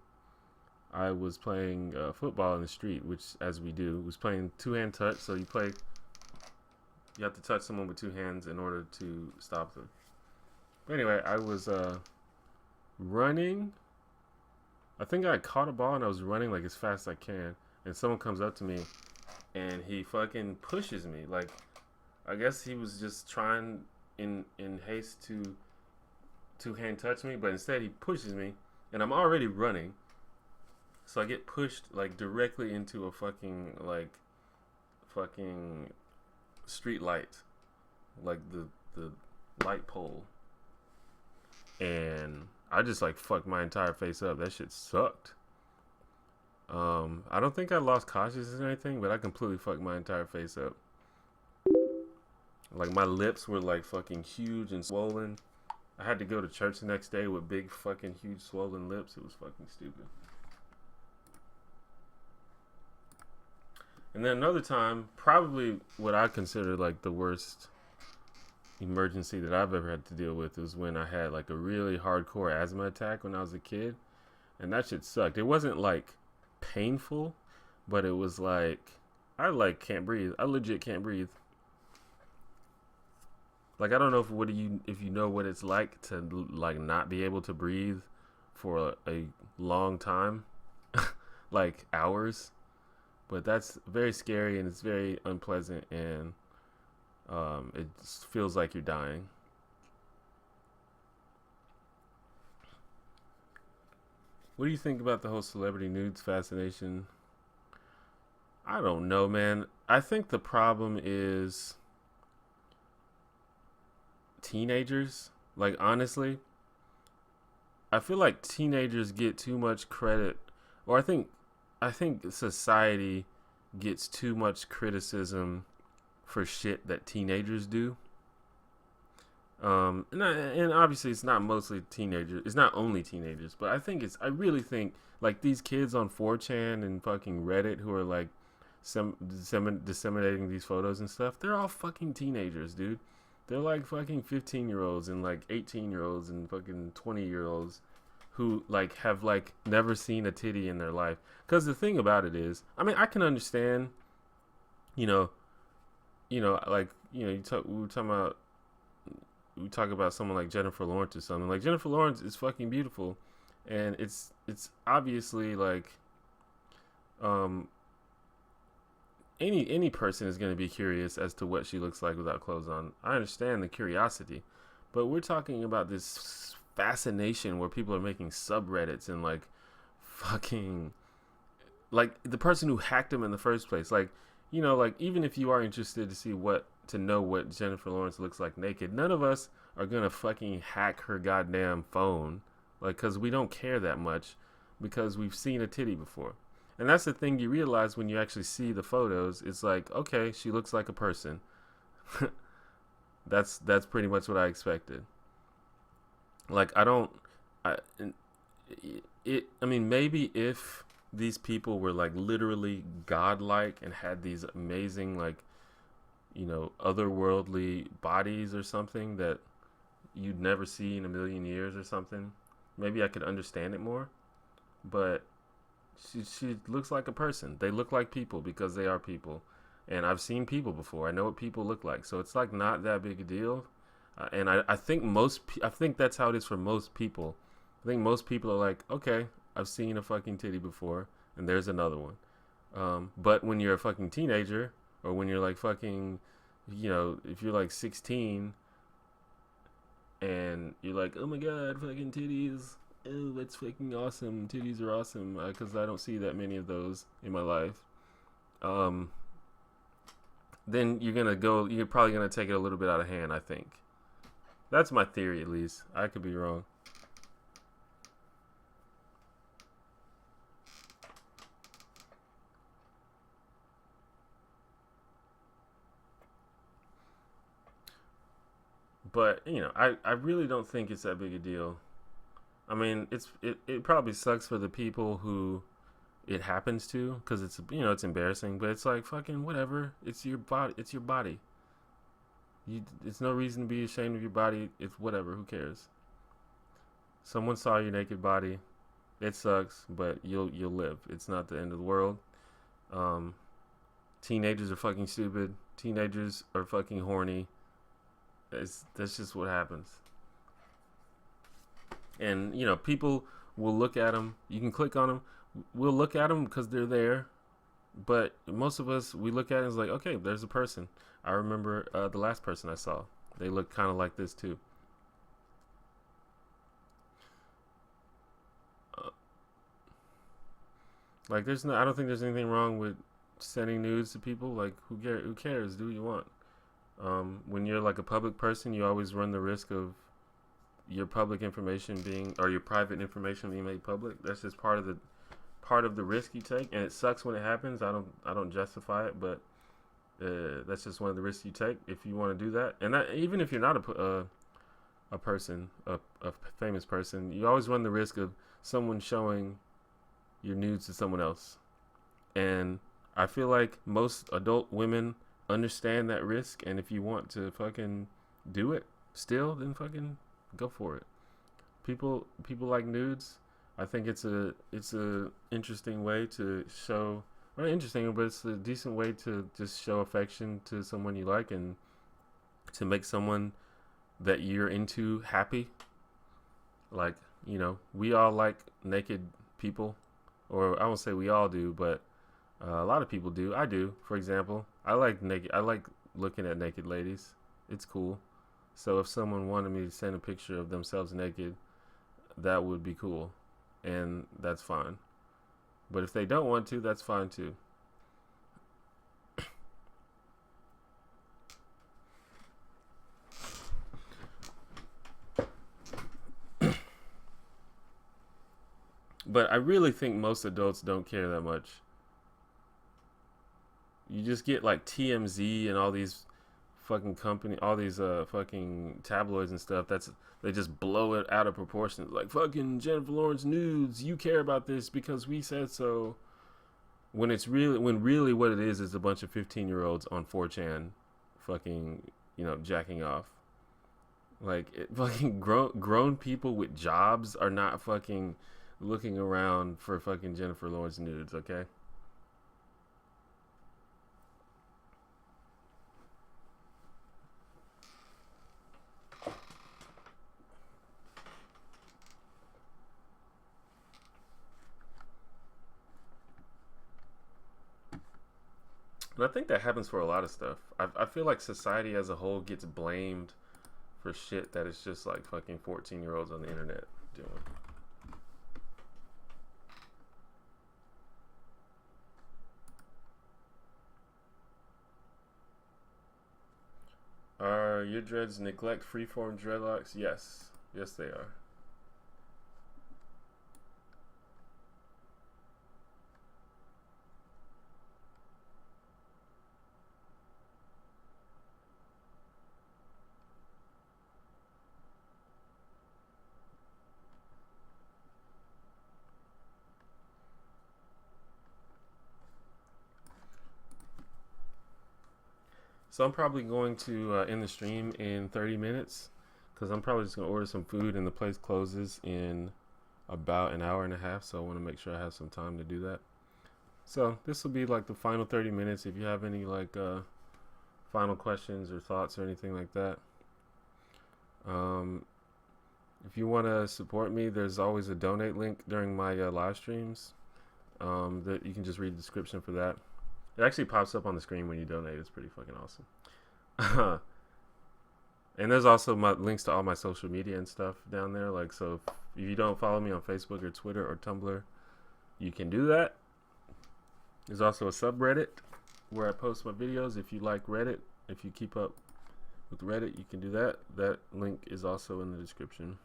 I was playing football in the street, which as we do, was playing two hand touch. So you have to touch someone with two hands in order to stop them. But anyway, I was running. I think I caught a ball and I was running like as fast as I can, and someone comes up to me and he fucking pushes me. Like I guess he was just trying in haste to two hand touch me, but instead he pushes me, and I'm already running, so I get pushed like directly into a fucking street light, like the light pole, and I just like fucked my entire face up. That shit sucked. I don't think I lost consciousness or anything, but I completely fucked my entire face up. Like my lips were like fucking huge and swollen. I had to go to church the next day with big fucking huge swollen lips. It was fucking stupid. And then another time, probably what I consider like the worst emergency that I've ever had to deal with was when I had like a really hardcore asthma attack when I was a kid, and that shit sucked. It wasn't like painful, but it was like I like can't breathe. I legit can't breathe. Like I don't know if you know what it's like to like not be able to breathe for a long time, like hours. But that's very scary and it's very unpleasant, and it feels like you're dying. What do you think about the whole celebrity nudes fascination? I don't know, man. I think the problem is teenagers. Like honestly, I feel like teenagers get too much credit, or I think society gets too much criticism for shit that teenagers do. And obviously it's not mostly teenagers. It's not only teenagers, but I really think like these kids on 4chan and fucking Reddit who are like disseminating these photos and stuff. They're all fucking teenagers, dude. They're like fucking 15-year-olds and like 18-year-olds and fucking 20-year-olds who like have like never seen a titty in their life. Because the thing about it is, I mean, I can understand, you know, like we talk about someone like Jennifer Lawrence or something. Like Jennifer Lawrence is fucking beautiful, and it's obviously like um any person is going to be curious as to what she looks like without clothes on. I understand the curiosity, but we're talking about this fascination where people are making subreddits and like fucking like the person who hacked him in the first place. Like like even if you are interested to know what Jennifer Lawrence looks like naked, none of us are gonna fucking hack her goddamn phone, like, cause we don't care that much, because we've seen a titty before. And that's the thing you realize when you actually see the photos. It's like, okay, she looks like a person. That's pretty much what I expected. Like I don't, I I mean, maybe if these people were like literally godlike and had these amazing like otherworldly bodies or something that you'd never see in a million years or something, maybe I could understand it more. But she looks like a person. They look like people because they are people, and I've seen people before. I know what people look like, so it's like not that big a deal. And I think I think that's how it is for most people. I think most people are like, okay, I've seen a fucking titty before, and there's another one. But when you're a fucking teenager, or when you're like fucking, if you're like 16 and you're like, oh my god, fucking titties. Oh, that's fucking awesome. Titties are awesome because I don't see that many of those in my life. Um, then you're probably gonna take it a little bit out of hand. I think that's my theory, at least. I could be wrong. But I really don't think it's that big a deal. I mean, it probably sucks for the people who it happens to because it's embarrassing. But it's like fucking whatever. It's your body. It's your body. It's no reason to be ashamed of your body. It's whatever. Who cares? Someone saw your naked body. It sucks, but you'll live. It's not the end of the world. Um, Teenagers are fucking stupid. Teenagers are fucking horny. That's just what happens. And people will look at them. You can click on them. We'll look at them because they're there. But most of us, we look at it and it's like, okay, there's a person. I remember the last person I saw. They look kind of like this too. Uh, like I don't think there's anything wrong with sending nudes to people. Like who cares? Do what you want. When you're like a public person, you always run the risk of your public information being or your private information being made public. That's just part of the risk you take, and it sucks when it happens. I don't justify it, but that's just one of the risks you take if you want to do that. And even if you're not a person, a famous person, you always run the risk of someone showing your nudes to someone else. And I feel like most adult women understand that risk, and if you want to fucking do it still, then fucking go for it. People like nudes. I think it's a interesting way to show, not interesting, but it's a decent way to just show affection to someone you like and to make someone that you're into happy. Like, we all like naked people, or I won't say we all do, but a lot of people do. I do, for example. I like naked. I like looking at naked ladies. It's cool. So if someone wanted me to send a picture of themselves naked, that would be cool, and that's fine. But if they don't want to, that's fine too. But I really think most adults don't care that much. You just get like TMZ and all these fucking all these fucking tabloids and stuff. They just blow it out of proportion. Like fucking Jennifer Lawrence nudes. You care about this because we said so. When really what it is a bunch of 15-year-olds on 4chan, fucking jacking off. Like fucking grown people with jobs are not fucking looking around for fucking Jennifer Lawrence nudes. Okay. And I think that happens for a lot of stuff. I feel like society as a whole gets blamed for shit that is just like fucking 14-year-olds on the internet doing. Are your dreads neglect freeform dreadlocks? Yes. Yes, they are. So I'm probably going to end the stream in 30 minutes because I'm probably just going to order some food and the place closes in about an hour and a half. So I want to make sure I have some time to do that. So this will be like the final 30 minutes. If you have any like final questions or thoughts or anything like that. If you want to support me, there's always a donate link during my live streams. That you can just read the description for that. It actually pops up on the screen when you donate. It's pretty fucking awesome. And there's also my links to all my social media and stuff down there. Like, so if you don't follow me on Facebook or Twitter or Tumblr, you can do that. There's also a subreddit where I post my videos. If you like Reddit, if you keep up with Reddit, you can do that. That link is also in the description.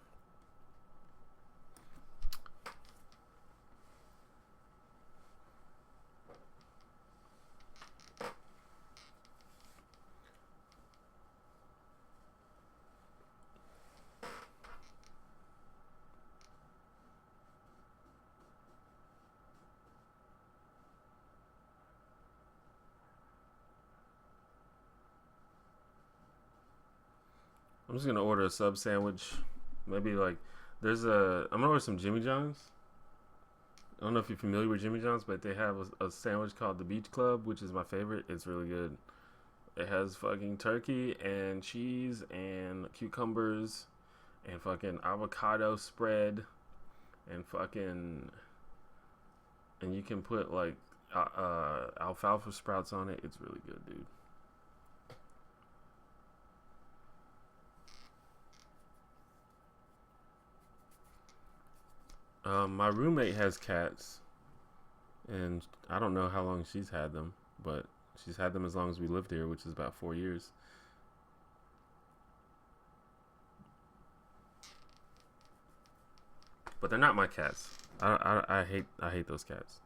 I'm just gonna order a sub sandwich. Maybe like I'm gonna order some Jimmy John's. I don't know if you're familiar with Jimmy John's, but they have a sandwich called the Beach Club, which is my favorite. It's really good. It has fucking turkey and cheese and cucumbers and fucking avocado spread and fucking, and you can put like alfalfa sprouts on it. It's really good, dude. My roommate has cats, and I don't know how long she's had them, but she's had them as long as we lived here, which is about 4 years. But they're not my cats. I hate those cats.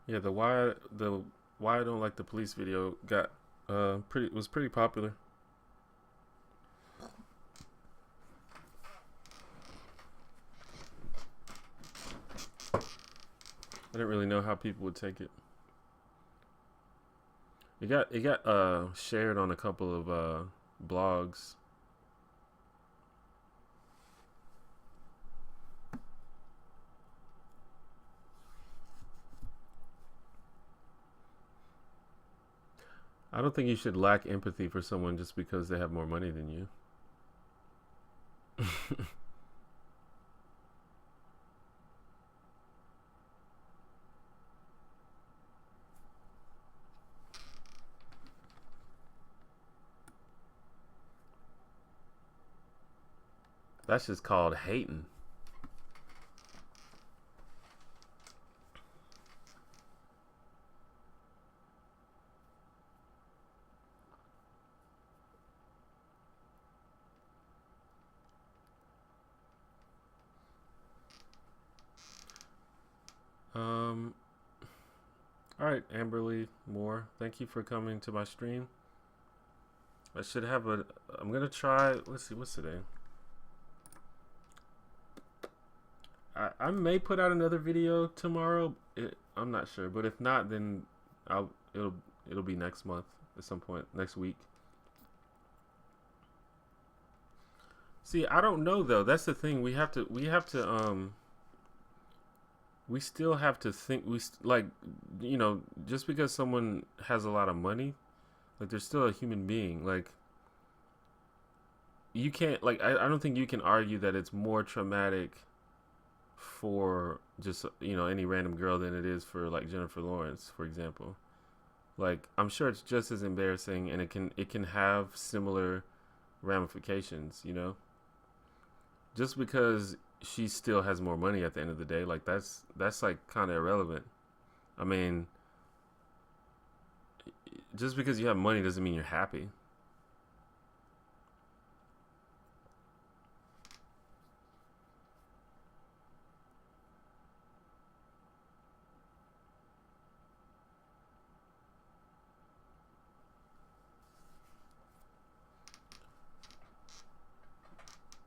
Yeah, the why I don't like the police video got was pretty popular. I didn't really know how people would take it. It got shared on a couple of blogs. I don't think you should lack empathy for someone just because they have more money than you. That's just called hating. All right, Amberly Moore, thank you for coming to my stream. I should have I'm gonna try. Let's see, what's today? I may put out another video tomorrow. I'm not sure, but if not, then it'll be next month at some point next week. See, I don't know though. That's the thing. We still have to think. Like, you know, just because someone has a lot of money, like they're still a human being. Like, you can't, like, I don't think you can argue that it's more traumatic for just, you know, any random girl than it is for like Jennifer Lawrence, for example. Like, I'm sure it's just as embarrassing, and it can have similar ramifications, you know. Just because she still has more money at the end of the day, like that's like kind of irrelevant. I mean, just because you have money doesn't mean you're happy.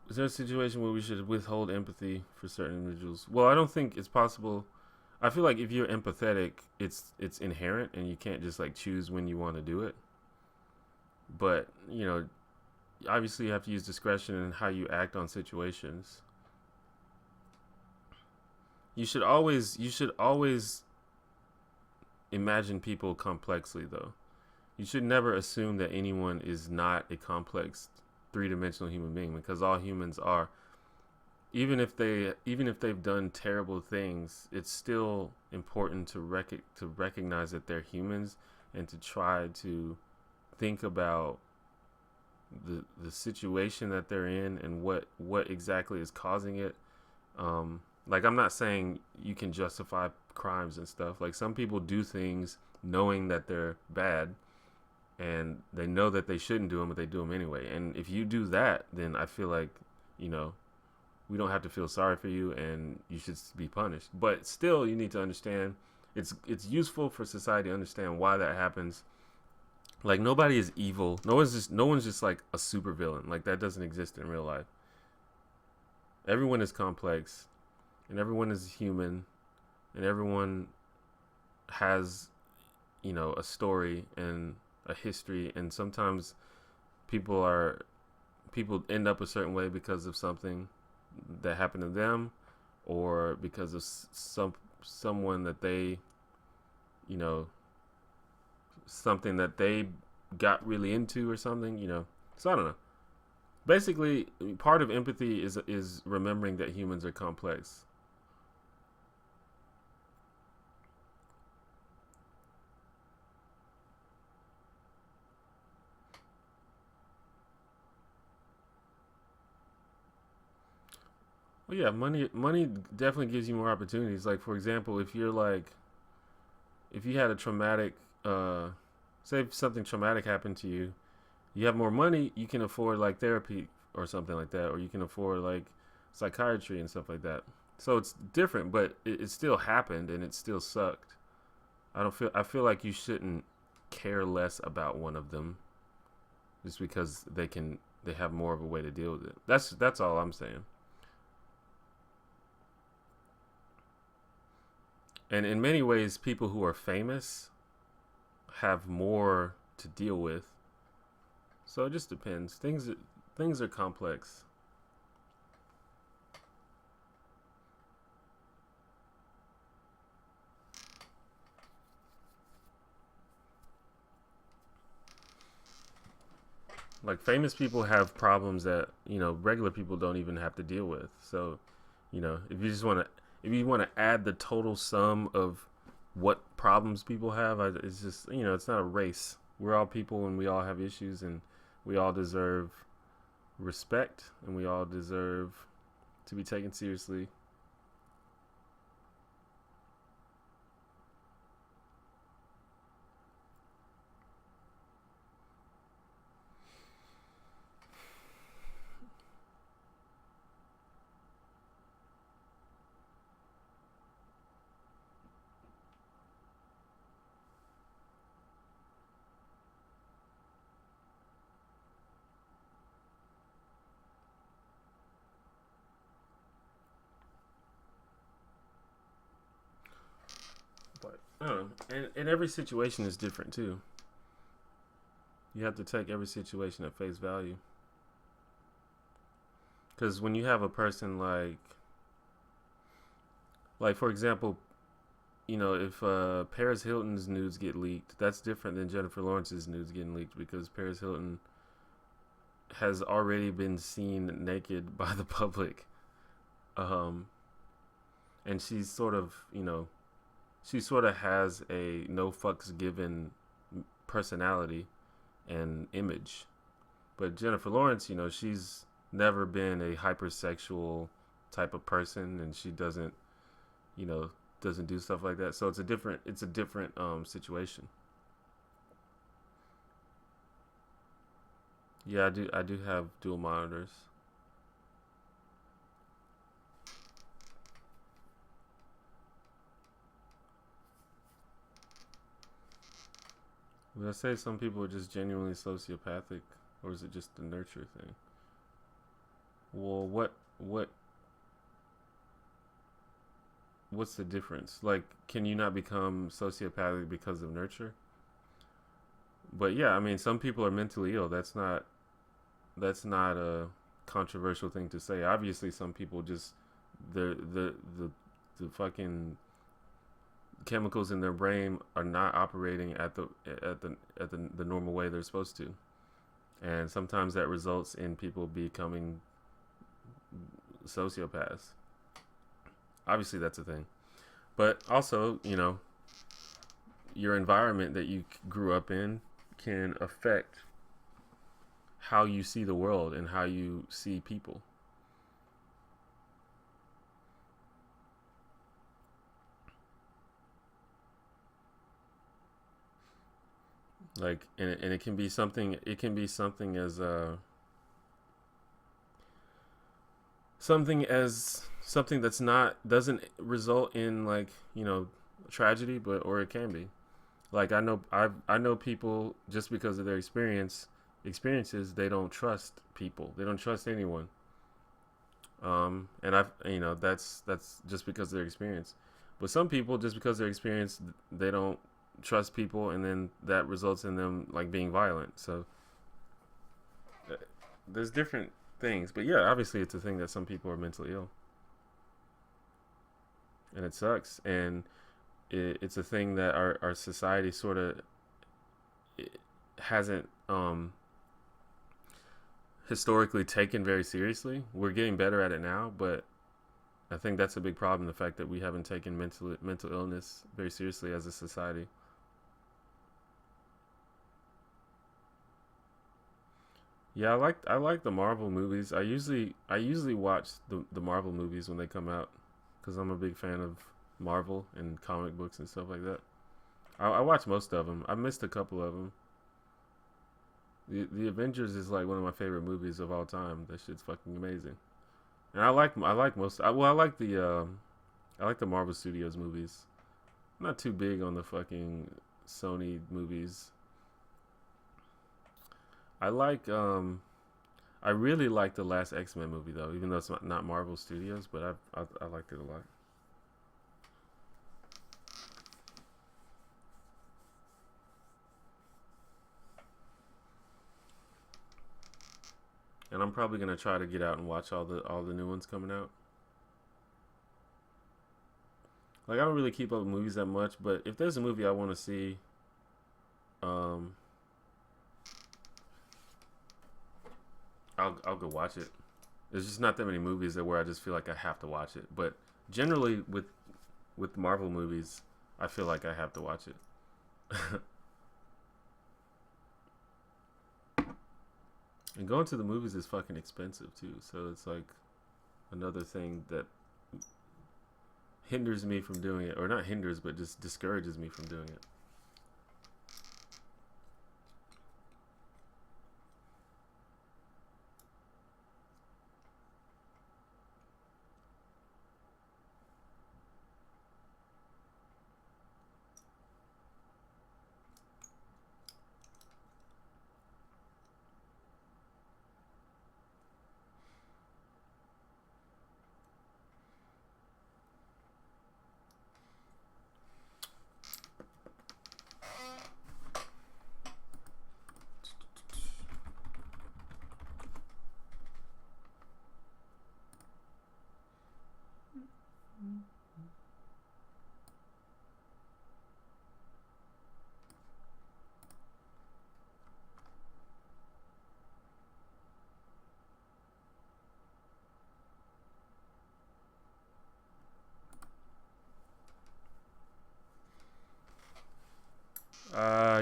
Is there a situation where we should withhold empathy for certain individuals? Well, I don't think it's possible. I feel like if you're empathetic, it's inherent, and you can't just like choose when you want to do it. But obviously, you have to use discretion in how you act on situations. You should always imagine people complexly, though. You should never assume that anyone is not a complex three-dimensional human being, because all humans are. Even if they've done terrible things, it's still important to recognize that they're humans, and to try to think about the situation that they're in, and what exactly is causing it. Like, I'm not saying you can justify crimes and stuff. Like, some people do things knowing that they're bad, and they know that they shouldn't do them, but they do them anyway. And if you do that, then I feel like, you know, we don't have to feel sorry for you, and you should be punished. But still, you need to understand, it's useful for society to understand why that happens. Like, nobody is evil. No one's just like a supervillain. Like, that doesn't exist in real life. Everyone is complex, and everyone is human, and everyone has, a story and a history. And sometimes people end up a certain way because of something that happened to them, or because of someone that they, something that they got really into or something. So I don't know. Basically, part of empathy is remembering that humans are complex. Well, yeah, money definitely gives you more opportunities. Like, for example, if you had a traumatic, say if something traumatic happened to you, you have more money, you can afford like therapy or something like that, or you can afford like psychiatry and stuff like that. So it's different, but it still happened, and it still sucked. I feel like you shouldn't care less about one of them just because they have more of a way to deal with it. That's all I'm saying. And in many ways, people who are famous have more to deal with. So it just depends. Things are complex. Like, famous people have problems that regular people don't even have to deal with. So, if you want to add the total sum of what problems people have, it's just it's not a race. We're all people, and we all have issues, and we all deserve respect, and we all deserve to be taken seriously. But I don't know, and every situation is different too. You have to take every situation at face value. Because when you have a person like for example, if Paris Hilton's nudes get leaked, that's different than Jennifer Lawrence's nudes getting leaked, because Paris Hilton has already been seen naked by the public, um, and she sort of has a no fucks given personality and image. But Jennifer Lawrence, she's never been a hypersexual type of person, and she you know, doesn't do stuff like that. So it's a different situation. Yeah, I do have dual monitors. Would I say some people are just genuinely sociopathic, or is it just the nurture thing? Well, what's the difference? Like, can you not become sociopathic because of nurture? But yeah, I mean, some people are mentally ill. That's not a controversial thing to say. Obviously, some people just the fucking chemicals in their brain are not operating at the normal way they're supposed to, and sometimes that results in people becoming sociopaths. Obviously, that's a thing. But also, your environment that you grew up in can affect how you see the world and how you see people. Like, and it can be something. It can be something that's not doesn't result in, like, tragedy, but or it can be. Like, I know people, just because of their experiences, they don't trust people. They don't trust anyone. And that's just because of their experience. But some people, just because of their experience, they don't trust people, and then that results in them, like, being violent. So uh, there's different things. But yeah, obviously it's a thing that some people are mentally ill, and it sucks. And it's a thing that our society sort of hasn't historically taken very seriously. We're getting better at it now, but I think that's a big problem. The fact that we haven't taken mental illness very seriously as a society. Yeah, I like the Marvel movies. I usually watch the Marvel movies when they come out, because I'm a big fan of Marvel and comic books and stuff like that. I watch most of them. I missed a couple of them. The Avengers is like one of my favorite movies of all time. That shit's fucking amazing. And I like most. I like the Marvel Studios movies. I'm not too big on the fucking Sony movies. I like I really like the last X-Men movie, though, even though it's not Marvel Studios, but I liked it a lot. And I'm probably gonna try to get out and watch all the new ones coming out. Like, I don't really keep up with movies that much, but if there's a movie I want to see, um, I'll go watch it. There's just not that many movies that where I just feel like I have to watch it. But generally, with Marvel movies, I feel like I have to watch it. And going to the movies is fucking expensive too. So it's like another thing that hinders me from doing it, or not hinders, but just discourages me from doing it.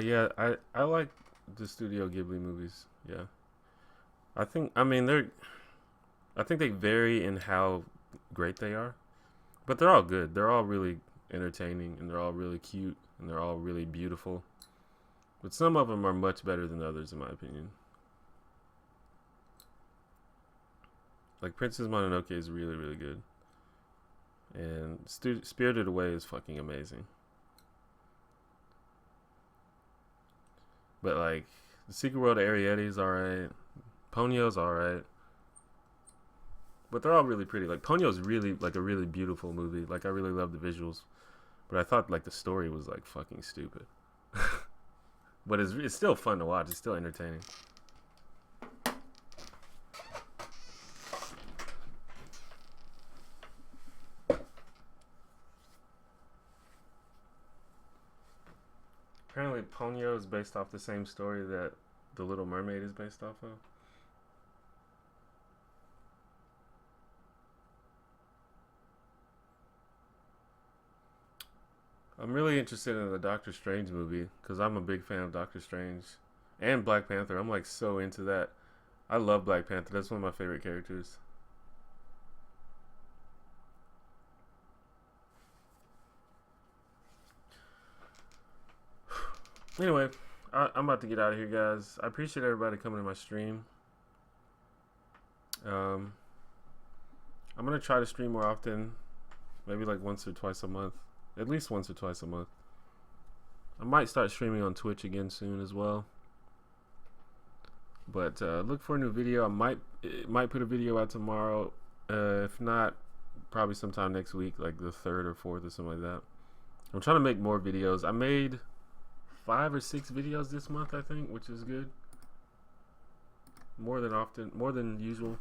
Yeah, I like the Studio Ghibli movies. Yeah, I think they vary in how great they are, but they're all good. They're all really entertaining, and they're all really cute, and they're all really beautiful. But some of them are much better than others, in my opinion. Like, Princess Mononoke is really, really good, and Spirited Away is fucking amazing. But, like, The Secret World of Arietti is alright. Ponyo's alright. But they're all really pretty. Like Ponyo's really like a really beautiful movie. Like I really love the visuals, but I thought like the story was like fucking stupid. But it's still fun to watch. It's still entertaining. Apparently, Ponyo is based off the same story that The Little Mermaid is based off of. I'm really interested in the Doctor Strange movie because I'm a big fan of Doctor Strange and Black Panther. I'm like so into that. I love Black Panther. That's one of my favorite characters. Anyway, I'm about to get out of here, guys. I appreciate everybody coming to my stream. I'm gonna try to stream more often, maybe like once or twice a month, at least once or twice a month. I might start streaming on Twitch again soon as well. But look for a new video. I might put a video out tomorrow. If not, probably sometime next week, like the 3rd or 4th or something like that. I'm trying to make more videos. I made 5 or 6 videos this month, I think, which is good. More than usual.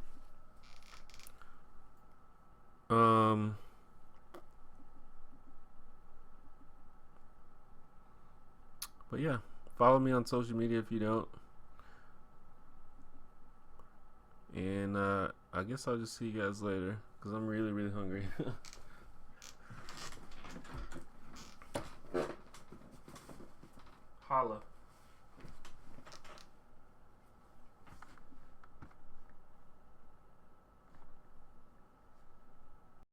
But yeah, follow me on social media if you don't. And I guess I'll just see you guys later because I'm really, really hungry. Holla.